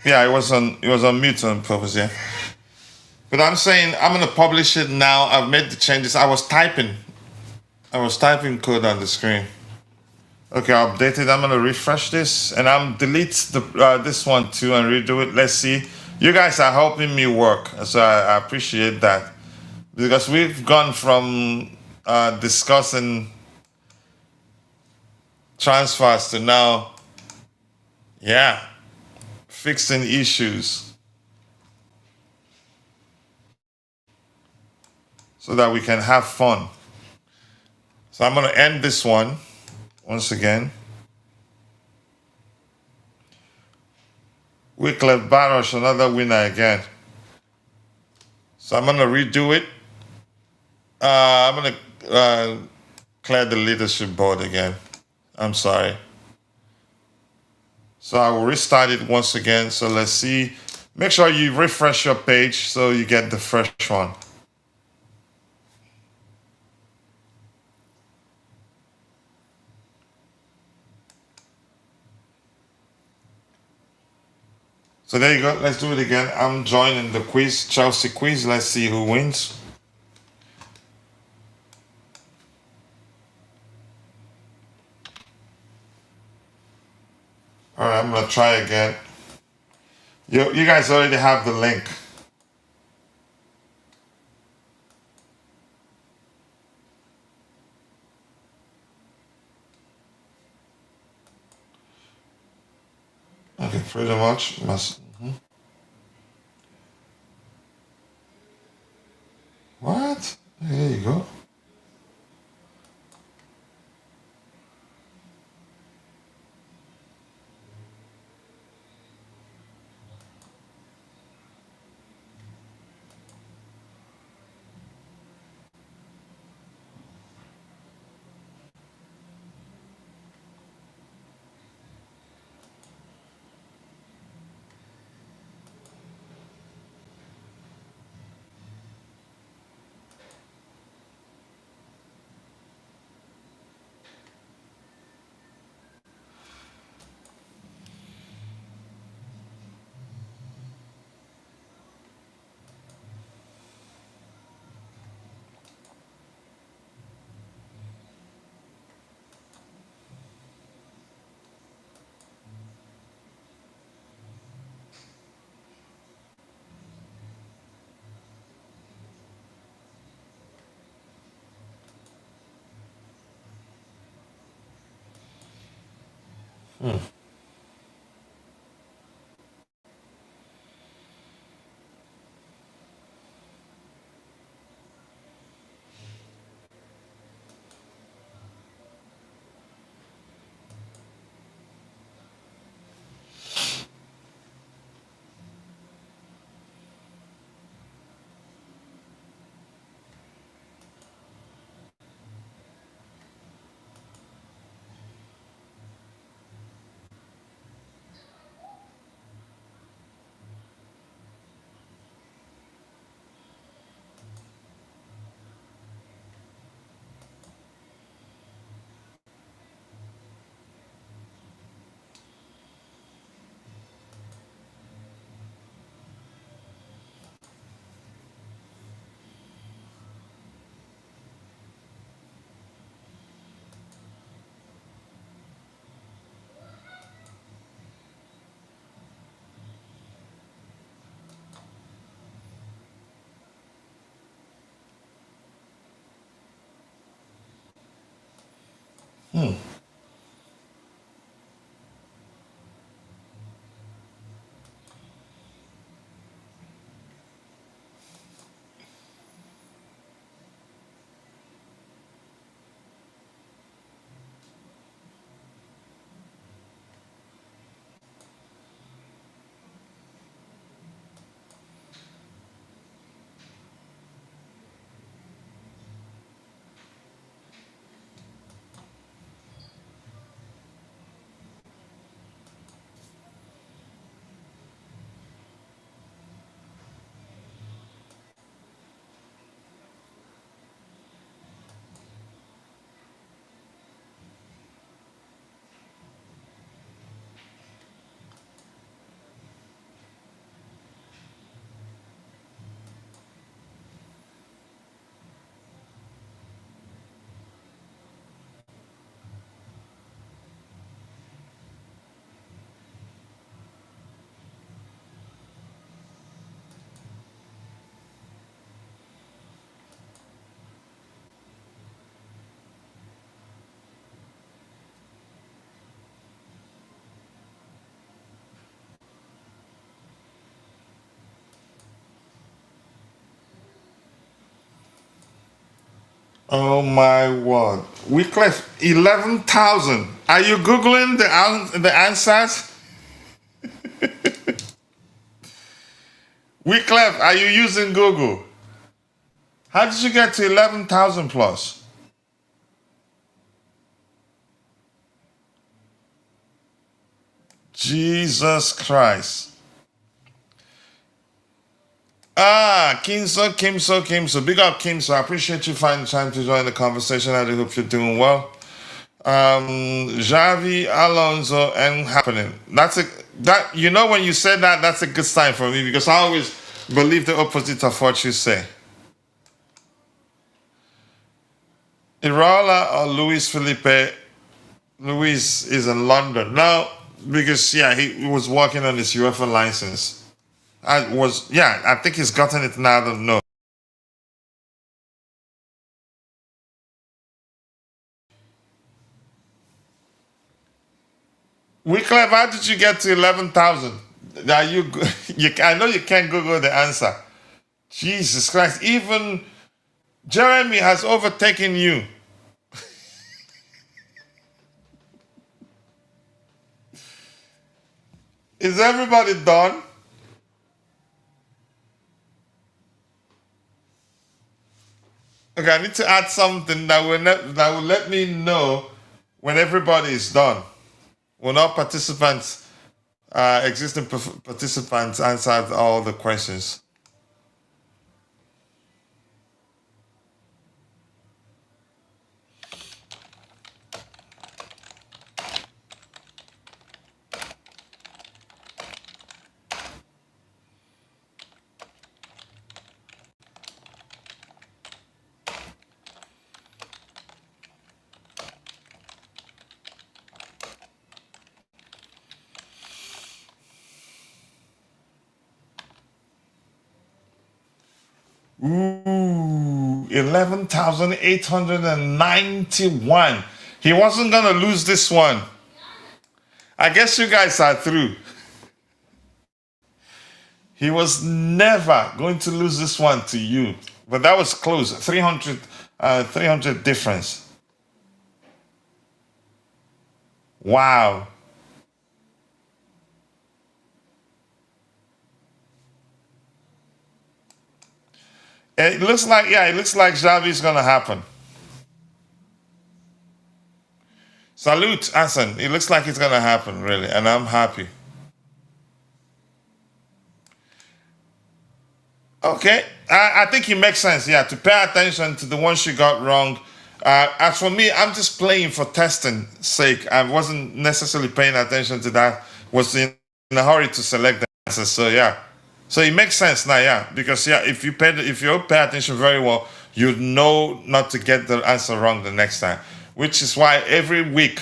Yeah, it was on mute on purpose, yeah. But I'm saying I'm gonna publish it now. I've made the changes. I was typing code on the screen. Okay, I'll update it. I'm gonna refresh this and I'm delete this one too and redo it. Let's see. You guys are helping me work, so I appreciate that because we've gone from discussing transfers to now, yeah, fixing issues so that we can have fun. So I'm gonna end this one once again. Wycliffe Barosh, another winner again. So I'm gonna redo it. I'm gonna clear the leadership board again. I'm sorry. So I will restart it once again. So let's see. Make sure you refresh your page so you get the fresh one. So there you go. Let's do it again. I'm joining the quiz, Chelsea quiz. Let's see who wins. All right, I'm gonna try again. You guys already have the link. Okay, pretty much. What? There you go. Oh my word. Wycliffe, 11,000. Are you Googling the answers? Wycliffe, are you using Google? How did you get to 11,000 plus? Jesus Christ. Kimso. Big up, Kimso. I appreciate you finding time to join the conversation. I do hope you're doing well. Xavi Alonso and happening. That you know when you said that, that's a good sign for me because I always believe the opposite of what you say. Iraola or Luis Felipe? Luis is in London now because yeah, he was working on his UEFA license. I think he's gotten it now. I don't know. Wycliffe, how did you get to 11,000? Are you? I know you can't Google the answer. Jesus Christ! Even Jeremy has overtaken you. Is everybody done? Okay, I need to add something that will let me know when everybody is done. When all participants, existing participants, answered all the questions. Ooh, 11,891. He wasn't going to lose this one. I guess you guys are through. He was never going to lose this one to you. But that was close. 300 difference. Wow. It looks like Xavi's going to happen. Salute, Hassan. It looks like it's going to happen, really, and I'm happy. Okay, I think it makes sense, yeah, to pay attention to the ones you got wrong. As for me, I'm just playing for testing sake. I wasn't necessarily paying attention to that. Was in a hurry to select the answer, so yeah. So it makes sense now, yeah, because yeah, if you pay attention very well, you'd know not to get the answer wrong the next time. Which is why every week,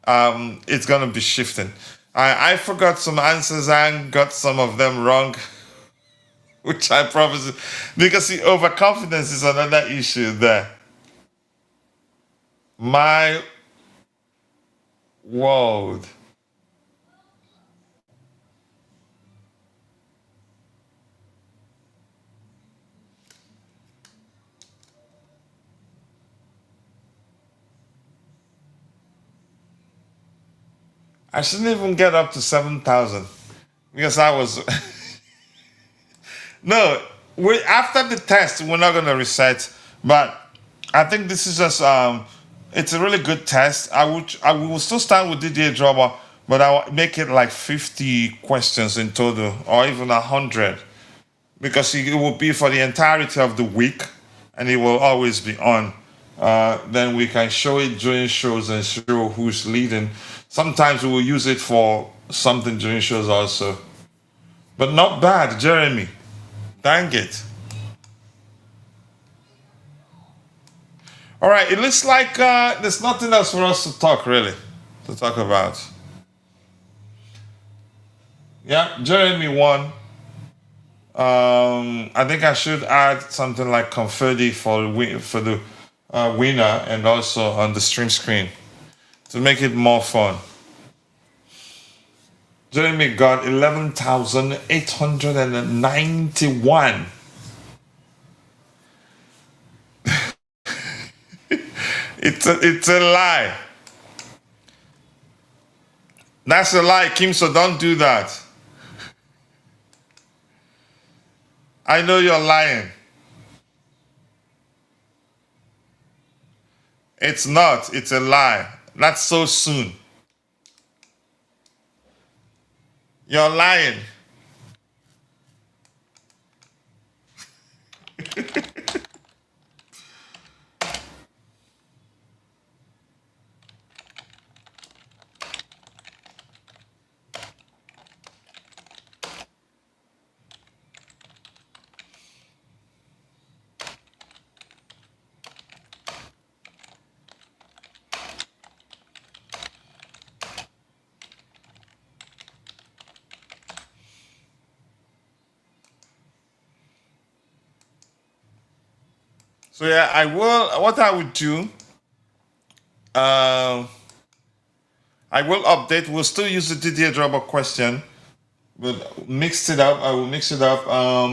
it's gonna be shifting. I forgot some answers and got some of them wrong, which I promise, because the overconfidence is another issue there. My world. I shouldn't even get up to 7,000 because I was. No, after the test, we're not going to reset. But I think this is just it's a really good test. I will still start with DDA drama, but I will make it like 50 questions in total, or even 100, because it will be for the entirety of the week, and it will always be on. Then we can show it during shows and show who's leading. Sometimes we will use it for something during shows also. But not bad, Jeremy. Dang it. All right, it looks like there's nothing else for us to talk about. Yeah, Jeremy won. I think I should add something like confetti for the winner and also on the stream screen to make it more fun. Jeremy got 11,891. It's a lie. That's a lie, Kim, so don't do that. I know you're lying. It's not. It's a lie. That's so soon. You're lying. So yeah, I will. What I would do, uh, I will update. We'll still use the Didier Drogba question, but mix it up. I will mix it up. Or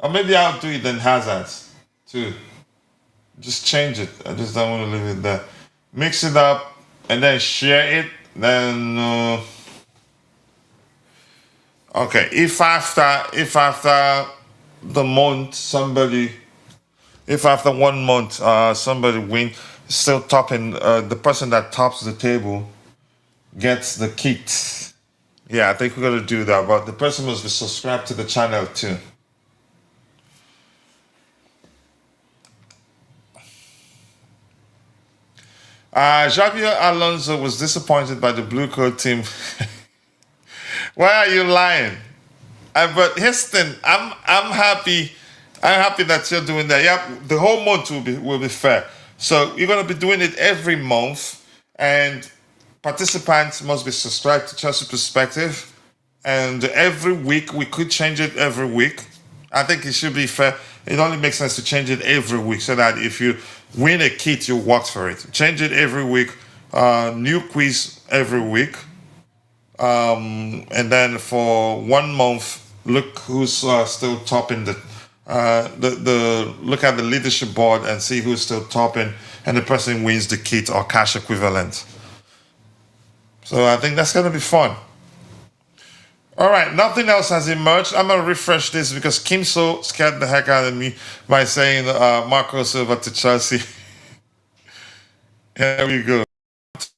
maybe I'll do it in Hazard too. Just change it. I just don't want to leave it there. Mix it up and then share it. Then okay. If after the month somebody, if after 1 month somebody win, still topping, the person that tops the table gets the kit. Yeah, I think we're gonna do that. But the person must be subscribed to the channel too. Xabi Alonso was disappointed by the blue coat team. Why are you lying? But Heston, I'm happy. I'm happy that you're doing that. Yeah, the whole month will be fair. So you're gonna be doing it every month, and participants must be subscribed to Chelsea Perspective. And every week we could change it every week. I think it should be fair. It only makes sense to change it every week so that if you win a kit, you work for it. Change it every week. New quiz every week. And then for 1 month, look who's still topping the look at the leadership board and see who's still topping, and the person wins the kit or cash equivalent. So I think that's gonna be fun. All right, nothing else has emerged. I'm gonna refresh this because Kim so scared the heck out of me by saying Marco Silva to Chelsea. Here we go.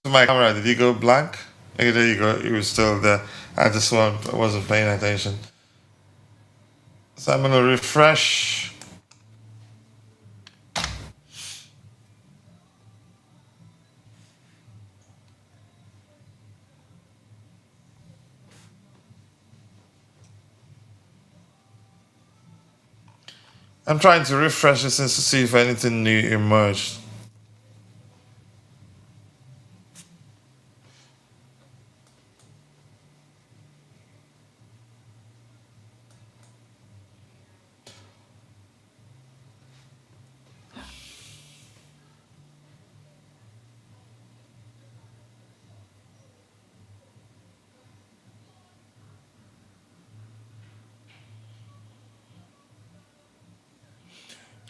To my camera, did he go blank? Okay, there you go. He was still there. I wasn't paying attention. So I'm gonna refresh. I'm trying to refresh this to see if anything new emerged.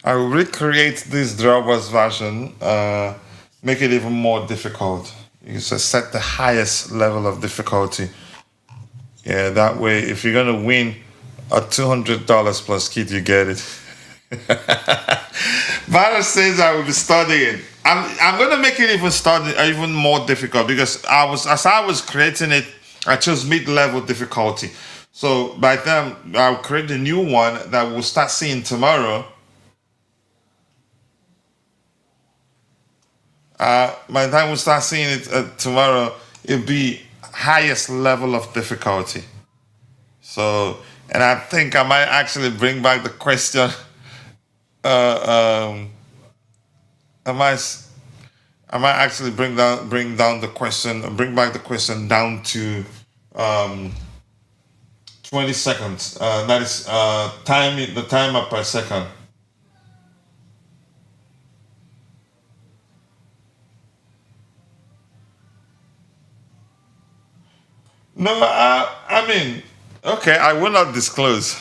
I will recreate this Dropbox version, make it even more difficult. You just set the highest level of difficulty. Yeah, that way, if you're gonna win a $200 plus kit, you get it. Vara says I will be studying. I'm gonna make it even more difficult because as I was creating it, I chose mid-level difficulty. So by then I'll create a new one that we'll start seeing tomorrow. By the time we start seeing it tomorrow, it'll be highest level of difficulty. So, and I think I might actually bring back the question. I might actually bring back the question down to 20 seconds. That is the timer per second. No, I mean, okay, I will not disclose.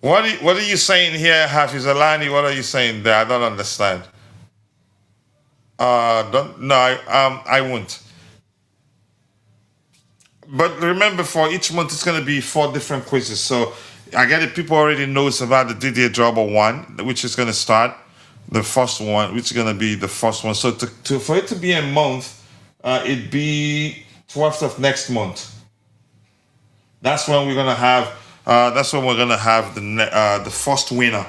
What are you saying here, Hafiz Alani? What are you saying there? I don't understand. Don't no, I won't. But remember, for each month, it's going to be 4 different quizzes. So I get it. People already knows about the Didier Drogba one, which is going to start the first one, which is going to be the first one. So for it to be a month, it'd be 12th of next month. That's when we're gonna have. That's when we're gonna have the first winner.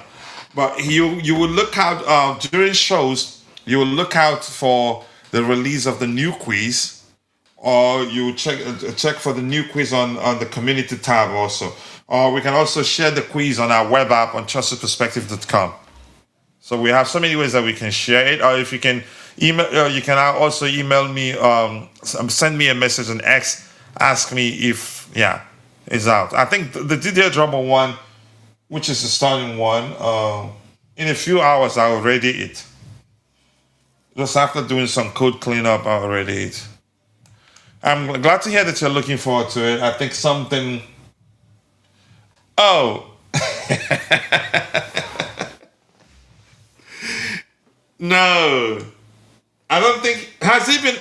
But you will look out during shows. You will look out for the release of the new quiz, or you check for the new quiz on the community tab also. Or we can also share the quiz on our web app on trustedperspective.com. So we have so many ways that we can share it. Or if you can email, you can also email me, send me a message on X, ask me if it's out. I think the Didier Drogba one, which is the starting one, in a few hours I will ready it. Just after doing some code cleanup, I will ready it. I'm glad to hear that you're looking forward to it. I think something. Oh. No. I don't think. Has it been.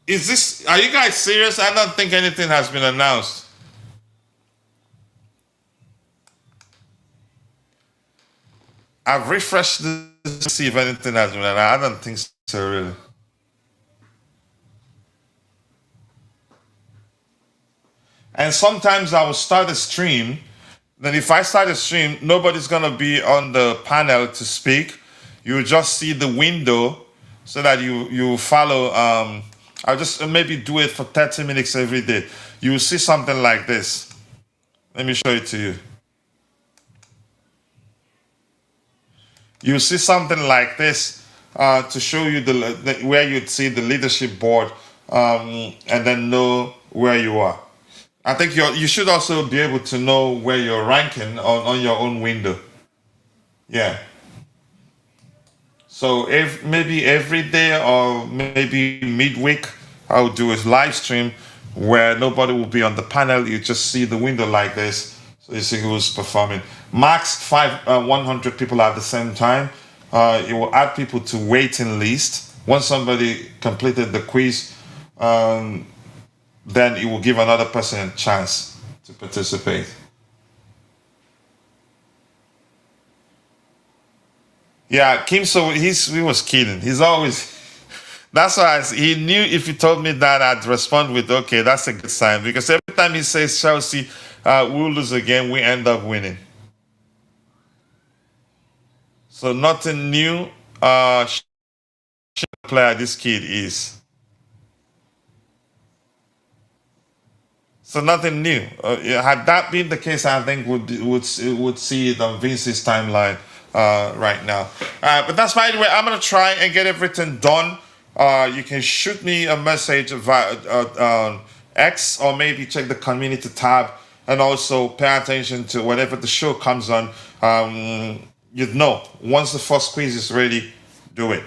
Is this. Are you guys serious? I don't think anything has been announced. I've refreshed this to see if anything has been announced. I don't think so, really. And sometimes I will start a stream. Then if I start a stream, nobody's going to be on the panel to speak. You just see the window so that you follow. I'll just maybe do it for 30 minutes every day. You will see something like this. Let me show it to you. You see something like this to show you where you'd see the leadership board and then know where you are. I think you should also be able to know where you're ranking on your own window. Yeah. So maybe every day or maybe midweek, I'll do a live stream where nobody will be on the panel. You just see the window like this. So you see who's performing. Max 100 people at the same time. It will add people to waiting list. Once somebody completed the quiz, then it will give another person a chance to participate. Yeah, Kim, so he was kidding. He's always. That's why he knew if he told me that, I'd respond with, okay, that's a good sign. Because every time he says Chelsea we'll lose again, we end up winning. So nothing new. Player this kid is. So nothing new. Had that been the case, I think would see it on Vince's timeline right now. But that's by the way. I'm gonna try and get everything done. You can shoot me a message via X, or maybe check the community tab, and also pay attention to whenever the show comes on. You'd know once the first quiz is ready, do it.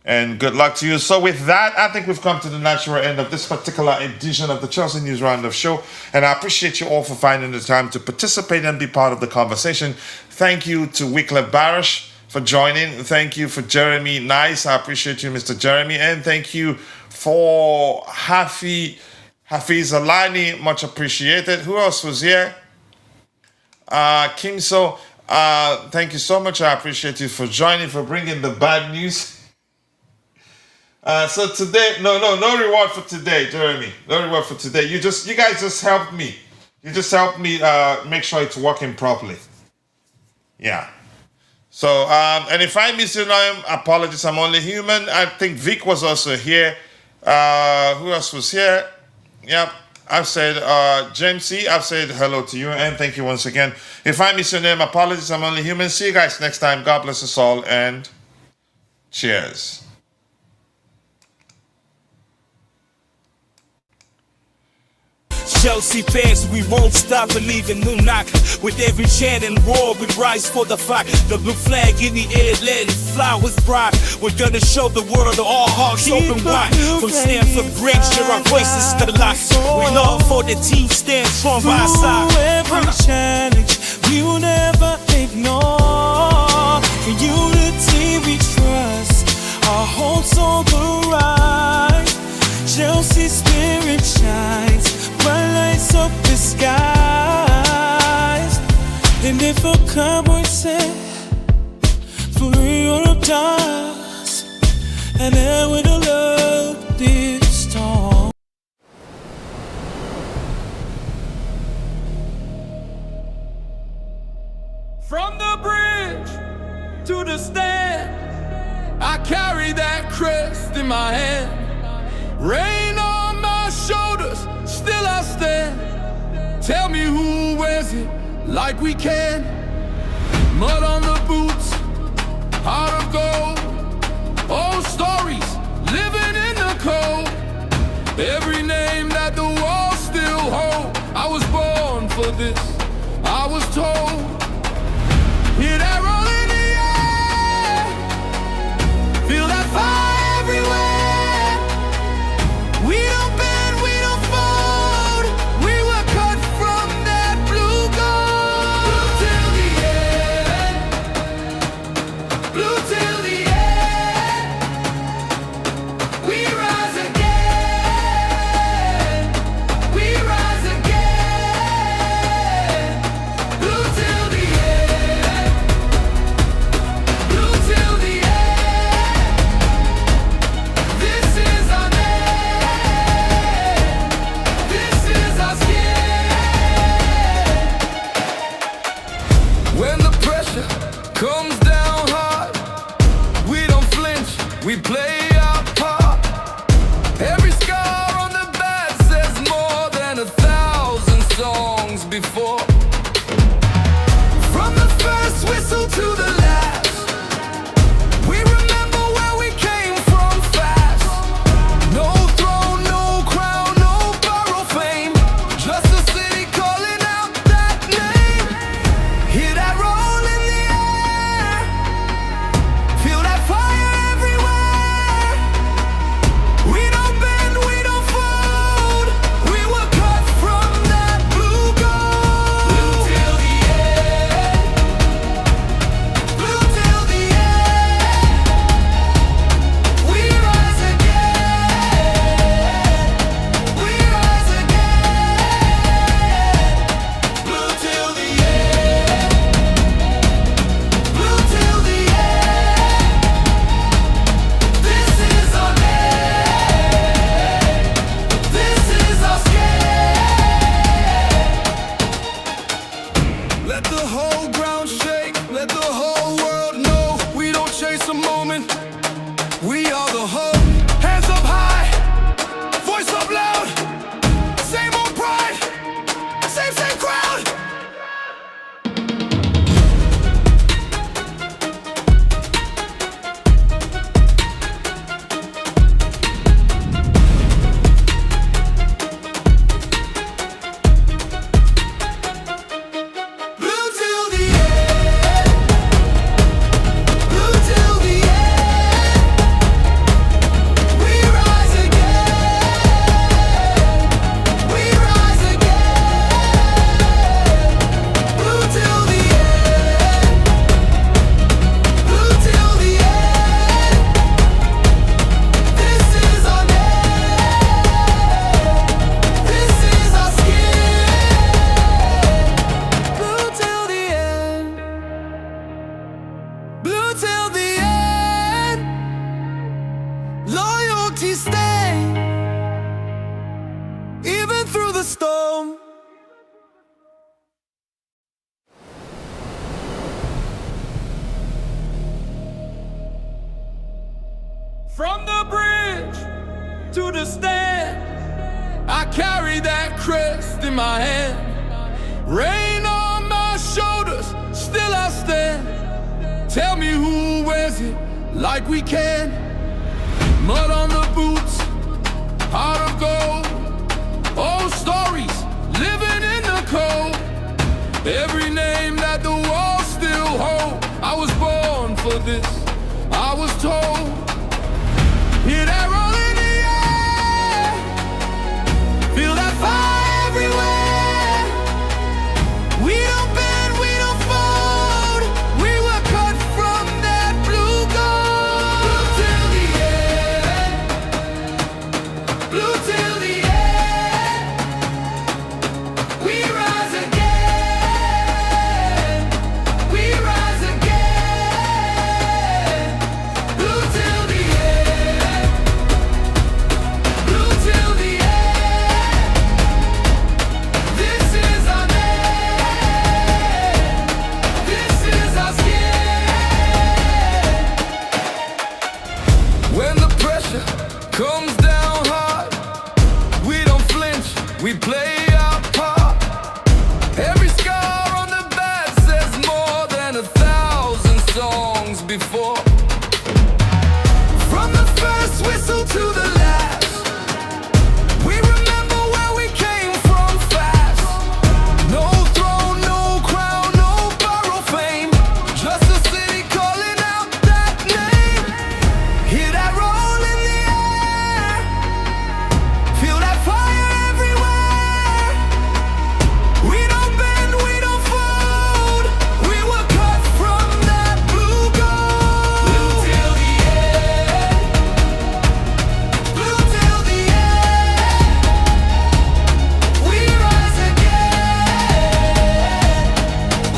And good luck to you. So with that, I think we've come to the natural end of this particular edition of the Chelsea News Roundup show. And I appreciate you all for finding the time to participate and be part of the conversation. Thank you to Wycliffe Barish for joining. Thank you for Jeremy Nice. I appreciate you, Mr. Jeremy. And thank you for Hafiz Alani. Much appreciated. Who else was here? Kimso. Thank you so much. I appreciate you for joining, for bringing the bad news. So today, no reward for today, Jeremy. No reward for today. You guys just helped me. You just helped me make sure it's working properly. Yeah. So, and if I miss your name, apologies. I'm only human. I think Vic was also here. Who else was here? Yep. I've said James C. I've said hello to you and thank you once again. If I miss your name, apologies. I'm only human. See you guys next time. God bless us all and cheers. Chelsea fans, we won't stop believing. No knock. With every chant and roar, we rise for the fight. The blue flag in the air, let it fly with pride. We're gonna show the world that all hearts open wide. From Stamford Bridge, share our voices to the light. We love for the team, stand strong by our side. Every challenge, we will never Des fois qu'un bruit c'est for real does, and then with a love this storm. From the bridge to the stand, I carry that crest in my hand. Rain on my shoulders, still I stand. Tell me who wears it like we can. Mud on the boots, heart of gold. Old stories, living in the cold. Every name that the walls still hold. I was born for this, I was told. Hear that roll in the air, feel that fire everywhere. We don't bend, we don't fold. We were cut from that blue gold. Blue till the end, blue till the end. We rise again, we rise again. Blue till the end, blue till the end. This is our name, this is our skin. When the pressure comes down hard, we don't flinch, we play our part. Every scar on the back says more than 1,000 songs before. From the first whistle to the last, we remember where we came from fast. No throne, no crown, no borrowed fame, just a city calling out that name. Hear that roll in the air, feel that fire everywhere. We don't bend, we don't fold. We were cut from that blue gold. Blue till the end, blue till the end. We rise again, we rise again. Blue till the end, blue till the end. This is our name, this is our skin. Let the whole ground shake, let the whole world know. We don't chase a moment, we are the hope. Hands up high, voice up loud. Same old pride, same crowd. Blue till the end, blue till the end. We rise again, we rise again. Blue till the end, blue till the end. This is our name, this is our skin. Blue till the end, blue till the end. Loyalty stay, even through the storm. From the bridge to the stand, I carry that crest in my hand. Rain on my shoulders, still I stand. Tell me who wears it like we can. Mud on the boots, heart of gold. Old stories, living in the cold. Every name that the walls still hold. I was born for this, I was told. Hear that roll in the air, feel that fire everywhere. We don't bend, we don't fold. We were cut from that blue gold. Blue till the end, blue till the end. We rise again, Every scar on the back says more than 1,000 songs before. From the first whistle to the last, we remember where we came from fast. No throne, no crown, no borrowed fame, just a city calling out that name. Hear that roll in the air, feel that fire everywhere. We don't bend, we don't fold, we were cut from that blue gold. Blue till the end, blue till the end. We rise again,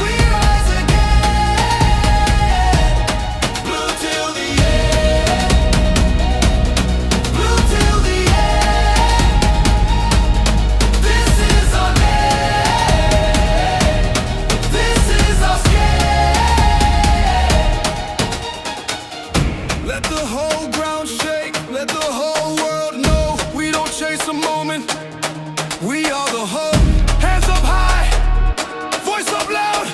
we rise again. Blue till the end, blue till the end. This is our land, this is our skin. Let the whole ground shake, let the whole world know we don't chase a moment, we are the hope. Hands up high, voice up loud,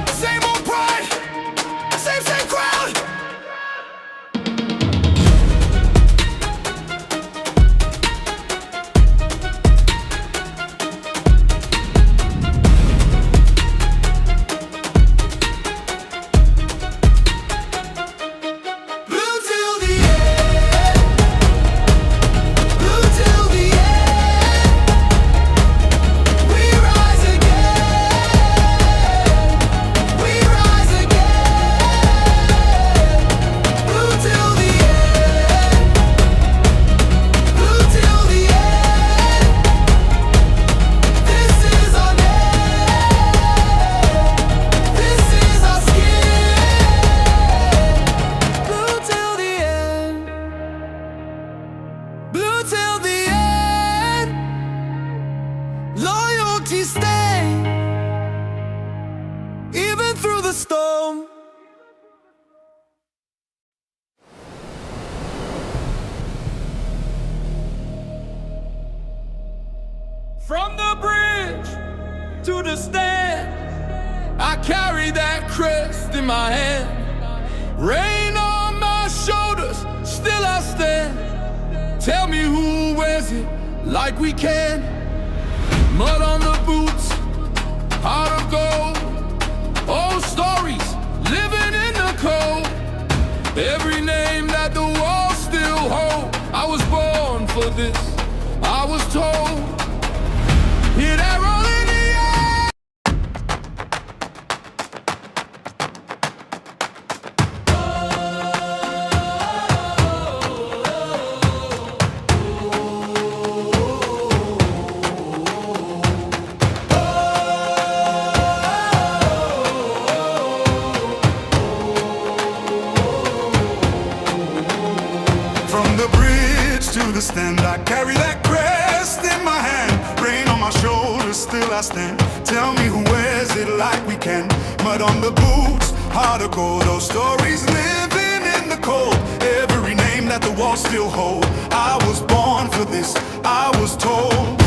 same old pride, same crowd. Blue till the end, blue till the end. We rise again, we rise again. Blue till the end, blue till the end. This is our land, this is our skin. Blue till the end, blue till the end. Loyalty stay, even through the storm. From the bridge to the stand, I carry that crest in my hand. Rain on my shoulders, still I stand. Tell me who wears it like we can. Mud on the boots, heart of gold. Old stories, living in the cold. Every name that the walls still hold. I was born for this, I was told. Hear that roll in the air. From the bridge to the stand, I carry that crest in my hand. Rain on my shoulders, still I stand. Tell me who wears it like we can. Mud on the boots, heart of gold. Those stories living in the cold. Every name that the walls still hold. I was born for this, I was told.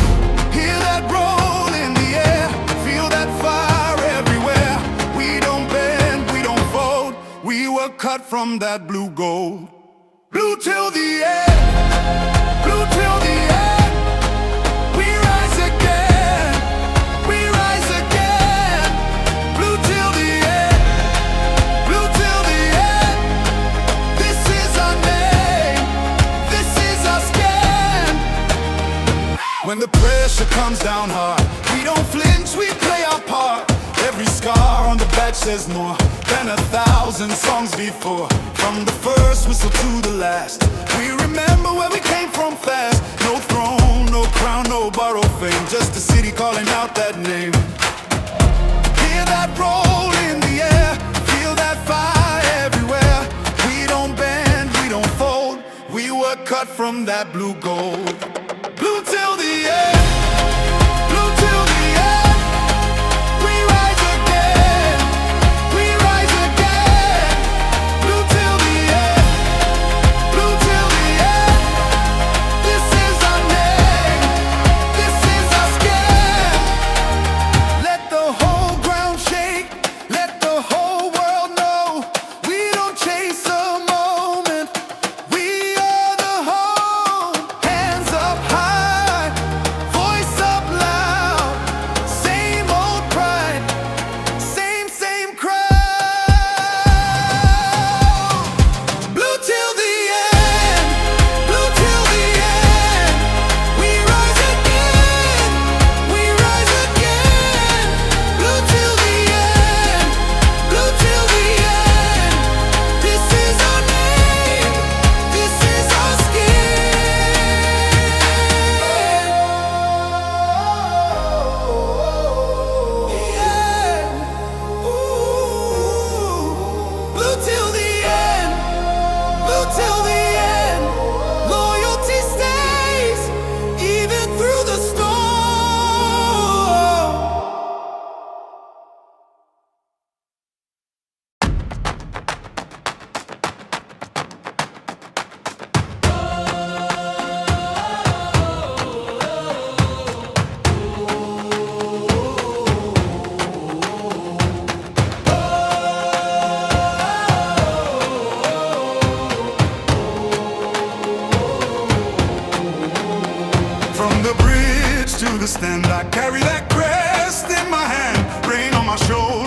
Hear that roll in the air, feel that fire everywhere. We don't bend, we don't fold. We were cut from that blue gold. Blue till the end, blue till the end. We rise again, we rise again. Blue till the end, blue till the end. This is our name, this is our skin. When the pressure comes down hard, we don't flinch, we play our part. Every scar on the back says more than 1,000 songs before. From the first whistle to the last, we remember where we came from fast. No throne, no crown, no borrowed fame, just a city calling out that name. Hear that roll in the air, feel that fire everywhere. We don't bend, we don't fold, we were cut from that blue gold. Blue till the end, blue till the end. We rise again, we rise again. Blue till the end, blue till the end. This is our name, this is our skin. Let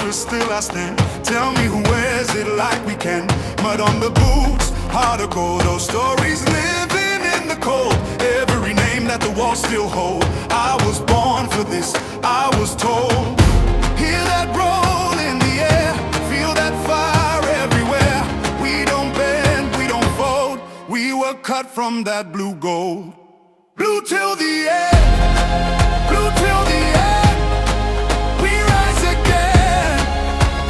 shoulders, still I stand. Tell me who wears it like we can. Mud on the boots, heart of gold. Those stories living in the cold. Every name that the walls still hold. I was born for this, I was told. Hear that roll in the air, feel that fire everywhere. We don't bend, we don't fold. We were cut from that blue gold. Blue till the end, blue till the end. We rise again,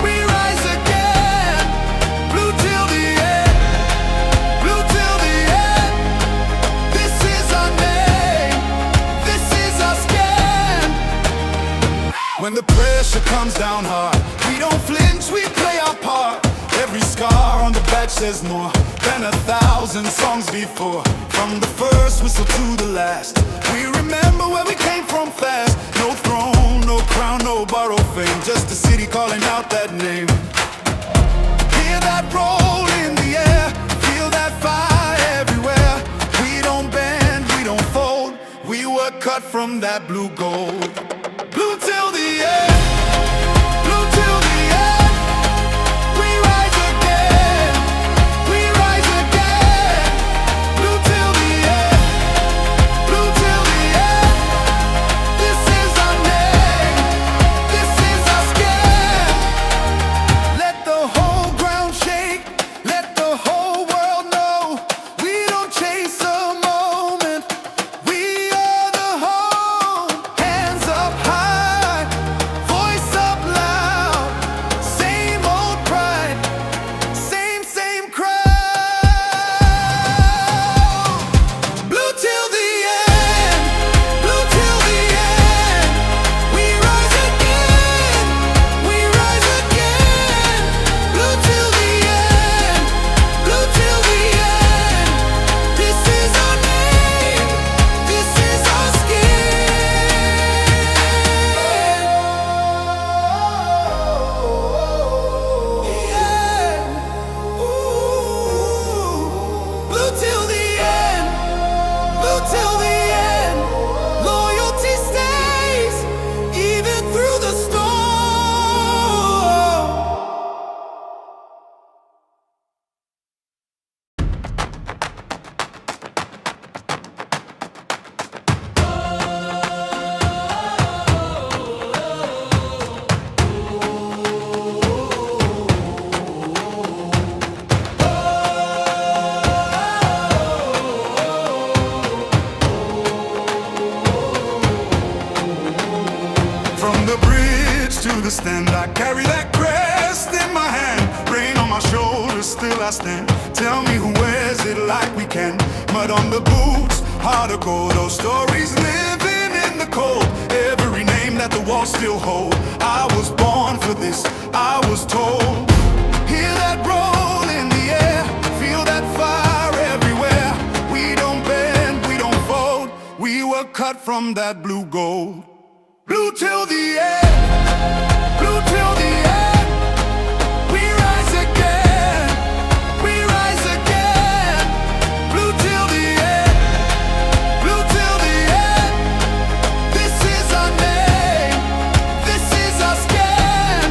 we rise again. Blue till the end, blue till the end. This is our name, this is our skin. When the pressure comes down hard, we don't flinch, we play our part. Every scar on the badge says more than 1,000 songs before. From the first whistle to the last, we remember where we came from fast. No throne, no crown, no borrowed fame, just a city calling out that name. Hear that roll in the air, feel that fire everywhere. We don't bend, we don't fold. We were cut from that blue gold. Blue till the end, blue till the end. We rise again, we rise again. Blue till the end, blue till the end. This is our name, this is our skin. Let the whole ground shake, let the whole world know. We don't chase a moment, we are the home. Hands up high, voice up loud. Same old pride, same crowd. Blue till the end, blue till the end. We rise again, we rise again. Blue till the end, blue till the end. This is our name, this is our skin. Yeah. Ooh. Blue till the end, blue till the end. Loyalty stays even through the storm. From the bridge to the stand, I carry that crest in my hand. Rain on my shoulders, still I stand. Tell me who wears it like we can. Mud on the boots, heart of gold. Those stories living in the cold. Every name that the walls still hold. I was born for this, I was told. Hear that roll in the air, feel that fire everywhere. We don't bend, we don't fold. We were cut from that blue gold. Blue till the end, blue till the end. We rise again, we rise again. Blue till the end, blue till the end. This is our name, this is our skin.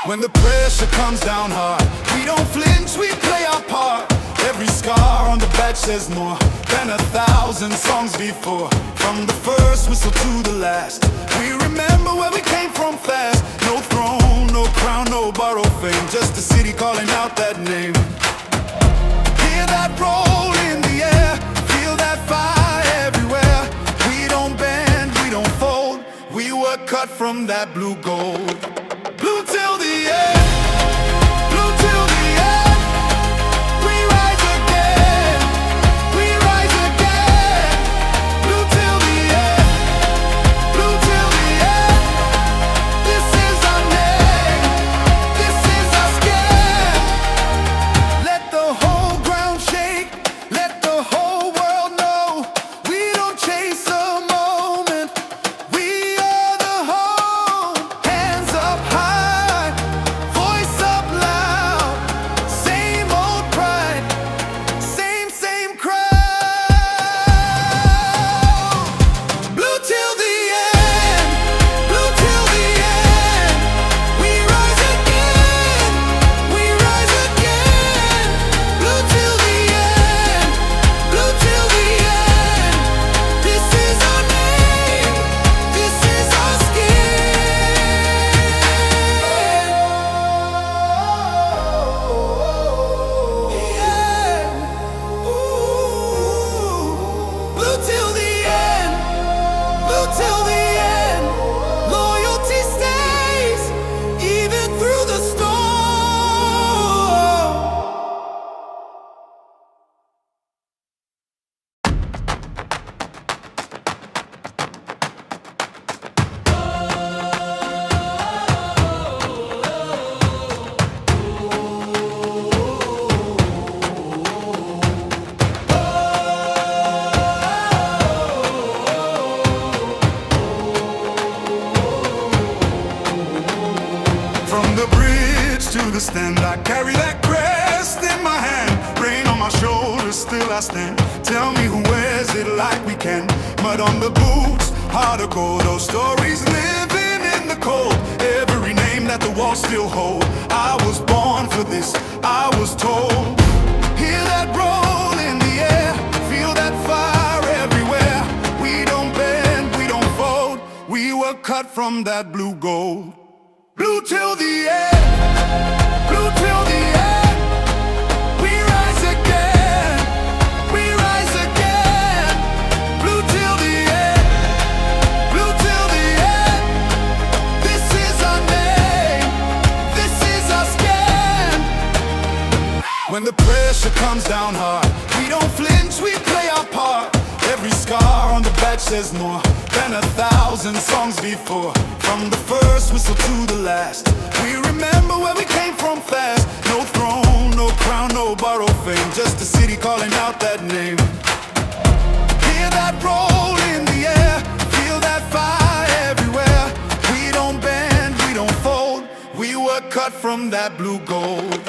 When the pressure comes down hard, we don't flinch, we play our part. Every scar on the badge says more than 1,000 songs before. From the first whistle to the last, we remember where we came from fast. No throne, no crown, no borrowed fame, just a city calling out that name. Hear that roll in the air, feel that fire everywhere. We don't bend, we don't fold. We were cut from that blue gold. Blue till the end, blue till the end. We rise again, we rise again. Blue till the end, blue till the end. This is our name, this is our skin. Let the whole ground shake, let the whole world know. We don't chase a moment, we are the home. Hands up the bridge to the stand, I carry that crest in my hand. Rain on my shoulders, still I stand. Tell me who wears it like we can. Mud on the boots, heart of gold. Those stories living in the cold. Every name that the walls still hold. I was born for this, I was told. Hear that roll in the air, feel that fire everywhere. We don't bend, we don't fold. We were cut from that blue gold. Blue till the end, blue till the end. We rise again, we rise again. Blue till the end, blue till the end. This is our name, this is our skin. When the pressure comes down hard, we don't flinch, we play our part. Every scar on the back says more than 1,000 songs before. From the first whistle to the last, we remember where we came from fast. No throne, no crown, no borrowed fame, just a city calling out that name. Hear that roll in the air, feel that fire everywhere. We don't bend, we don't fold. We were cut from that blue gold.